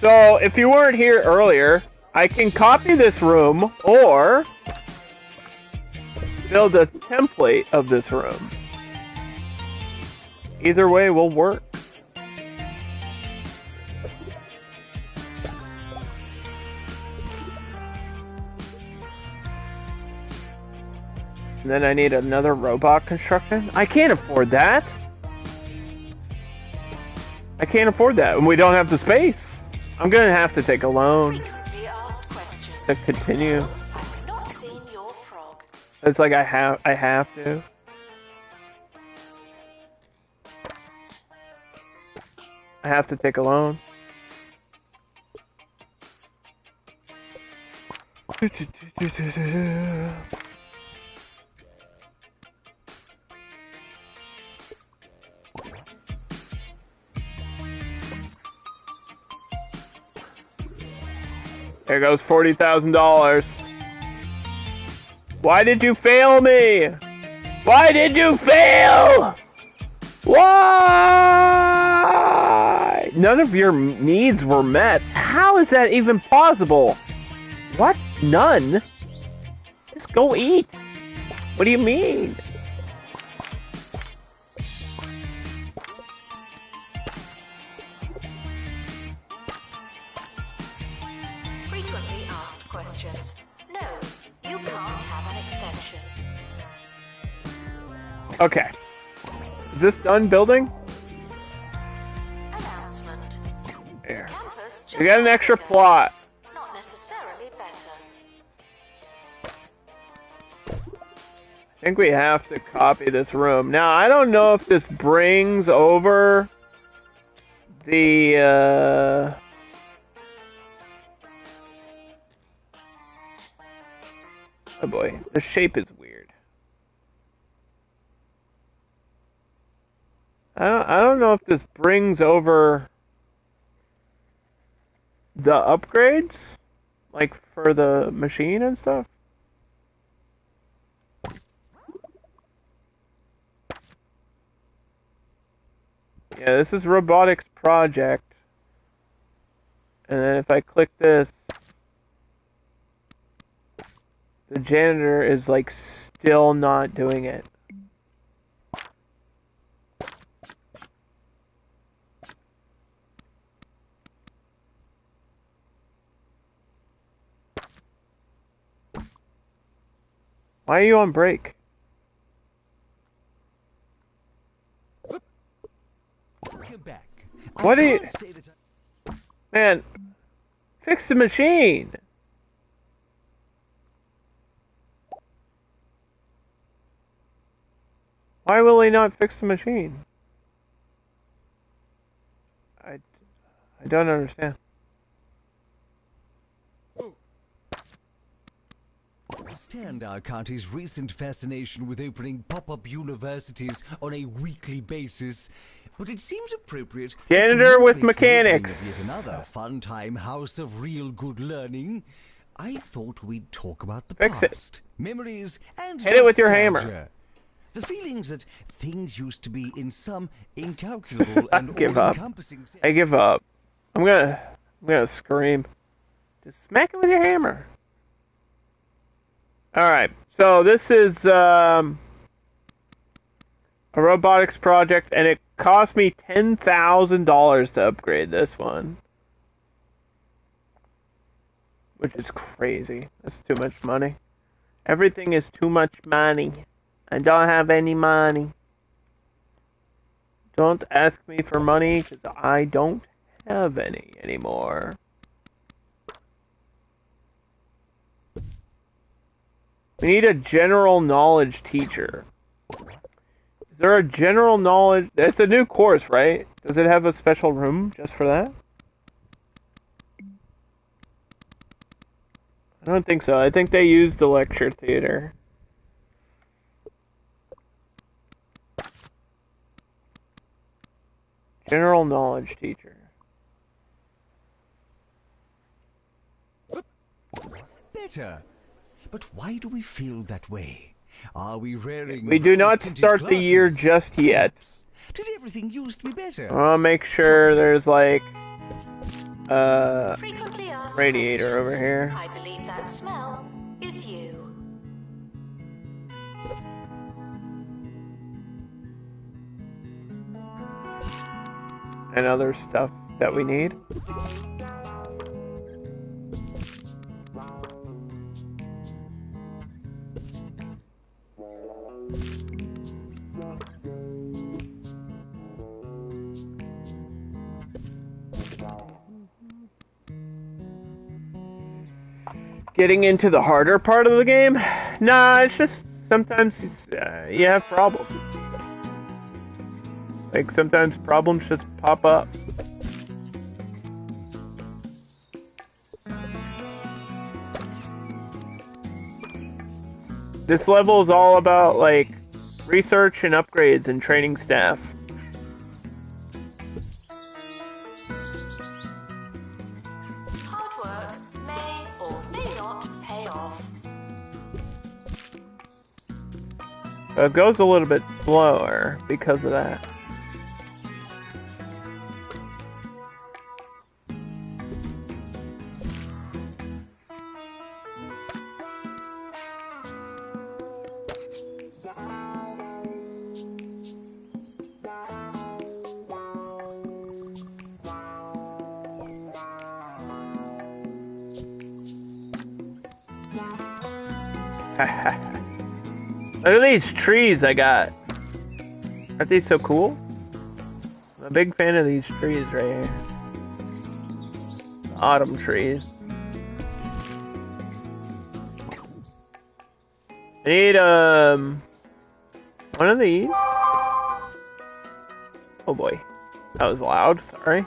So, if you weren't here earlier, I can copy this room, or build a template of this room. Either way will work. And then I need another robot construction. I can't afford that. I can't afford that, and we don't have the space. I'm gonna have to take a loan to continue. I've not seen your frog. It's like I have to. I have to take a loan. There goes $40,000. Why did you fail me? Why did you fail? Why? None of your needs were met. How is that even possible? What? None? Just go eat. What do you mean? Frequently asked questions. No, you can't have an extension. Okay. Is this done building? Announcement. There. Campus just We got an got extra bigger. plot. Not necessarily better. I think we have to copy this room. Now, I don't know if this brings over the, oh boy, the shape is weird. I don't know if this brings over the upgrades, like for the machine and stuff. Yeah, this is robotics project. And then if I click this, the janitor is like still not doing it. Why are you on break? Welcome back. What do you... can't say that Man, fix the machine! Why will he not fix the machine? I don't understand. understand our county's recent fascination with opening pop-up universities on a weekly basis, but it seems appropriate to Janitor with commemorate the opening mechanics. of yet another fun-time house of real good learning. I thought we'd talk about the Fix it. past, memories, and Hit it with your nostalgia. hammer. The feelings that things used to be in some incalculable and give up. all-encompassing sense. I give up. I'm gonna scream. Just smack it with your hammer. Alright, so this is a robotics project, and it cost me $10,000 to upgrade this one. Which is crazy. That's too much money. Everything is too much money. I don't have any money. Don't ask me for money, because I don't have any anymore. We need a general knowledge teacher. Is there a general knowledge... It's a new course, right? Does it have a special room just for that? I don't think so. I think they used the lecture theater. General knowledge teacher. Better. But why do we feel that way? Are we raring? We do not rose-tinted start the year glasses? just yet. Did everything used to be better? I'll make sure there's like Frequently asked radiator over questions. here. I believe that smell is you. And other stuff that we need. Getting into the harder part of the game? Nah, it's just sometimes you have problems. Like sometimes problems just pop up. This level is all about like research and upgrades and training staff. Hard work may or may not pay off. So it goes a little bit slower because of that. Look at these trees I got. Aren't these so cool? I'm a big fan of these trees right here. Autumn trees. I need one of these. Oh boy, that was loud. Sorry.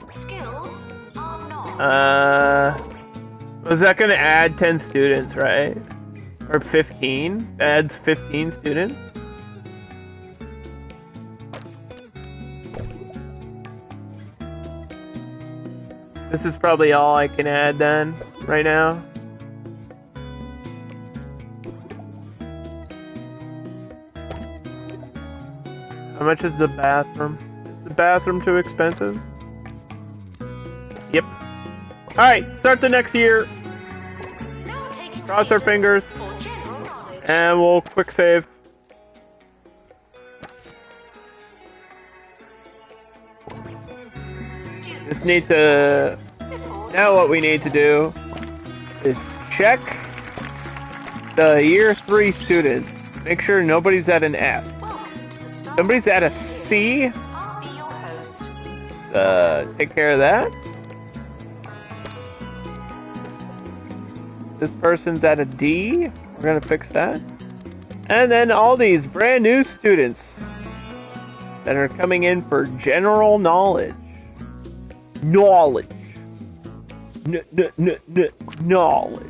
Skills are not. Was that gonna add 10 students, right? Or 15? Adds 15 students? This is probably all I can add then, right now. How much is the bathroom? Is the bathroom too expensive? Yep. Alright, start the next year. Cross our fingers. And we'll quick save. Just need to... Now what we need to do is check the year 3 students. Make sure nobody's at an F. Somebody's at a C. Take care of that. This person's at a D. We're gonna fix that. And then all these brand new students that are coming in for general knowledge. Knowledge. Knowledge.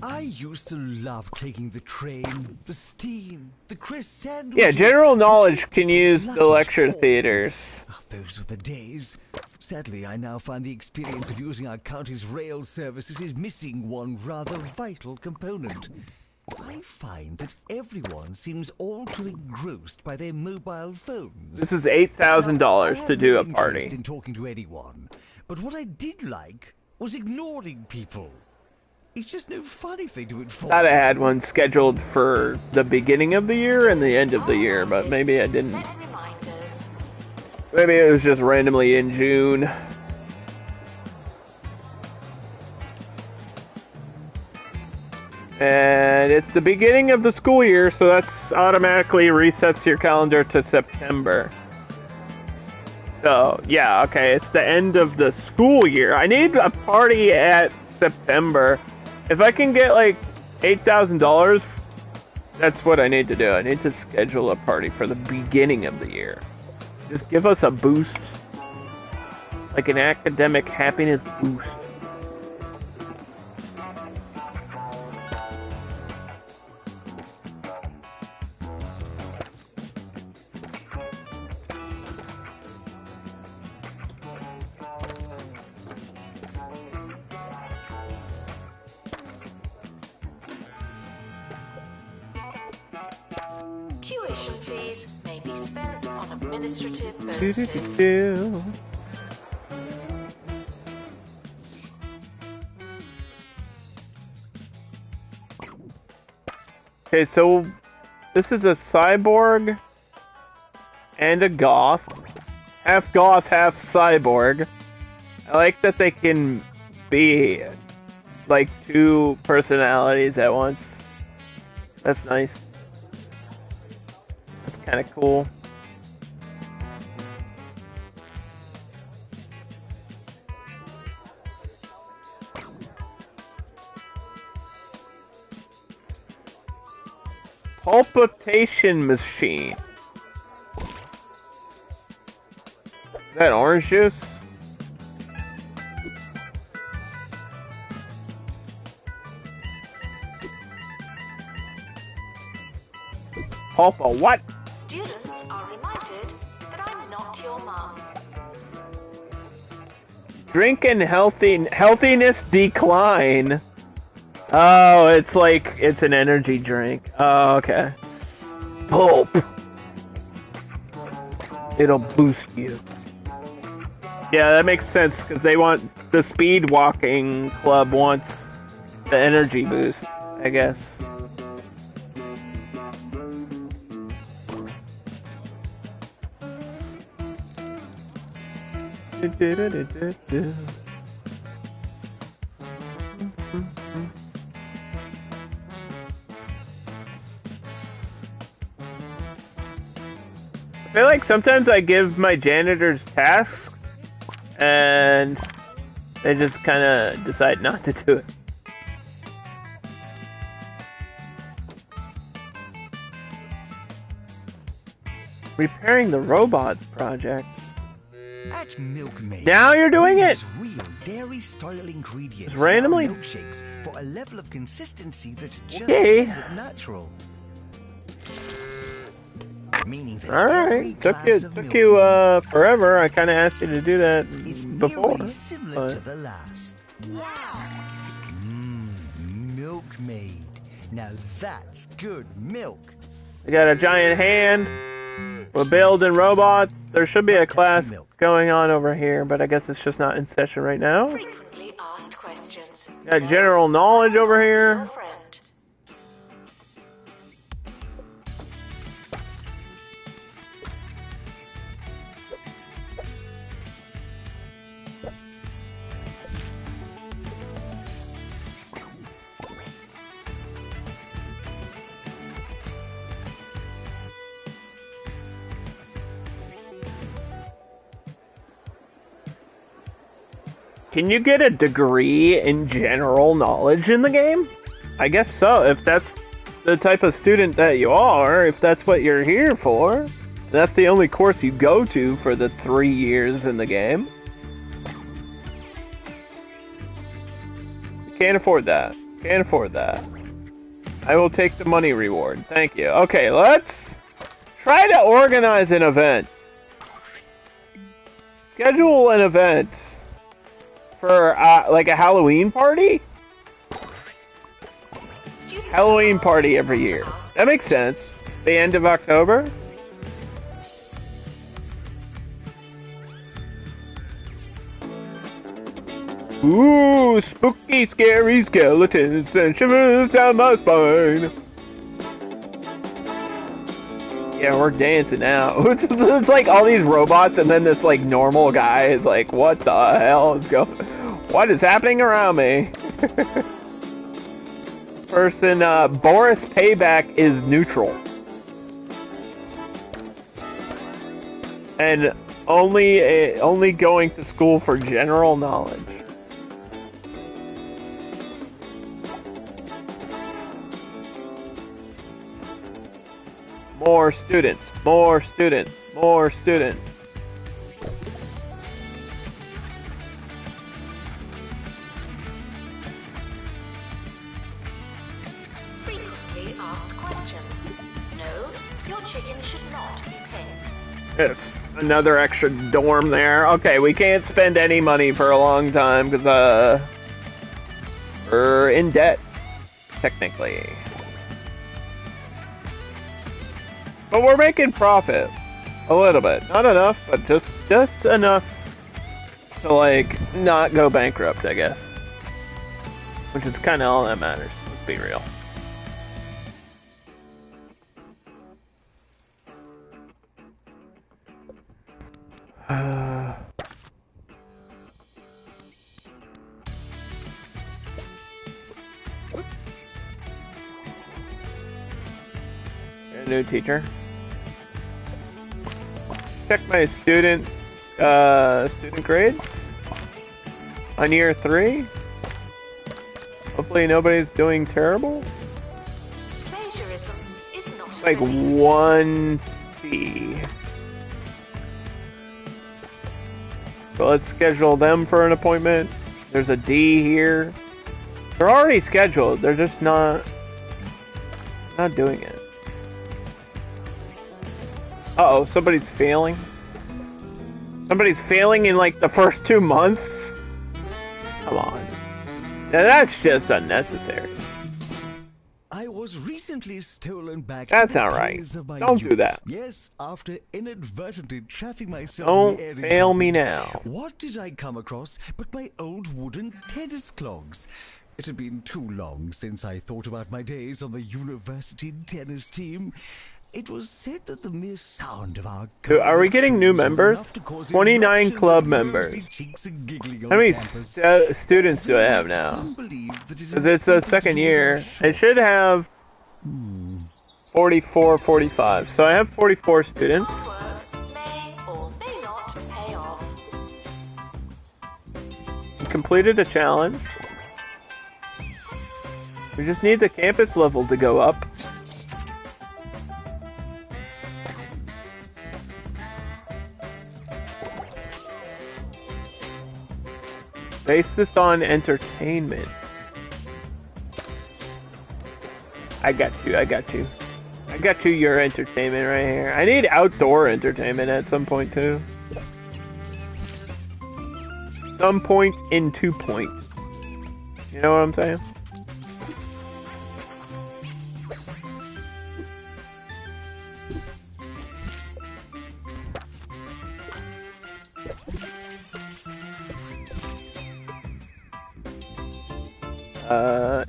I used to love taking the train, the steam, the crisp sandwiches. Yeah, general knowledge can use the lecture theaters. Oh, those were the days. Sadly, I now find the experience of using our county's rail services is missing one rather vital component. I find that everyone seems all too engrossed by their mobile phones. This is $8,000 to do a party. In talking to anyone, but what I did like was ignoring people. It's just no fun if they do it for Thought I had one scheduled for the beginning of the year and the end of the year, but maybe I didn't. Maybe it was just randomly in June. And it's the beginning of the school year, so that's automatically resets your calendar to September. So, yeah, okay, it's the end of the school year. I need a party at September. If I can get like $8,000, that's what I need to do. I need to schedule a party for the beginning of the year. Just give us a boost. Like an academic happiness boost. Tuition fees may be spent on administrative purposes. Okay, so this is a cyborg and a goth. Half goth, half cyborg. I like that they can be like two personalities at once. That's nice. That's kind of cool. Pulpitation machine. Is that orange juice? Pulpa what? Students are reminded that I'm not your mum. Drink and healthiness decline. Oh, it's like, it's an energy drink. Oh, okay. Pulp. It'll boost you. Yeah, that makes sense because they want the speed walking club wants the energy boost, I guess. I feel like sometimes I give my janitors tasks and they just kind of decide not to do it. Repairing the robots project. At Milkmaid, Now you're doing we it! use real dairy-style ingredients Just randomly? in our milkshakes for a level of consistency that just Okay. isn't natural. Meaning that All every right, glass of took milk you forever. I kind of asked you to do that is before. eerily similar but- to the last. Milkmaid. Now that's good milk. We got a giant hand. We're building robots. There should be a class going on over here, but I guess it's just not in session right now. Frequently asked questions. Got general knowledge over here. Your friend. Can you get a degree in general knowledge in the game? I guess so, if that's the type of student that you are, if that's what you're here for. That's the only course you go to for the 3 years in the game. Can't afford that. Can't afford that. I will take the money reward. Thank you. Okay, let's try to organize an event. Schedule an event. For, like a Halloween party? Students Halloween are party asked every not to year. ask That makes questions. sense. The end of October? Ooh, spooky, scary skeletons and shivers down my spine. Yeah, we're dancing now. It's like all these robots and then this like normal guy is like, what the hell is going? What is happening around me? Person, Boris Payback is neutral. And only going to school for general knowledge. More students, more students, more students. Frequently asked questions. No, your chicken should not be pink. Yes, another extra dorm there. Okay, we can't spend any money for a long time because we're in debt, technically. But we're making profit. A little bit. Not enough, but just enough to, like, not go bankrupt, I guess. Which is kind of all that matters. Let's be real. You're a new teacher. Check my student grades on year 3. Hopefully nobody's doing terrible. Plagiarism is not Like a belief system. 1C. So let's schedule them for an appointment. There's a D here. They're already scheduled. They're just not doing it. Uh-oh, somebody's failing. Somebody's failing in like the first 2 months? Come on. Now that's just unnecessary. I was recently recently stolen back That's to the not right. days of my Don't do youth. that. Yes, after inadvertently trapping myself Don't in the airing fail me carpet, now. what did I come across but my old wooden tennis clogs? It had been too long since I thought about my days on the university tennis team. It was said that the mere sound of our Are we getting new shoes was members? enough to cause 29 eruptions club of members. rosy cheeks and giggling How on many campus. students do I have now? Some believe that it Because had it's the something to second do with our year. I should shorts. have 44, 45. So I have 44 students. Hard work may or may not pay off. Completed a challenge. We just need the campus level to go up. Base this on entertainment. I got you, I got you. I got you your entertainment right here. I need outdoor entertainment at some point too. Some point in 2 point. You know what I'm saying?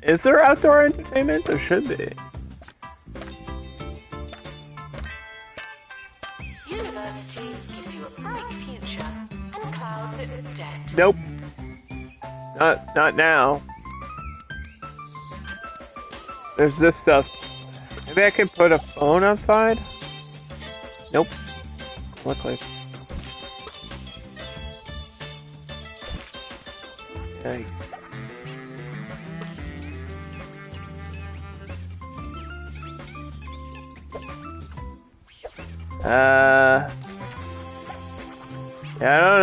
Is there outdoor entertainment? There should be. University gives you a bright future and clouds it with debt. Nope. Not now. There's this stuff. Maybe I can put a phone outside? Nope. Look like. Okay. Yeah, I don't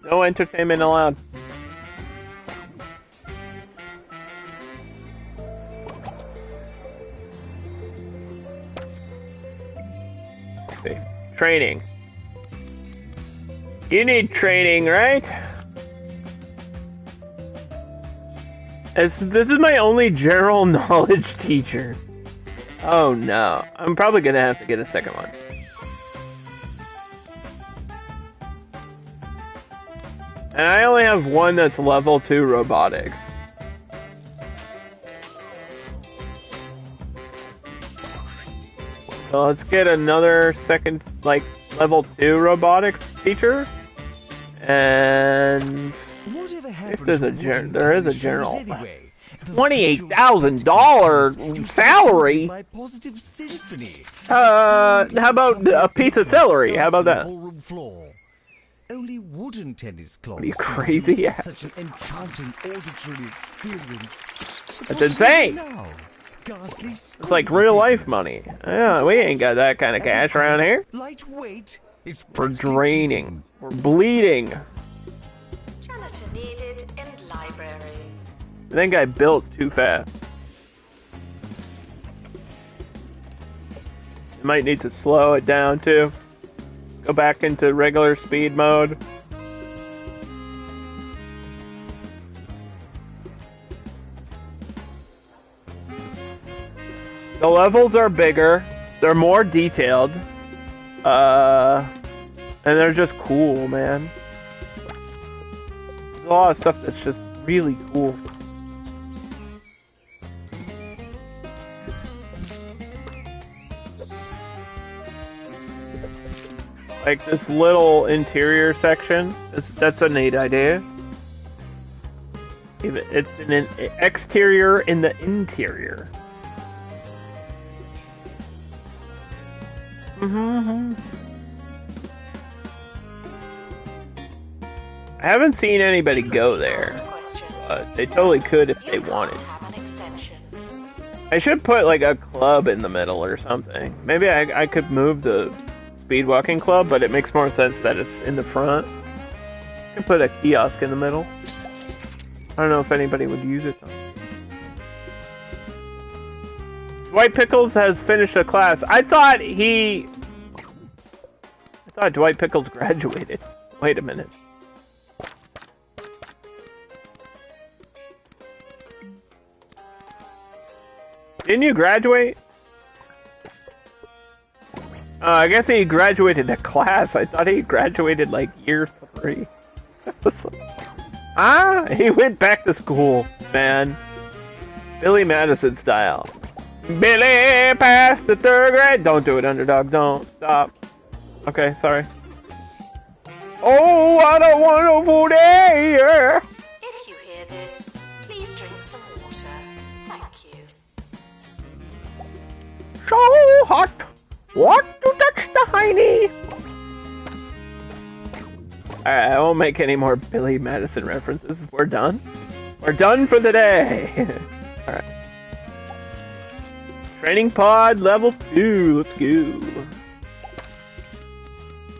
know. No entertainment allowed. See. Training. You need training, right? This is my only general knowledge teacher. Oh no. I'm probably gonna have to get a second one. And I only have one that's level 2 robotics. So let's get another second, like, level 2 robotics teacher. And if there's a there is a general. $28,000 salary? How about a piece of celery? How about that? Only wooden tennis clogs. Are you crazy? Yeah. Such an enchanting auditory experience. That's insane. It's like real life money. Yeah, we ain't got that kind of cash around here. Lightweight. We're draining. We're bleeding. Janitor needed in library. I think I built too fast. Might need to slow it down too. Go back into regular speed mode. The levels are bigger. They're more detailed. And they're just cool, man. There's a lot of stuff that's just really cool. Like this little interior section, that's a neat idea. It's an exterior in the interior. I haven't seen anybody go there, but they totally could if they wanted. I should put like a club in the middle or something. Maybe I could move the speed walking club, but it makes more sense that it's in the front. I could put a kiosk in the middle. I don't know if anybody would use it though. Dwight Pickles has finished a class. I thought Dwight Pickles graduated. Wait a minute. Didn't you graduate? I guess he graduated a class. I thought he graduated like year 3. He went back to school, man. Billy Madison style. Billy passed the 3rd grade. Don't do it, Underdog. Don't. Stop. Okay, sorry. Oh, what a wonderful day! Yeah. If you hear this, please drink some water. Thank you. So hot. What to touch the hiney? Alright, I won't make any more Billy Madison references. We're done. We're done for the day. Alright. Training pod level 2. Let's go.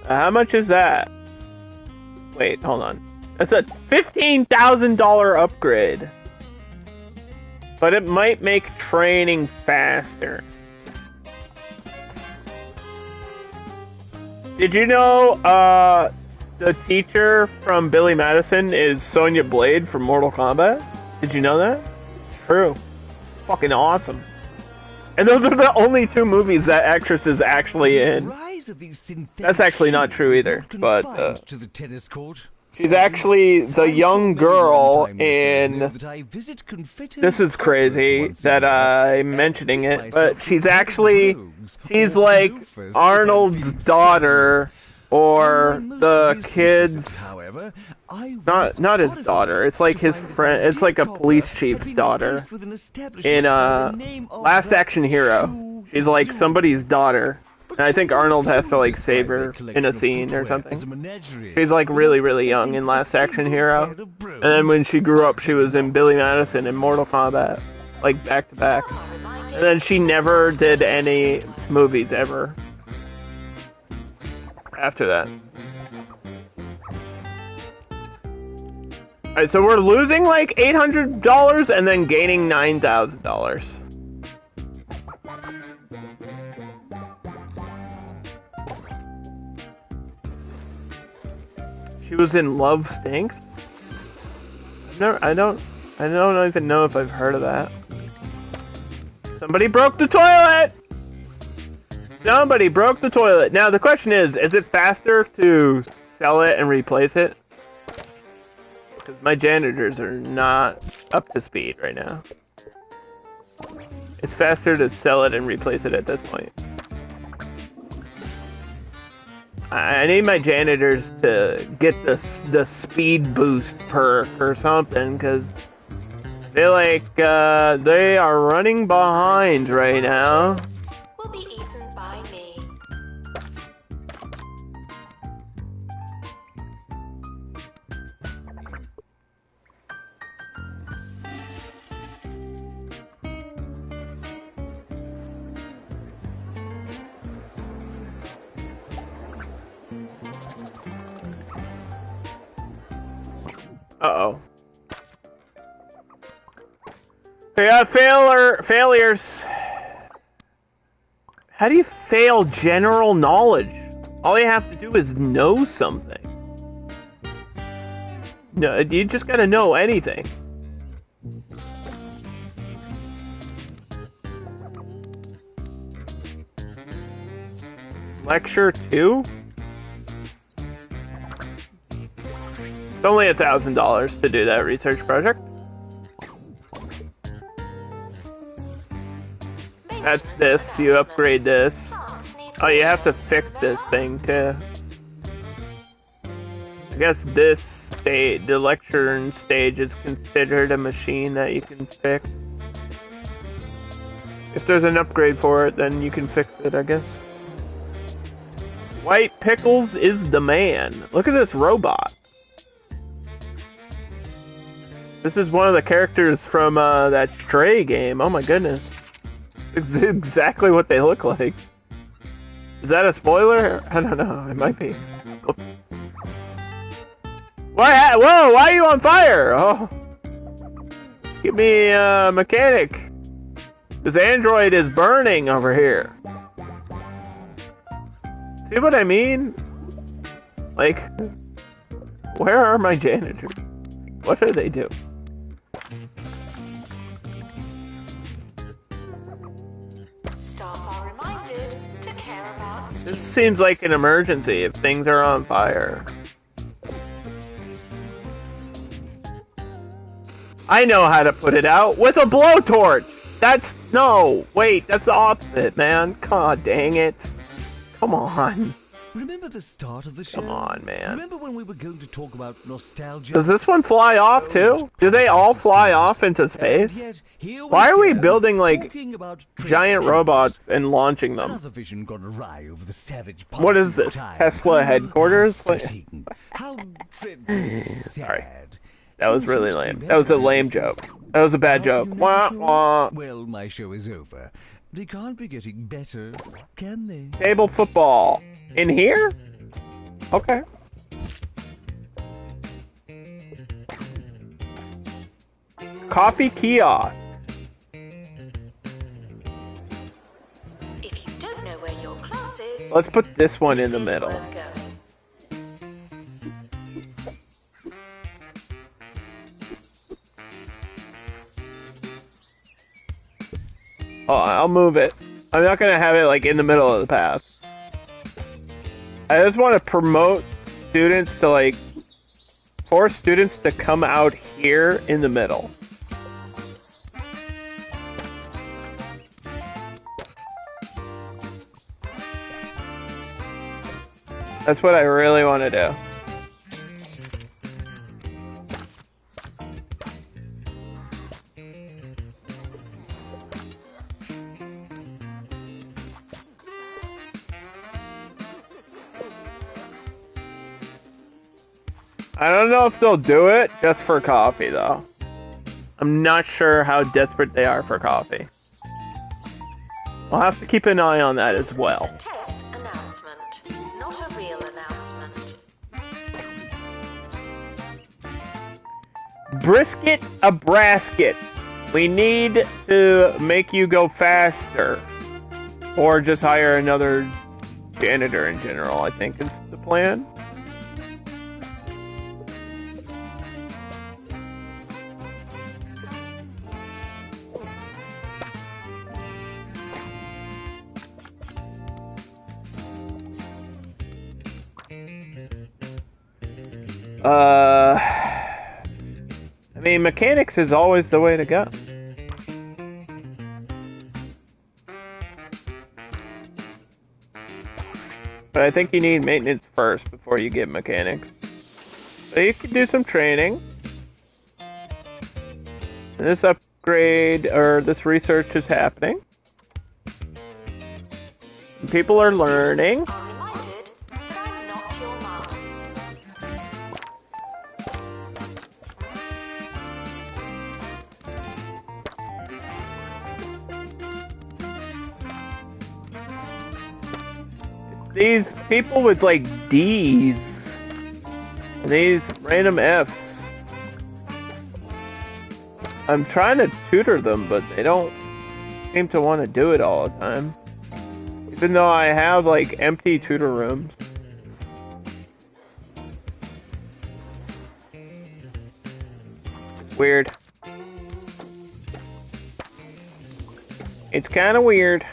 How much is that? Wait, hold on. That's a $15,000 upgrade. But it might make training faster. Did you know, the teacher from Billy Madison is Sonya Blade from Mortal Kombat? Did you know that? True. Fucking awesome. And those are the only 2 movies that actress is actually in. That's actually not true either, but, to the tennis court. she's actually the young girl in... This is crazy that I'm mentioning it, but she's actually... She's like Arnold's daughter, or the kid's... Not his daughter, it's like his friend, it's like a police chief's daughter. In Last Action Hero, she's like somebody's daughter. And I think Arnold has to like save her in a scene or something. She's like really, really young in Last Action Hero. And then when she grew up, she was in Billy Madison and Mortal Kombat. Like back to back. And then she never did any movies ever. After that. Alright, so we're losing like $800 and then gaining $9,000. She was in Love Stinks? I don't even know if I've heard of that. Somebody broke the toilet! Somebody broke the toilet. Now the question is it faster to sell it and replace it? Because my janitors are not up to speed right now. It's faster to sell it and replace it at this point. I need my janitors to get the speed boost perk or something, because I feel like they are running behind right now. Will be eaten by me. Uh-oh. We got failures. How do you fail general knowledge? All you have to do is know something. No, you just gotta know anything. Lecture 2? It's only $1,000 to do that research project. That's this, you upgrade this. Oh, you have to fix this thing too. I guess this stage, the lecture stage, is considered a machine that you can fix. If there's an upgrade for it, then you can fix it, I guess. White Pickles is the man. Look at this robot. This is one of the characters from that Stray game. Oh my goodness. It's exactly what they look like. Is that a spoiler? I don't know. It might be. Oops. Whoa, why are you on fire? Oh. Give me a mechanic. This android is burning over here. See what I mean? Like, where are my janitors? What do they do? This seems like an emergency if things are on fire. I know how to put it out with a blowtorch. Wait, that's the opposite, man. God dang it. Come on. Remember the start of the show? Come on, man. Remember when we were going to talk about nostalgia? Does this one fly off too? Do they all fly off into space? Why are we building like giant robots and launching them? Another vision gone awry over the savage What is this? Tesla headquarters? How dreadfully Sorry. sad. That was really lame. That was a lame joke. That was a bad joke. Wah, wah. Well, my show is over. They can't be getting better, can they? Table football. In here? Okay. Coffee kiosk. If you don't know where your class is, Let's put this one in the it's middle. worth going. Oh, I'll move it. I'm not gonna have it like in the middle of the path. I just want to promote students to like force students to come out here in the middle. That's what I really want to do. I don't know if they'll do it just for coffee, though. I'm not sure how desperate they are for coffee. I'll have to keep an eye on that as well. This is a test announcement, not a real announcement. Brisket a brasket. We need to make you go faster. Or just hire another janitor in general, I think is the plan. I mean, mechanics is always the way to go. But I think you need maintenance first before you get mechanics. So you can do some training. And this upgrade, or this research is happening. People are learning. Students are reminded that I'm not your mum. These people with like D's and these random F's. I'm trying to tutor them, but they don't seem to want to do it all the time. Even though I have like empty tutor rooms. Weird. It's kind of weird.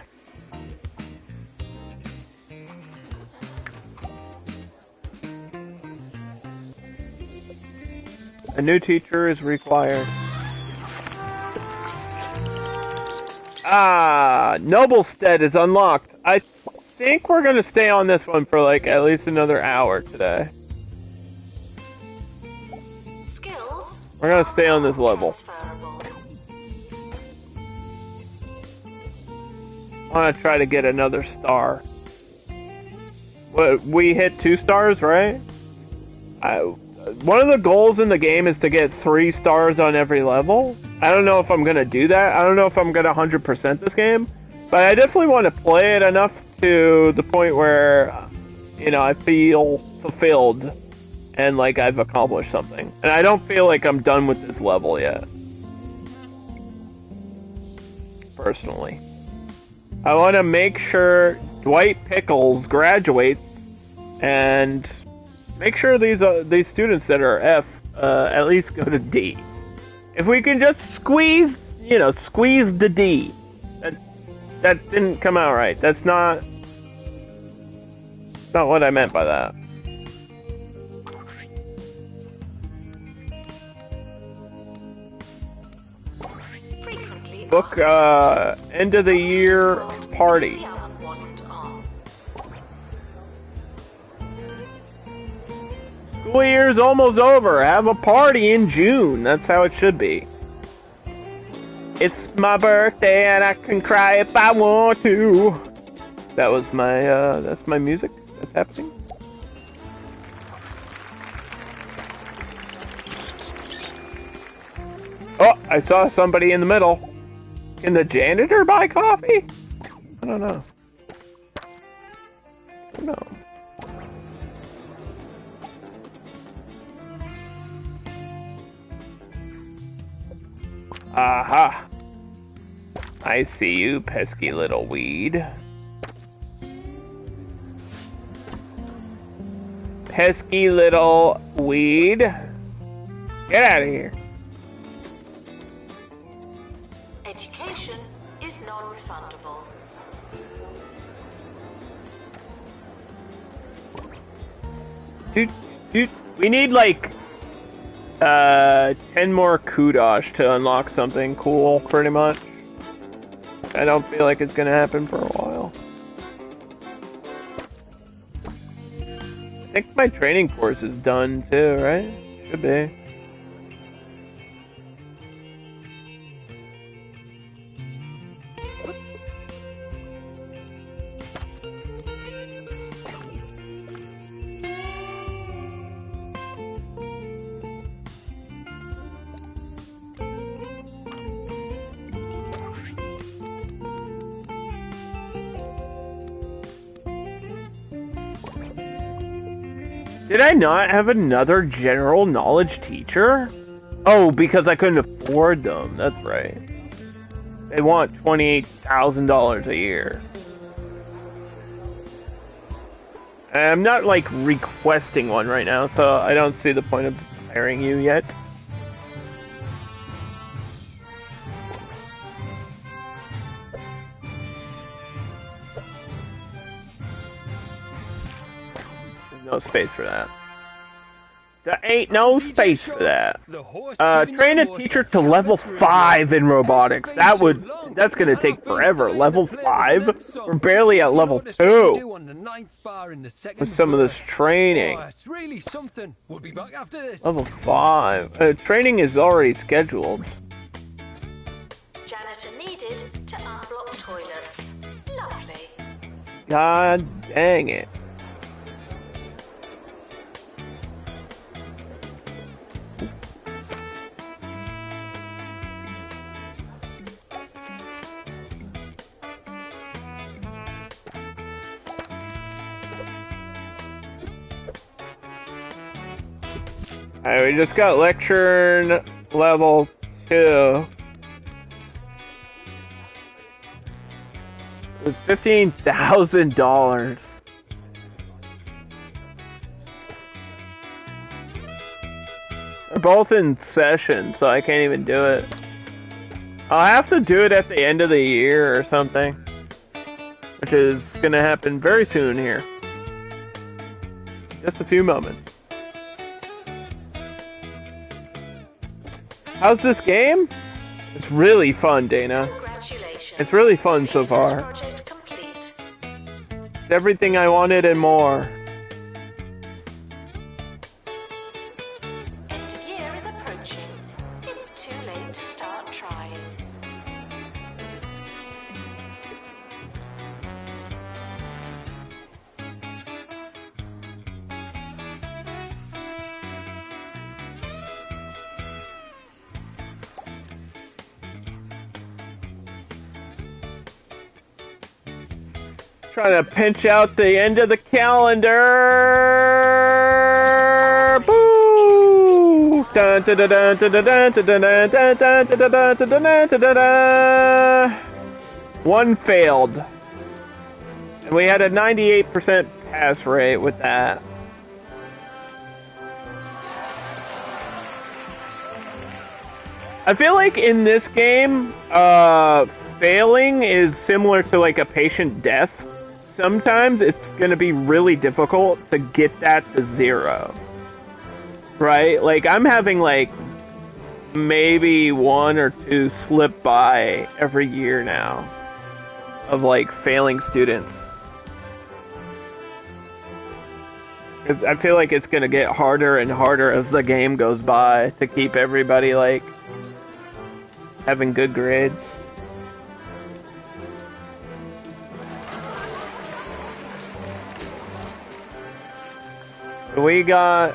A new teacher is required. Ah, Noblestead is unlocked. I think we're gonna stay on this one for like at least another hour today. Skills We're gonna stay on this level. transferable. I want to try to get another star. What, we hit 2 stars, right? One of the goals in the game is to get 3 stars on every level. I don't know if I'm gonna do that. I don't know if I'm gonna 100% this game, but I definitely want to play it enough to the point where, you know, I feel fulfilled and like I've accomplished something. And I don't feel like I'm done with this level yet. Personally. I want to make sure Dwight Pickles graduates and make sure these students that are F at least go to D. If we can just squeeze the D. That didn't come out right. That's not Not what I meant by that. Frequently Book, asked questions. end of the year Coffee was cold party. because the oven wasn't on. School year's almost over. Have a party in June. That's how it should be. It's my birthday and I can cry if I want to. That was my, that's my music that's happening. Oh, I saw somebody in the middle. Can the janitor buy coffee? I don't know. No. Aha! I see you, pesky little weed. Pesky little weed. Get out of here. Education is non-refundable. Dude, we need like 10 more kudos to unlock something cool, pretty much. I don't feel like it's gonna happen for a while. I think my training course is done too, right? Should be. Did I not have another general knowledge teacher? Oh, because I couldn't afford them. That's right. They want $28,000 a year. I'm not, like, requesting one right now, so I don't see the point of hiring you yet. No space for that. There ain't no space for that. Train a teacher to level 5 in robotics. That's gonna take forever. Level 5? We're barely at level 2 with some of this training. It's really something. We'll be back after this. Level 5. Training is already scheduled. Janitor needed to unblock toilets. Lovely. God dang it. Alright, we just got lecture level 2. With $15,000. They're both in session, so I can't even do it. I'll have to do it at the end of the year or something. Which is gonna happen very soon here. Just a few moments. How's this game? It's really fun, Dana. Congratulations. It's really fun so far. Project complete. It's everything I wanted and more. End of year is approaching. It's too late to start trying. Trying to pinch out the end of the calendar. Boo! Dun, dun, dun, dun, dun, dun, dun, dun, dun, dun, dun, dun, dun, dun, dun, dun, dun, dun. One failed. And we had a 98% pass rate with that. I feel like in this game, failing is similar to like a patient death. sometimes it's going to be really difficult to get that to 0. Right? Like, I'm having, like, maybe 1 or 2 slip by every year now of, like, failing students. Because I feel like it's going to get harder and harder as the game goes by to keep everybody, like, having good grades. We got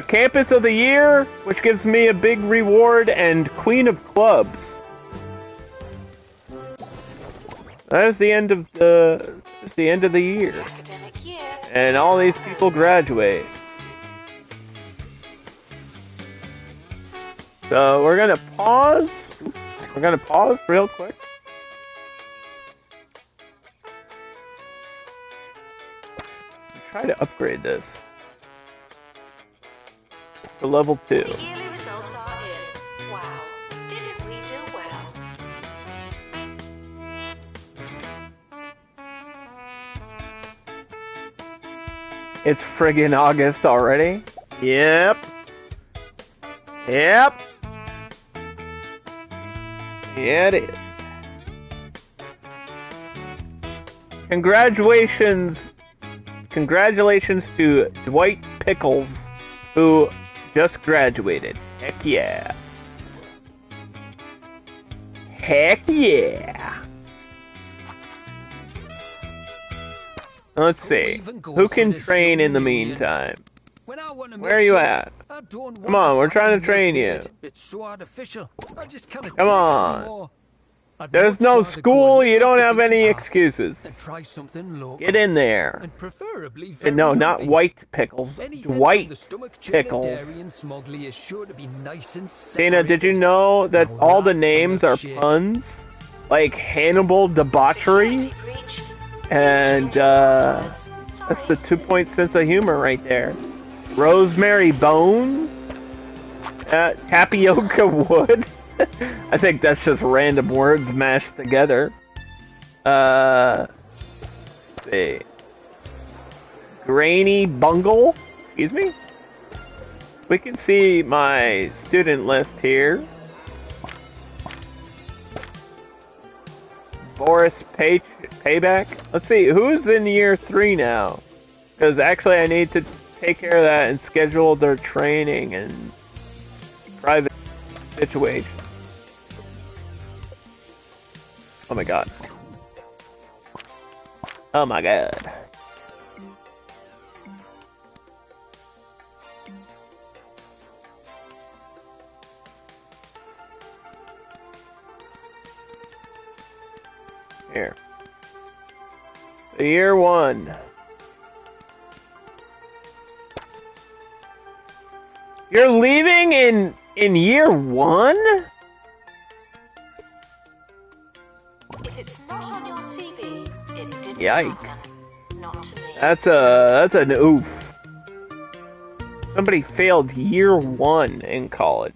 Campus of the Year, which gives me a big reward, and Queen of Clubs. That is the end of the year. Academic year. And all these people graduate. So we're gonna pause. We're gonna pause real quick. Try to upgrade this to level 2. The yearly results are in. Wow, didn't we do well? It's friggin' August already. Yep. Yeah, it is. Congratulations to Dwight Pickles, who just graduated. Heck yeah. Heck yeah. Let's see. Who can train in the meantime? Where are you at? Come on, we're trying to train you. It's so artificial. I just can't Come on. There's no school, you don't have any excuses. Get in there. And preferably No, not White Pickles. Dwight Pickles. Dana, did you know that all the names are puns? Like Hannibal Debauchery? And, that's the 2-point sense of humor right there. Rosemary Bone? Tapioca Wood? I think that's just random words mashed together. Let's see. Grainy Bungle? Excuse me? We can see my student list here. Boris Payback? Let's see, who's in year 3 now? Because actually I need to take care of that and schedule their training and private situation. Oh my god. Oh my god. Here. Year 1. You're leaving in year 1? If it's not on your CV, it didn't Yikes. happen. Not to me. That's an oof. Somebody failed year 1 in college.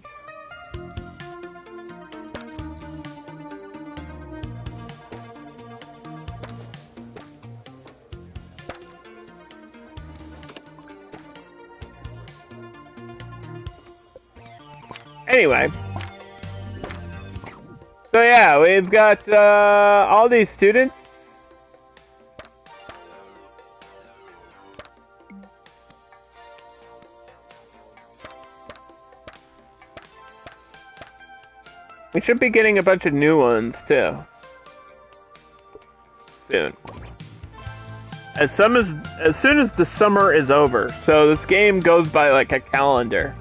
Anyway. So yeah, we've got all these students. We should be getting a bunch of new ones too. Soon. As soon as the summer is over. So this game goes by like a calendar.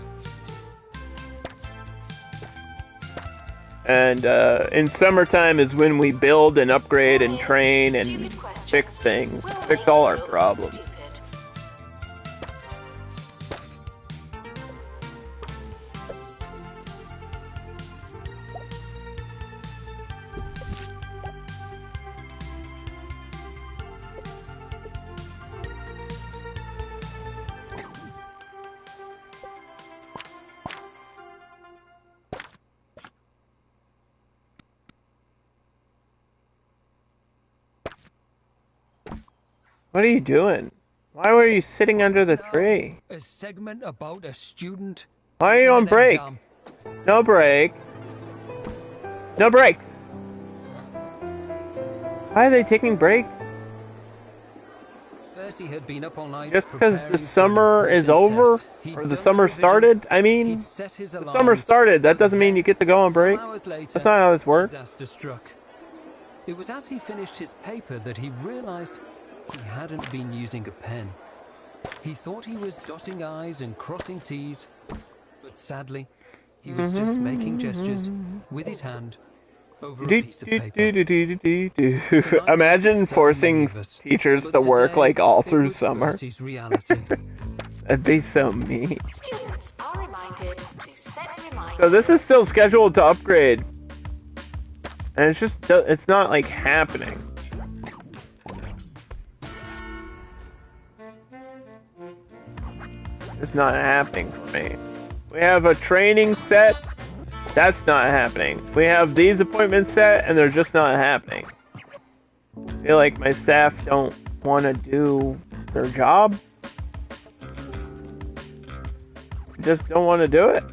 And in summertime is when we build and upgrade and train and fix things. Fix all our problems. What are you doing? Why were you sitting under the tree? A segment about a student. Why are you on break? No break. No breaks. Why are they taking breaks? Percy had been up all night. Just because the summer is over? Or the summer started? I mean, the summer started. That doesn't mean you get to go on break. That's not how this works. Disaster struck. It was as he finished his paper that he realized he hadn't been using a pen. He thought he was dotting I's and crossing T's, but sadly, he was just making gestures with his hand over a piece of paper. Imagine forcing teachers to work like all through summer. That'd be so mean. Students are reminded to set reminders. So this is still scheduled to upgrade. And it's not like happening. It's not happening for me. We have a training set. That's not happening. We have these appointments set, and they're just not happening. I feel like my staff don't want to do their job. Just don't want to do it.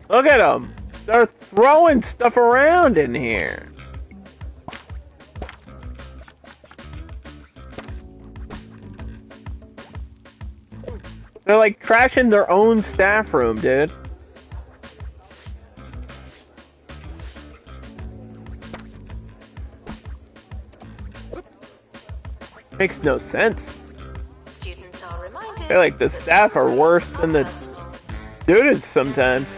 Look at them. They're throwing stuff around in here. They're like trashing their own staff room, dude. Makes no sense. Students are reminded. I feel like the staff are worse than the students sometimes.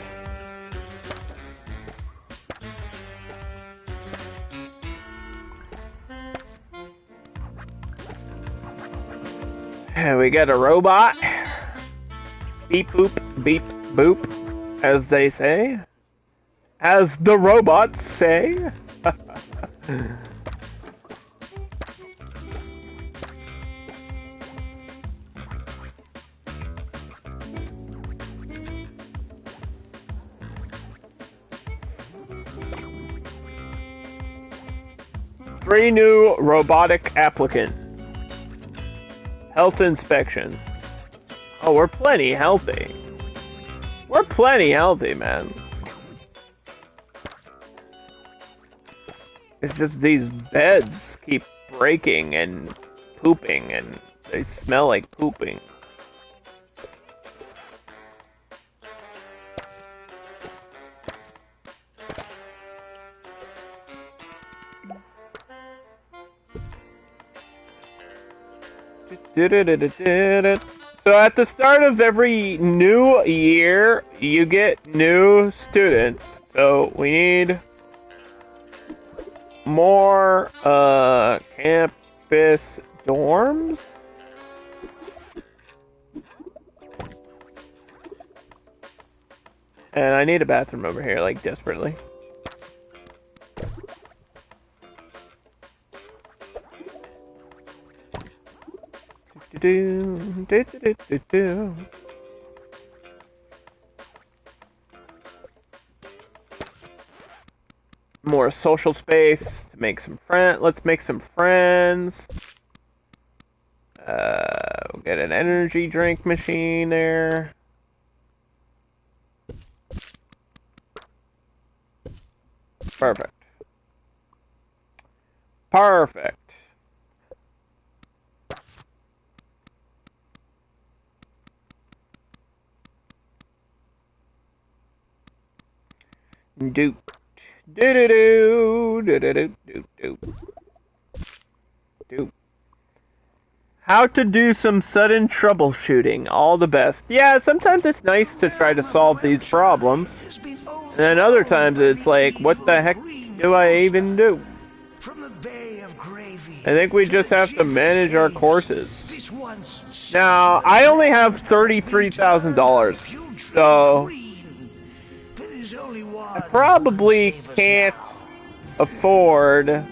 We got a robot. Beep boop, beep boop, as they say. As the robots say. Three new robotic applicants. Health inspection. Oh, we're plenty healthy. We're plenty healthy, man. It's just these beds keep breaking and pooping, and they smell like pooping. So at the start of every new year, you get new students. So we need more campus dorms. And I need a bathroom over here, like, desperately. More social space to make some friends. Let's make some friends. We'll get an energy drink machine there. Perfect. Perfect. Do how to do some sudden troubleshooting. All the best. Yeah, sometimes it's nice to try to solve these problems. And then other times it's like, what the heck do I even do? I think we just have to manage our courses. Now, I only have $33,000, so I probably can't afford to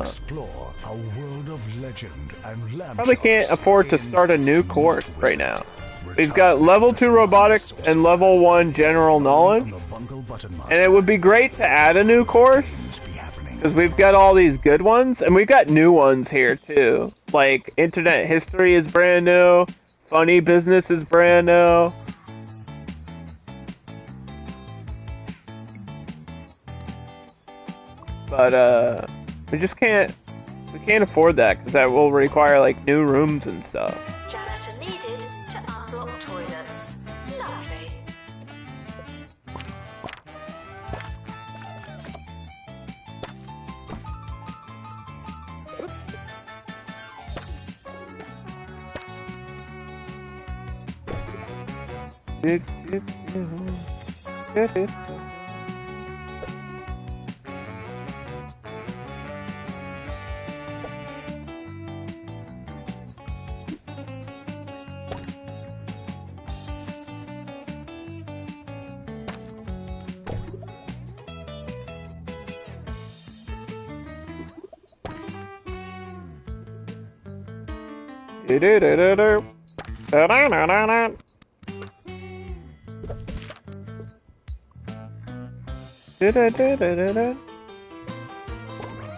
explore a world of legend and probably can't afford to start a new course right now. We've got level 2 robotics and level 1 general knowledge. And it would be great to add a new course, because we've got all these good ones, and we've got new ones here too. Like Internet History is brand new, Funny Business is brand new. But we just can't afford that, because that will require like new rooms and stuff. Janitor needed to unblock toilets. Lovely.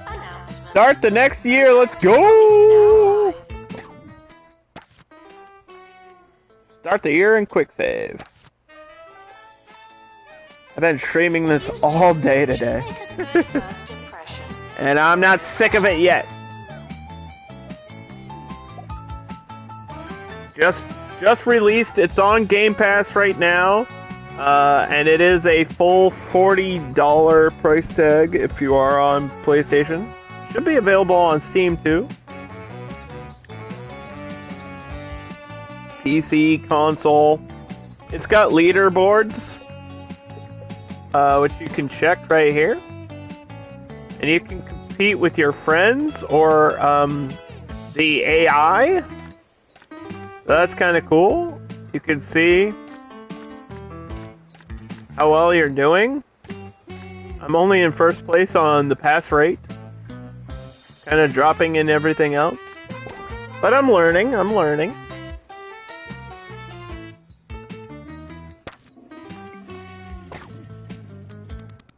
Announcement. Start the next year, let's go! Start the year in quick save. I've been streaming this all day today. Make a good first impression. And I'm not sick of it yet. Just released. It's on Game Pass right now. And it is a full $40 price tag if you are on PlayStation. Should be available on Steam too. PC, console. It's got leaderboards, which you can check right here. And you can compete with your friends or the AI. So that's kind of cool. You can see how well you're doing. I'm only in first place on the pass rate. Kind of dropping in everything else. But I'm learning.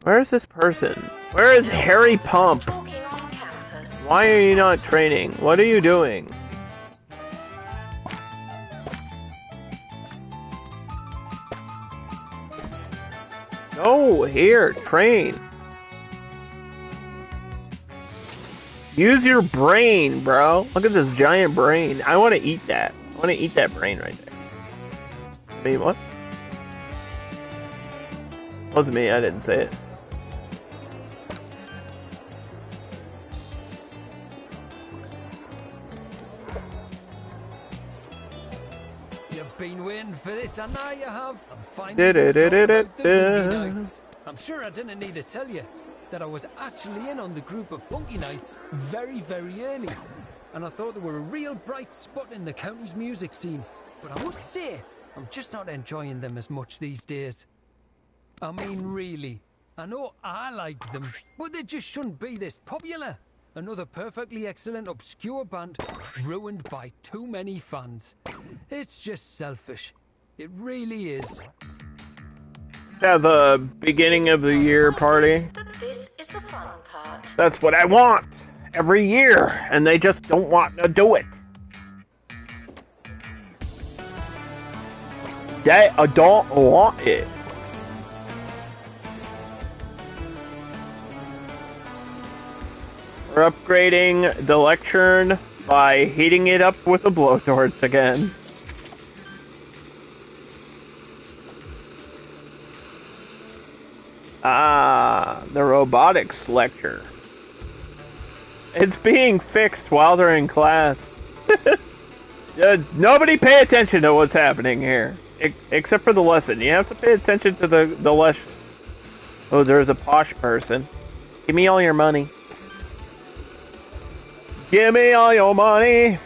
Where is this person? Where is Harry Pump? Talking on campus. Why are you not training? What are you doing? Oh, here, train. Use your brain, bro. Look at this giant brain. I want to eat that. I want to eat that brain right there. Me, what? Wasn't me, I didn't say it. You've been waiting for this, and now you have. I'm finally gonna talk about the Funky Nights. I'm sure I didn't need to tell you that I was actually in on the group of Funky Nights very, very early. And I thought they were a real bright spot in the county's music scene. But I must say, I'm just not enjoying them as much these days. I mean, really. I know I like them, but they just shouldn't be this popular. Another perfectly excellent obscure band ruined by too many fans. It's just selfish. It really is. Have a beginning of the year party. But this is the fun part. That's what I want every year, and they just don't want to do it. They don't want it. We're upgrading the lectern by heating it up with a blowtorch again. Ah, the robotics lecture. It's being fixed while they're in class. Nobody pay attention to what's happening here. Except for the lesson. You have to pay attention to the lesson. Oh, there's a posh person. Give me all your money. Give me all your money.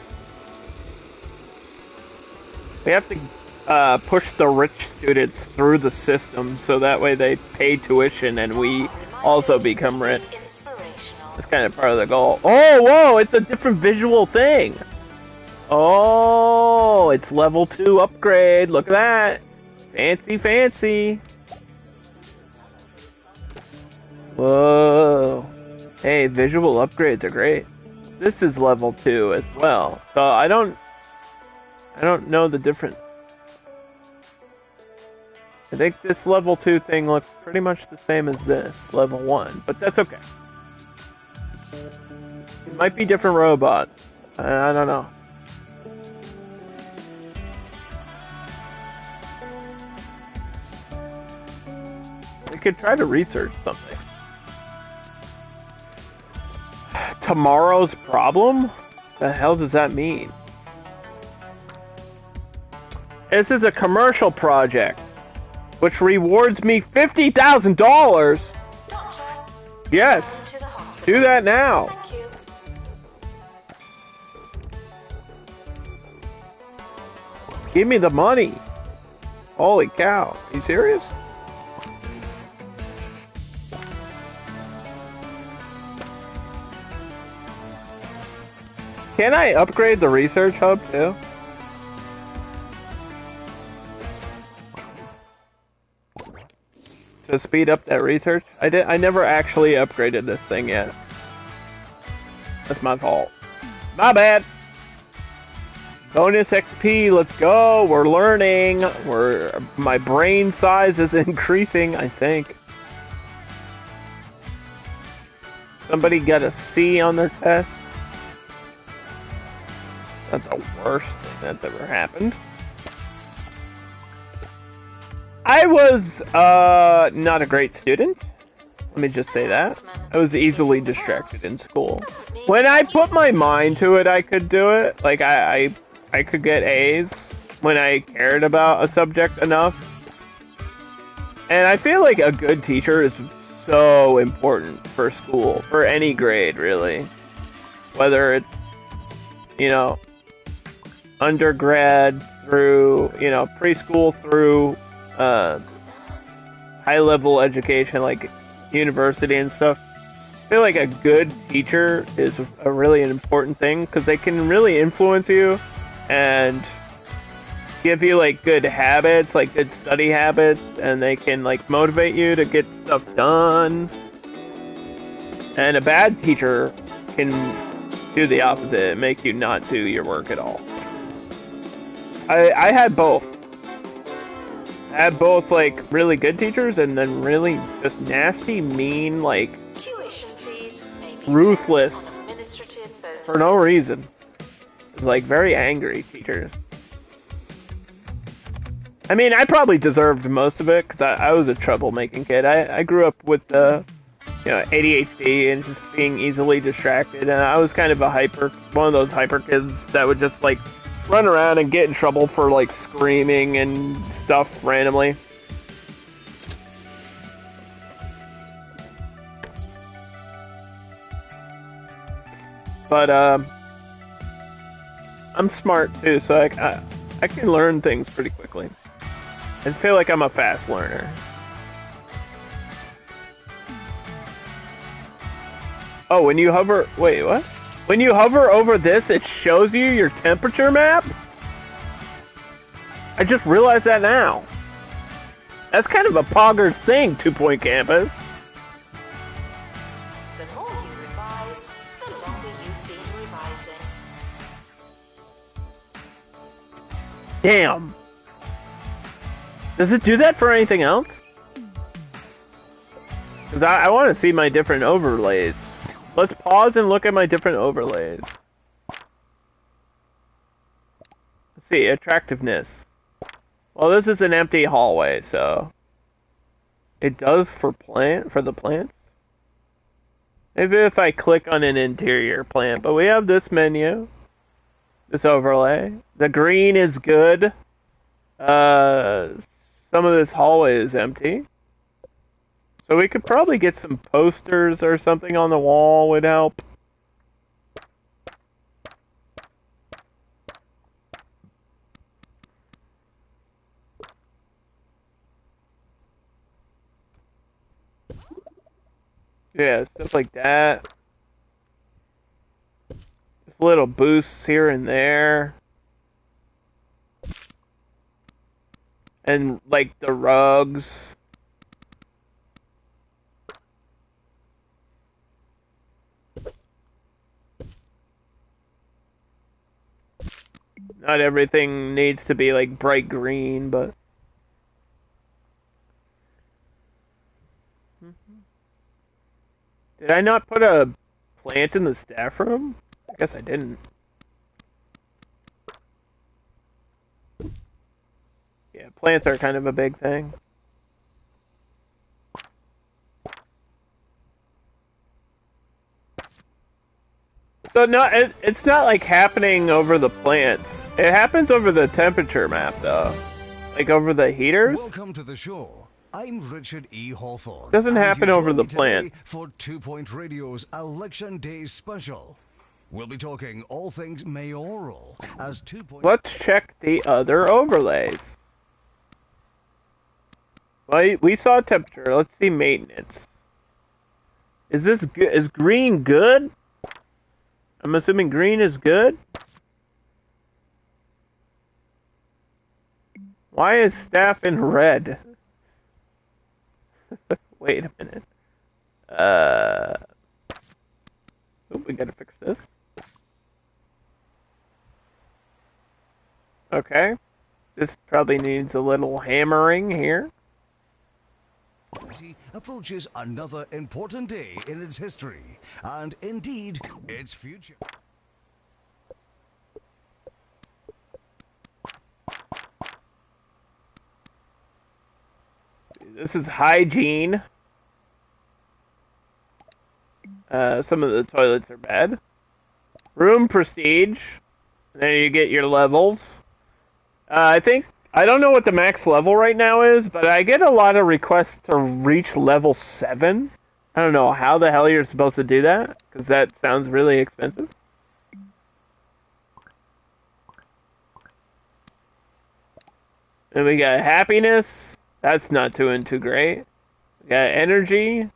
We have to push the rich students through the system so that way they pay tuition and we also become rich. That's kind of part of the goal. Oh, whoa, it's a different visual thing. Oh, it's level 2 upgrade. Look at that. Fancy, fancy. Whoa. Hey, visual upgrades are great. This is level 2 as well. So I don't know the difference. I think this level 2 thing looks pretty much the same as this, level 1, but that's okay. It might be different robots. I don't know. We could try to research something. Tomorrow's problem? The hell does that mean? This is a commercial project, which rewards me $50,000. Doctor, Yes, to the hospital. do that now. Thank you. Give me the money. Holy cow. Are you serious? Can I upgrade the research hub too? To speed up that research? I never actually upgraded this thing yet. That's my fault. My bad. Bonus XP, let's go. We're learning. My brain size is increasing, I think. Somebody got a C on their test. Not the worst thing that's ever happened. I was not a great student. Let me just say that. I was easily distracted in school. When I put my mind to it, I could do it. Like, I could get A's when I cared about a subject enough. And I feel like a good teacher is so important for school, for any grade, really. Whether it's, you know, undergrad through, you know, preschool through high-level education, like university and stuff. I feel like a good teacher is a really important thing because they can really influence you and give you like good habits, like good study habits, and they can like motivate you to get stuff done. And a bad teacher can do the opposite and make you not do your work at all. I had both. I had both like really good teachers and then really just nasty, mean, like Tuition fees may be ruthless spent on administrative bonuses. for no reason. It was like very angry teachers. I mean, I probably deserved most of it because I was a troublemaking kid. I grew up with ADHD and just being easily distracted, and I was kind of one of those hyper kids that would just like run around and get in trouble for like screaming and stuff randomly. But I'm smart too, so I can learn things pretty quickly. I feel like I'm a fast learner. Oh, when you hover... Wait, what? When you hover over this, it shows you your temperature map? I just realized that now. That's kind of a poggers thing, 2 Point Campus. The more you revise, the longer you've been revising. Damn. Does it do that for anything else? Because I want to see my different overlays. Let's pause and look at my different overlays. Let's see, attractiveness. Well, this is an empty hallway, so it does for the plants. Maybe if I click on an interior plant, but we have this menu, this overlay. The green is good. Some of this hallway is empty. So we could probably get some posters or something on the wall would help. Yeah, stuff like that. Just little boosts here and there. And like the rugs. Not everything needs to be like bright green, but did I not put a plant in the staff room? I guess I didn't. Yeah, plants are kind of a big thing. So no, it's not like happening over the plants. It happens over the temperature map, though. Like over the heaters. Welcome to the show. I'm Richard E. Hawthorne. Doesn't happen over the plant. plant. For 2 Point Radio's Election Day special. We'll be talking all things mayoral as 2 Point. Let's check the other overlays. Well, we saw temperature. Let's see maintenance. Is this good? Is green good? I'm assuming green is good. Why is staff in red? Wait a minute. We gotta fix this. Okay. This probably needs a little hammering here. Approaches another important day in its history, and indeed, its future. This is hygiene. Some of the toilets are bad. Room prestige. There you get your levels. I don't know what the max level right now is, but I get a lot of requests to reach level 7. I don't know how the hell you're supposed to do that, because that sounds really expensive. And we got happiness. That's not doing too great. We got energy.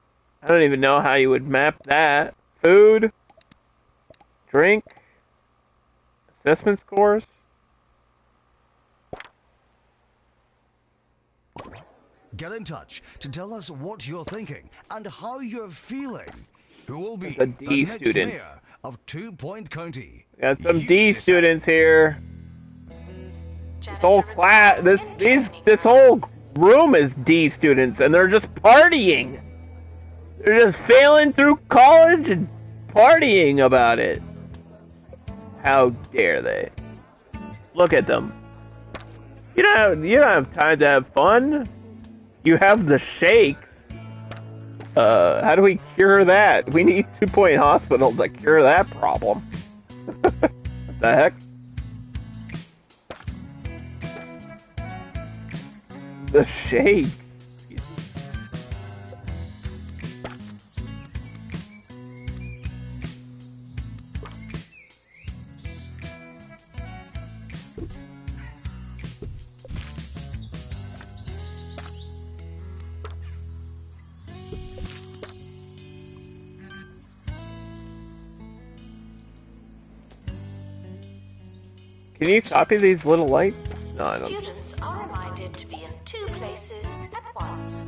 I don't even know how you would map that. Food. Drink. Assessment scores. Get in touch to tell us what you're thinking and how you're feeling. Who will be a D the next student. mayor of 2 Point County? We got some You D decide. students here. This whole class, this whole room is D students, and they're just partying. They're just failing through college and partying about it. How dare they? Look at them. You don't have time to have fun. You have the shakes. How do we cure that? We need 2 Point Hospital to cure that problem. What the heck? The shakes. Can you copy these little lights? No, I don't. Students are reminded to be in 2 places at once.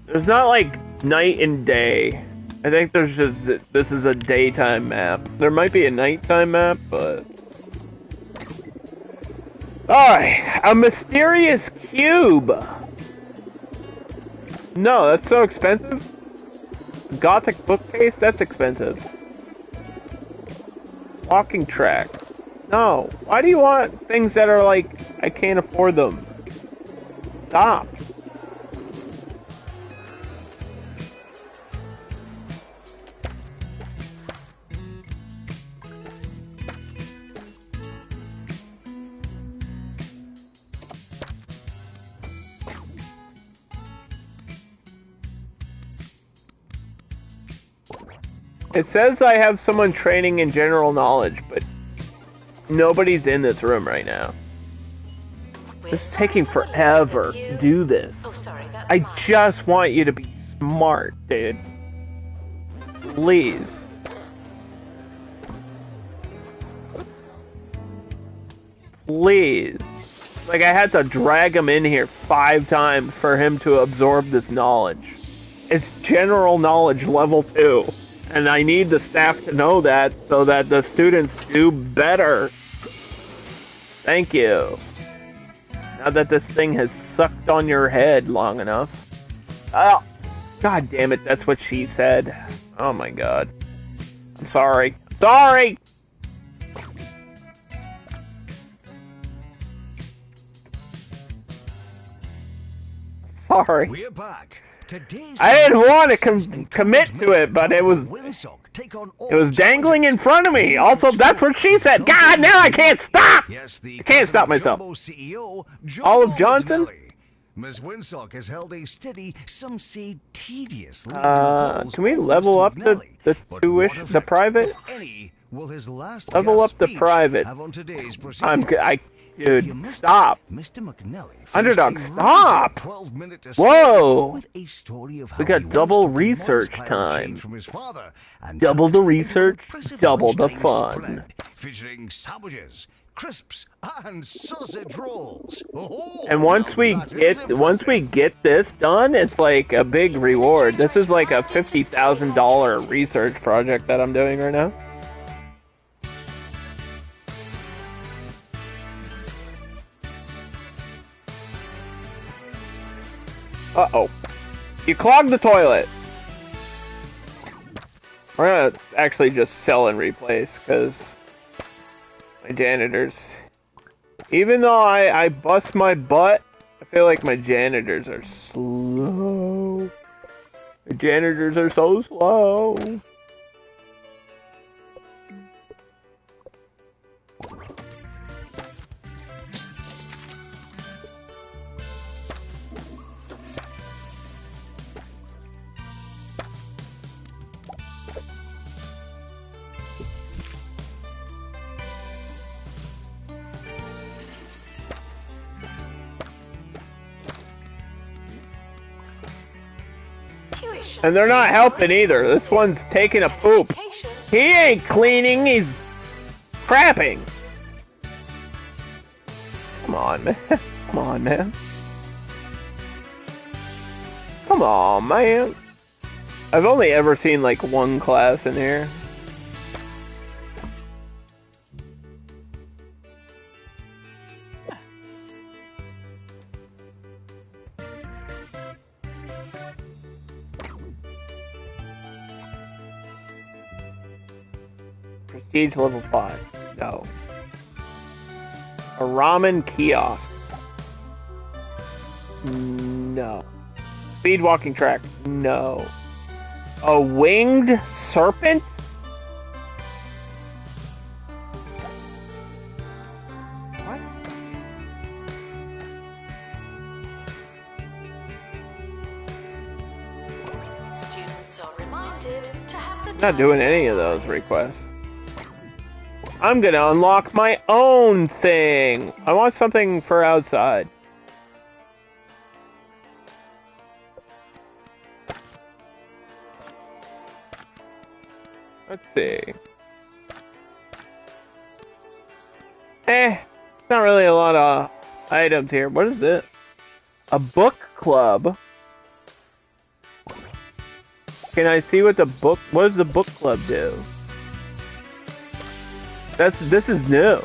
There's not like night and day. I think there's just this is a daytime map. There might be a nighttime map, but alright, a mysterious cube. No, that's so expensive. Gothic bookcase, that's expensive. Walking track. No. Why do you want things that are like, I can't afford them? Stop. It says I have someone training in general knowledge, but nobody's in this room right now. It's taking forever to do this. Oh, sorry, that's I mine. just want you to be smart, dude. Please. Please. Like, I had to drag him in here 5 times for him to absorb this knowledge. It's general knowledge level 2. And I need the staff to know that so that the students do better. Thank you. Now that this thing has sucked on your head long enough. Oh, God damn it, that's what she said. Oh my god. I'm sorry. Sorry! Sorry. We're back. Today's I didn't want to commit to it, but it was dangling in front of me. Also, that's what she said. God, now I can't stop! Yes, I can't stop myself. CEO, Olive Johnson? Miss Winsock has held a steady, some say tedious can we level up the two-ish, the private? Level up the private. Dude, stop. Underdog, stop! Whoa! We got double research time. Double the research, double the fun. Featuring sandwiches, crisps, and sausage rolls. And once we get this done, it's like a big reward. This is like a $50,000 research project that I'm doing right now. Uh-oh. You clogged the toilet. We're gonna actually just sell and replace, because my janitors... Even though I bust my butt, I feel like my janitors are slow. The janitors are so slow. And they're not helping either. This one's taking a poop. He ain't cleaning, he's crapping. Come on, man. Come on, man. Come on, man. I've only ever seen like one class in here. Prestige level 5. No. A ramen kiosk. No. Speed walking track. No. A winged serpent? What? Students are reminded to have the Not doing any of those requests. I'm gonna unlock my own thing. I want something for outside. Let's see. Not really a lot of items here. What is this? A book club. Can I see what the book... What does the book club do? This is new.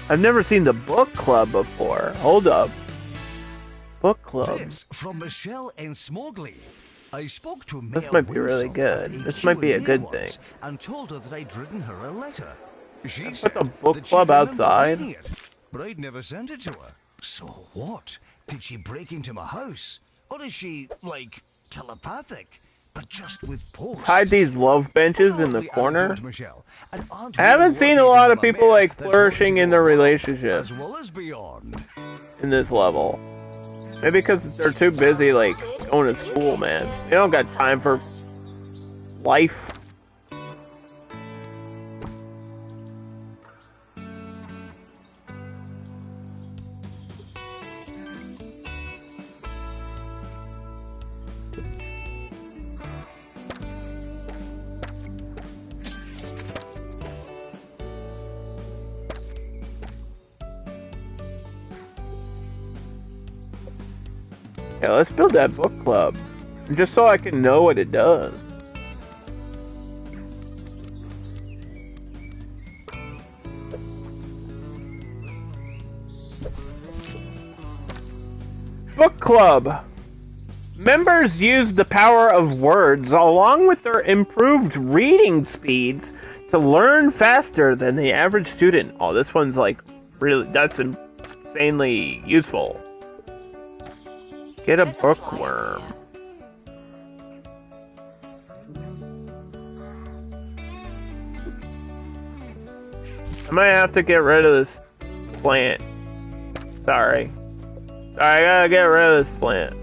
I've never seen the book club before. Hold up. Book club. This from Michelle and Smogley. I spoke to This might be really good. This might be a good thing. And told her that I'd written her a letter. She said the book club outside. It, but I'd never sent it to her. So what? Did she break into my house? Or is she, like, telepathic? But just with post. Hide these love benches in the corner. I haven't seen a lot of people like flourishing in their relationships as well as beyond in this level. Maybe because they're too busy like going to school, man. They don't got time for life. Yeah, let's build that book club. Just so I can know what it does. Book club. Members use the power of words along with their improved reading speeds to learn faster than the average student. Oh, this one's like really, that's insanely useful. Get a bookworm. I might have to get rid of this plant. Sorry. I gotta get rid of this plant.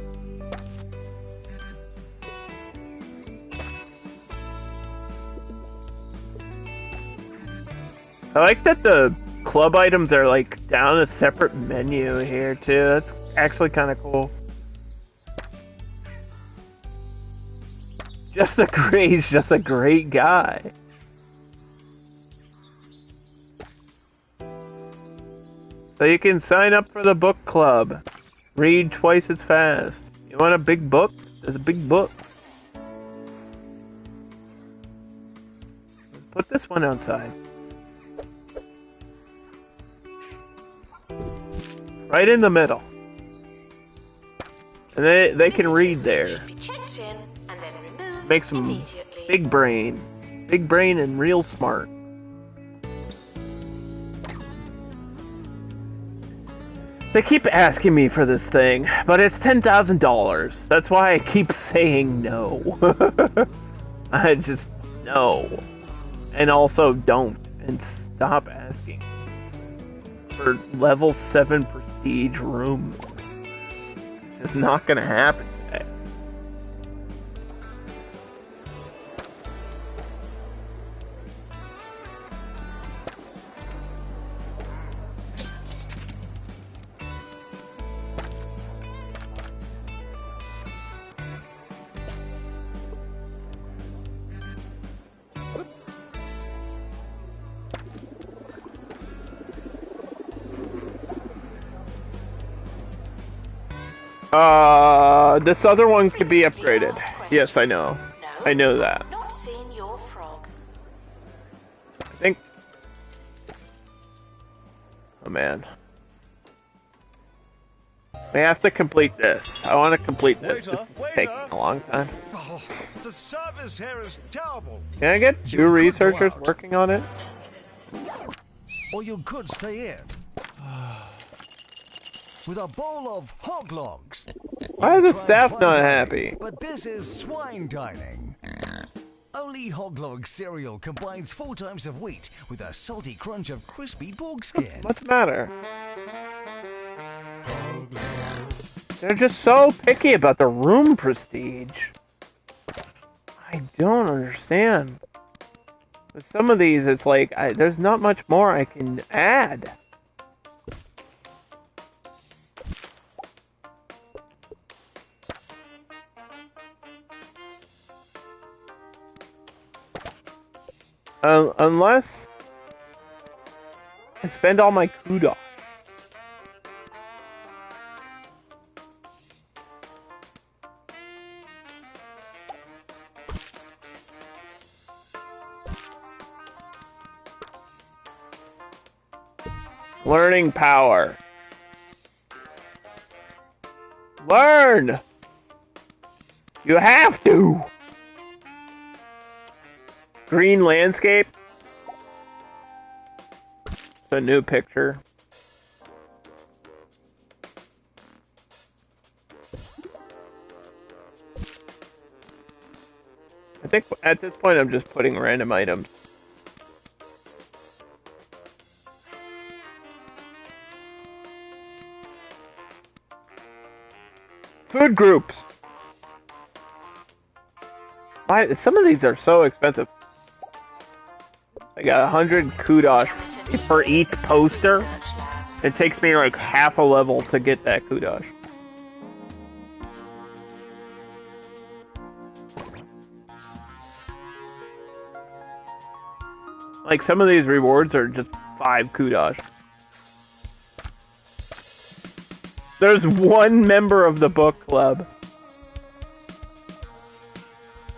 I like that the club items are like down a separate menu here too. That's actually kind of cool. He's just a great guy. So you can sign up for the book club. Read twice as fast. You want a big book? There's a big book. Let's put this one outside. Right in the middle. And they can read there. Makes them big brain. Big brain and real smart. They keep asking me for this thing, but it's $10,000. That's why I keep saying no. I just no. And also don't. And stop asking. For level 7 prestige room. It's just not gonna happen today. This other one could be upgraded. Yes, I know. I know that. Not seen your frog. I think... Oh man. We have to complete this. I want to complete this. This is taking a long time. Oh, the service here is terrible. Can I get 2 researchers working on it? Or you could stay in. With a bowl of hog logs. Why are the staff not happy? But this is swine dining. Only hog log cereal combines 4 times of wheat with a salty crunch of crispy pork skin. What's the matter? They're just so picky about the room prestige. I don't understand. With some of these, it's like, there's not much more I can add. Unless I spend all my kudos. Learning power. Learn! You have to! Green landscape. It's a new picture. I think at this point I'm just putting random items. Food groups. Why? Some of these are so expensive. I got 100 kudos for each poster. It takes me like half a level to get that kudos. Like some of these rewards are just 5 kudos. There's one member of the book club.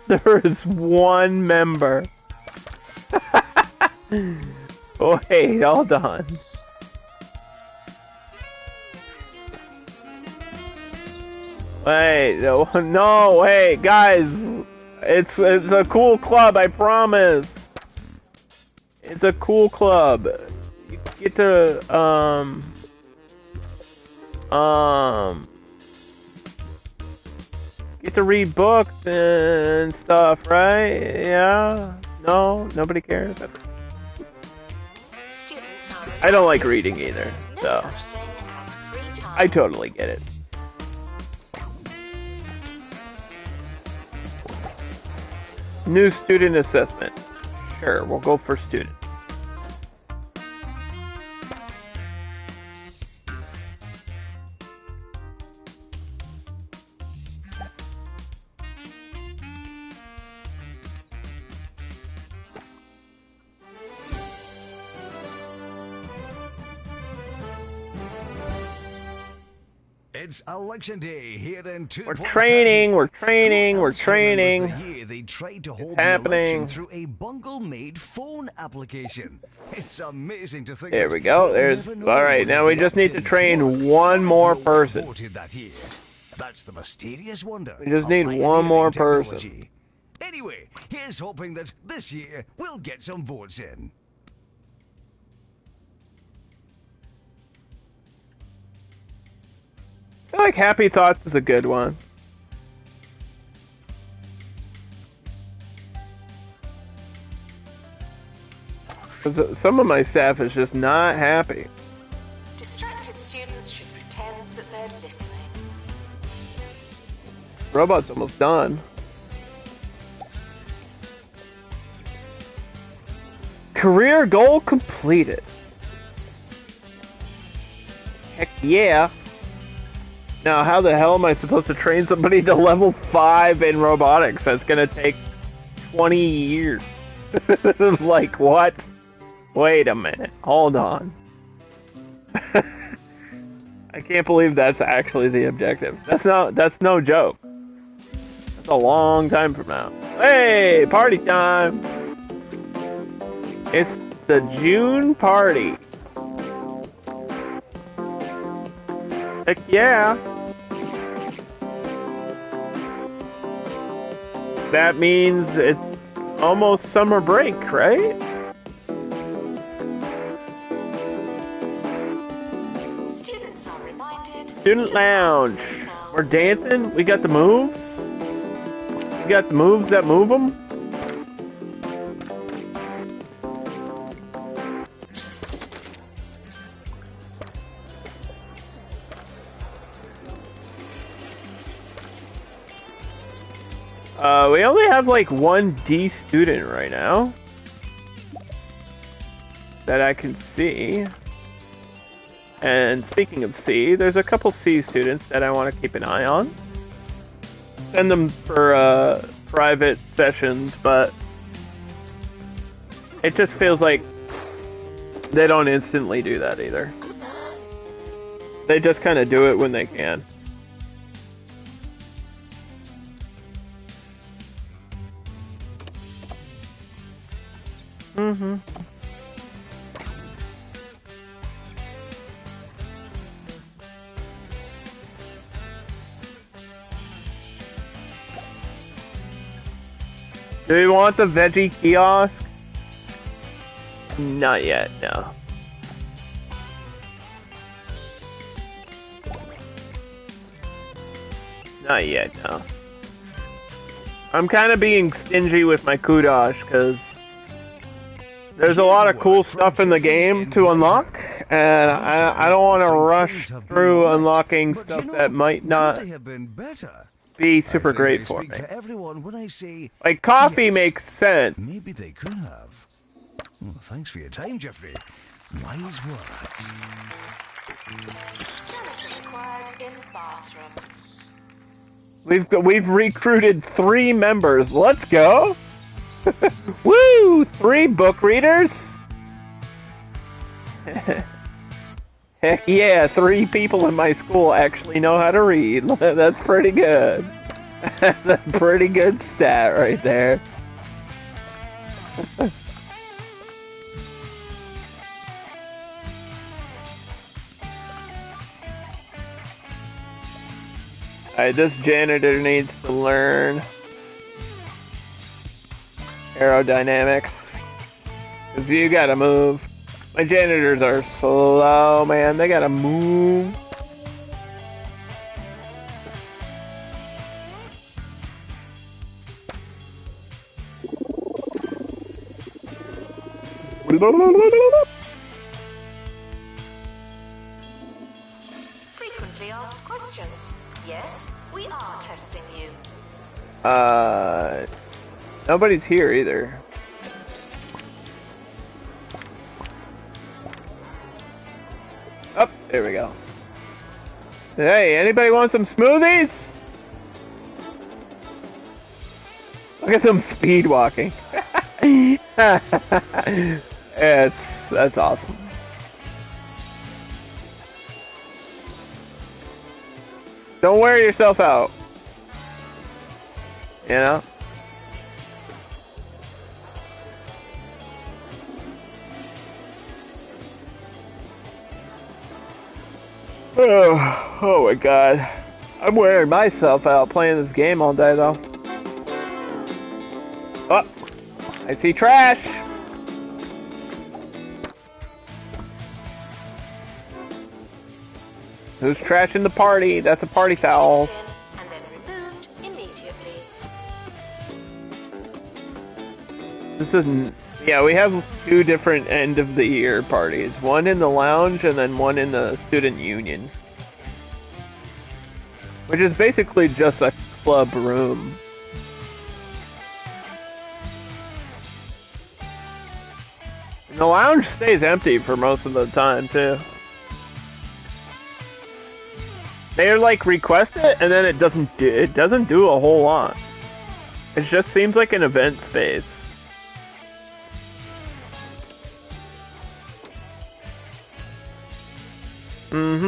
There is one member. Oh, wait, hold on. Wait, no, wait, guys. It's a cool club, I promise. It's a cool club. You get to get to read books and stuff, right? Yeah. No, nobody cares. Students are I don't like reading either, There's no so such thing as free time. I totally get it. New student assessment. Sure, we'll go for students. It's election day here in We're training, we're training, we're training. They tried to hold happening. the election through a bungle-made phone application. It's amazing to think. There we go. There's all right. Now we just need to train one more person. That year. That's the mysterious wonder. We just need of one more pioneering person. technology. Anyway, here's hoping that this year we'll get some votes in. I feel like Happy Thoughts is a good one. Because some of my staff is just not happy. Distracted students should pretend that they're listening. Robot's almost done. Career goal completed. Heck yeah. Now, how the hell am I supposed to train somebody to level 5 in robotics? That's gonna take 20 years. Like, what? Wait a minute. Hold on. I can't believe that's actually the objective. That's no joke. That's a long time from now. Hey, party time! It's the June party. Heck yeah! That means it's almost summer break, right? Students are reminded. Student lounge. We're dancing. We got the moves. We got the moves that move them. We only have like one D student right now that I can see. And speaking of C, there's a couple C students that I want to keep an eye on. Send them for private sessions, but it just feels like they don't instantly do that either. They just kind of do it when they can. Mm-hmm. Do we want the veggie kiosk? Not yet, no. Not yet, no. I'm kind of being stingy with my kudosh, because there's a lot of cool stuff in the game to unlock, and I don't want to rush through unlocking stuff that might not be super great for me. Like, coffee makes sense. Maybe they could have. Well, thanks for your time, Jeffrey. Wise words. Janitor required in bathroom. We've recruited 3 members. Let's go! Woo! 3 book readers? Heck yeah, 3 people in my school actually know how to read. That's pretty good. That's a pretty good stat right there. Alright, this janitor needs to learn aerodynamics. Cause you gotta move. My janitors are slow, man. They gotta move. Frequently asked questions. Yes, we are testing you. Nobody's here either. Oh, there we go. Hey, anybody want some smoothies? Look at them speed walking. That's awesome. Don't wear yourself out. You know? Oh my god. I'm wearing myself out playing this game all day though. Oh, I see trash. Who's trashing the party? That's a party foul. And then removed immediately. This isn't... Yeah, we have two different end of the year parties. One in the lounge and then one in the student union. Which is basically just a club room. And the lounge stays empty for most of the time, too. They like request it, and then it doesn't do a whole lot. It just seems like an event space. So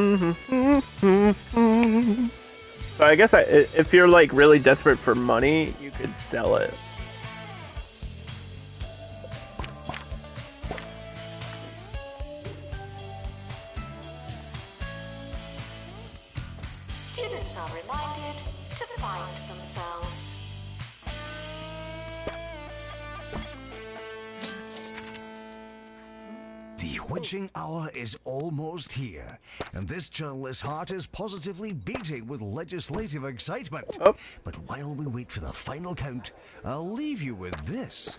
I guess if you're like really desperate for money, you could sell it. Students are reminded to find themselves. The witching hour is almost here, and this journalist's heart is positively beating with legislative excitement. Oh. But while we wait for the final count, I'll leave you with this.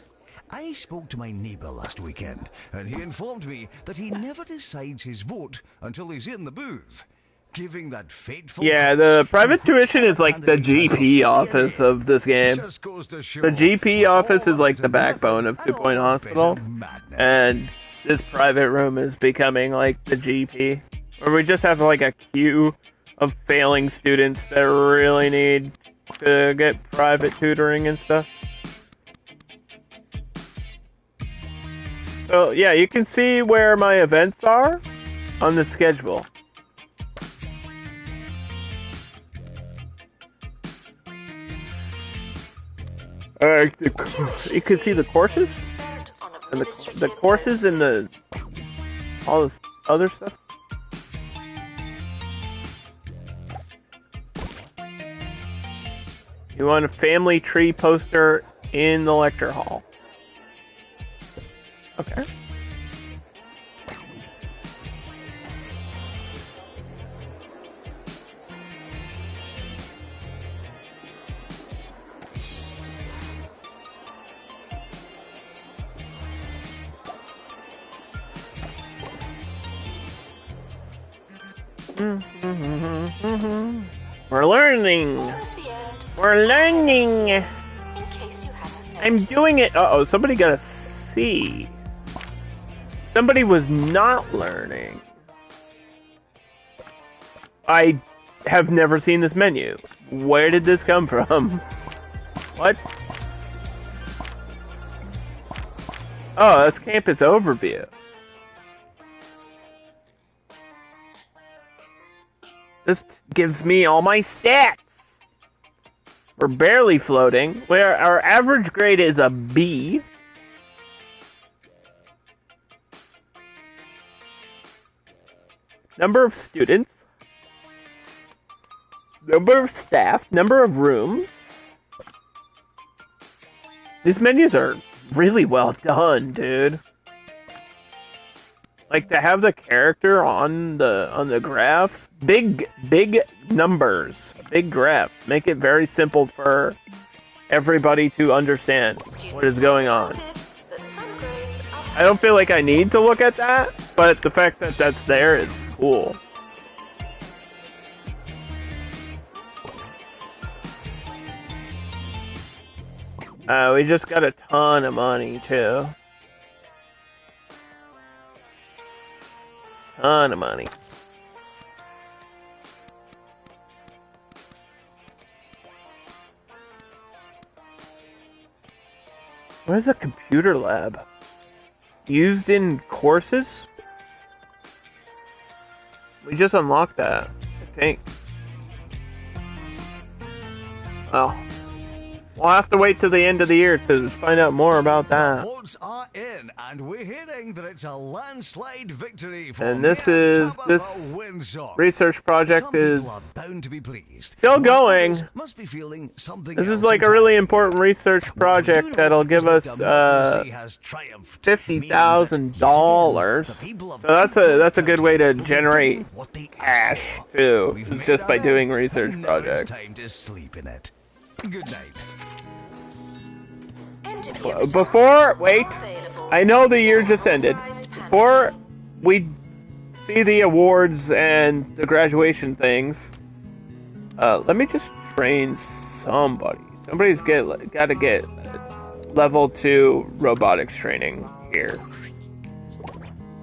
I spoke to my neighbor last weekend, and he informed me that he never decides his vote until he's in the booth. Giving that fateful Yeah, the private tuition is like the GP office of this game. The GP office is like the backbone of 2 Point Hospital, and this private room is becoming like the GP, where we just have like a queue of failing students that really need to get private tutoring and stuff. So yeah, you can see where my events are on the schedule. You can see the courses, and the courses and all this other stuff. You want a family tree poster in the lecture hall. Okay. We're learning. We're learning. In case you haven't I'm noticed. doing it. Uh-oh, somebody got a C. Somebody was not learning. I have never seen this menu. Where did this come from? What? Oh, that's campus overview. This gives me all my stats. We're barely floating. Our average grade is a B. Number of students. number of staff, number of rooms. These menus are really well done, dude. Like, to have the character on the graphs, big numbers, big graphs, make it very simple for everybody to understand what is going on. I don't feel like I need to look at that, but the fact that that's there is cool. We just got a ton of money, too. Ton of money. Where's a computer lab? Used in courses? We just unlocked that, I think. Well, we'll have to wait till the end of the year to find out more about that. Votes are in, and we're hearing that it's a landslide victory for And this research project is bound to be pleased. still going. Must be feeling something This is like a really important research project that'll give us $50,000. So that's a good way to generate cash too, just by doing research projects. Time to sleep in it. Good night. Before, wait, I know the year just ended. Before we see the awards and the graduation things, let me just train somebody. Somebody's got to get level 2 robotics training here.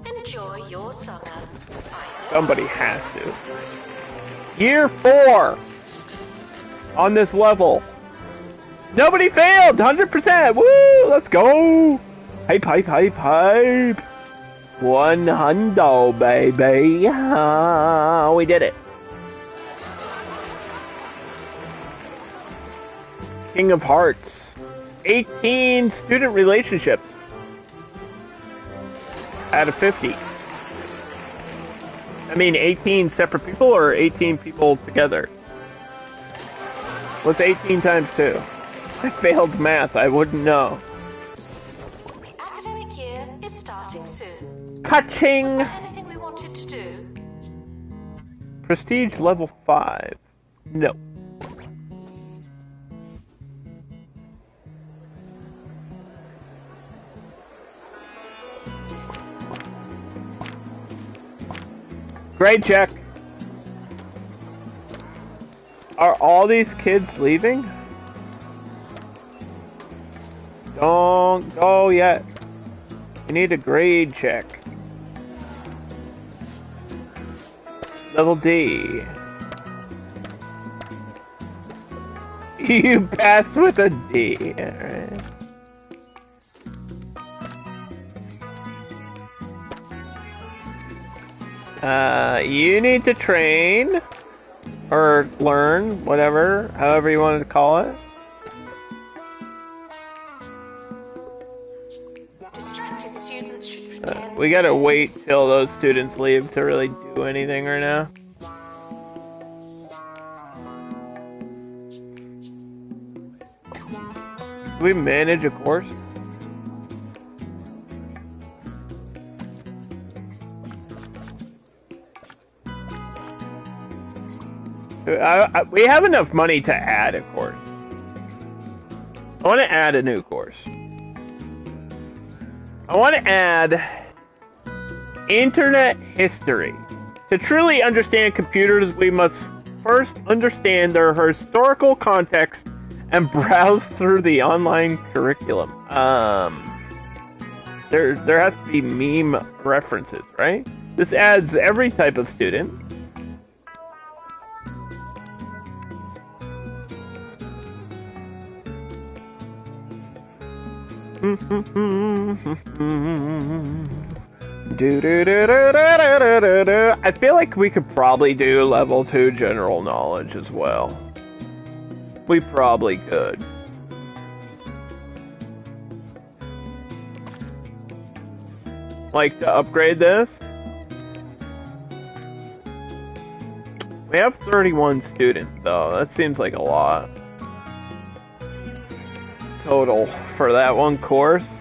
Enjoy your summer. Somebody has to. Year 4 on this level. Nobody failed! 100%! Woo! Let's go! Hype, hype, hype, hype! 100, baby! We did it! King of Hearts. 18 student relationships. Out of 50. I mean, 18 separate people or 18 people together? What's 18 times 2? I failed math, I wouldn't know. The academic year is starting soon. Ka-ching! Was there anything we wanted to do? Prestige level 5. No. Grade check. Are all these kids leaving? Don't go yet. You need a grade check. Level D. You passed with a D. Alright. You need to train or learn, whatever, however you wanted to call it. Distracted students should pretend. We gotta wait till those students leave to really do anything right now. Do we manage a course? We have enough money to add a course. I want to add a new course. I want to add Internet History. To truly understand computers, we must first understand their historical context and browse through the online curriculum. There has to be meme references, right? This adds every type of student. I feel like we could probably do level 2 general knowledge as well. We probably could. Like to upgrade this? We have 31 students, though. That seems like a lot. Total for that one course.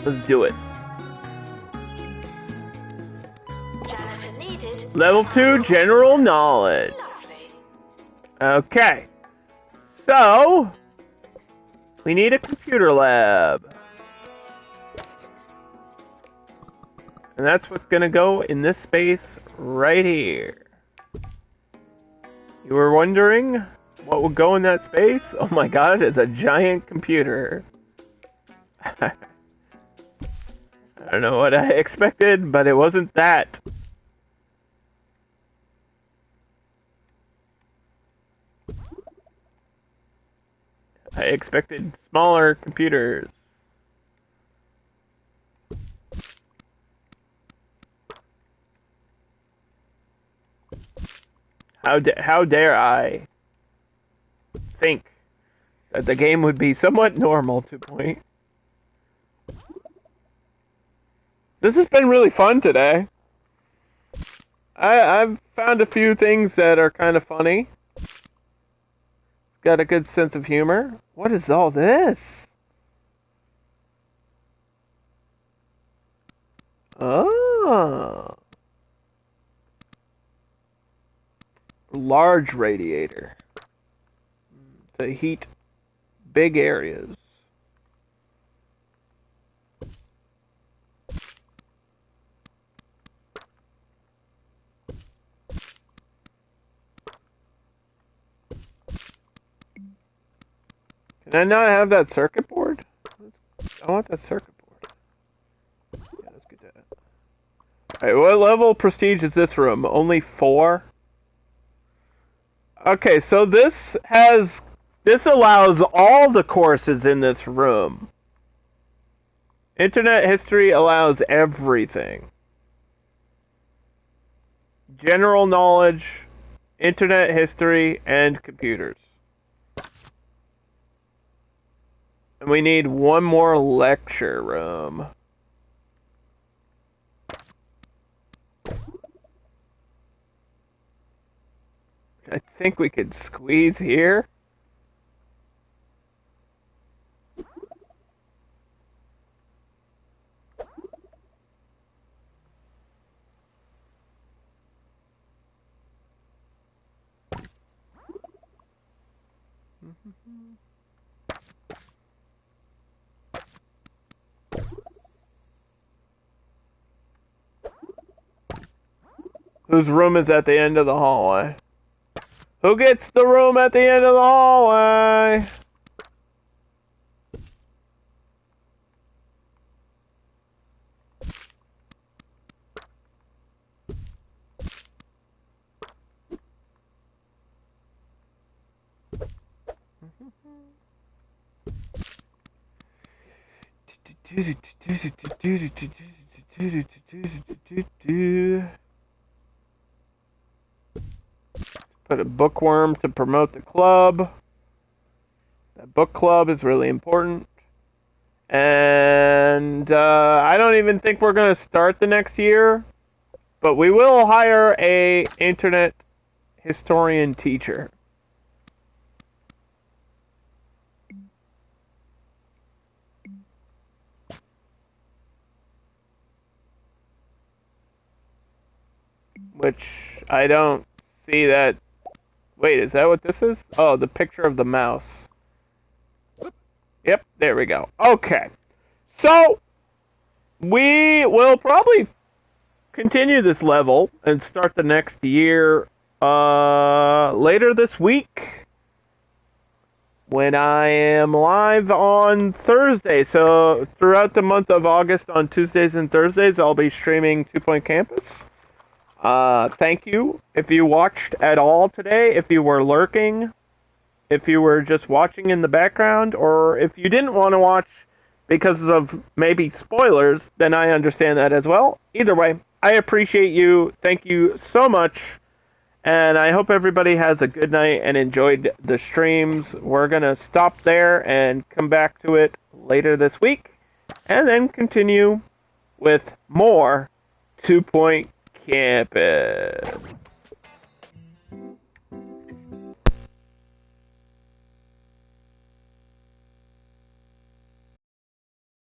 Let's do it. Janitor needed. Level 2, General Knowledge. Lovely. Okay. So, we need a computer lab. And that's what's going to go in this space right here. You were wondering what would go in that space? Oh my god, it's a giant computer. I don't know what I expected, but it wasn't that. I expected smaller computers. How dare I think that the game would be somewhat normal to point. This has been really fun today. I've found a few things that are kind of funny. Got a good sense of humor. What is all this? Oh. Large radiator. To heat big areas. Can I not have that circuit board? I want that circuit board. Yeah, let's get that. Alright, what level of prestige is this room? Only 4? Okay, so this allows all the courses in this room. Internet history allows everything. General knowledge, internet history, and computers. And we need one more lecture room. I think we could squeeze here. Whose room is at the end of the hallway? Who gets the room at the end of the hallway? Put a bookworm to promote the club. That book club is really important. And I don't even think we're going to start the next year. But we will hire a internet historian teacher. Which I don't see that. Wait, is that what this is? Oh, the picture of the mouse. Yep, there we go. Okay. So, we will probably continue this level and start the next year later this week when I am live on Thursday. So, throughout the month of August on Tuesdays and Thursdays, I'll be streaming 2 Point Campus. Thank you if you watched at all today, if you were lurking, if you were just watching in the background, or if you didn't want to watch because of maybe spoilers, then I understand that as well. Either way, I appreciate you. Thank you so much. And I hope everybody has a good night and enjoyed the streams. We're going to stop there and come back to it later this week. And then continue with more 2 Point Campus.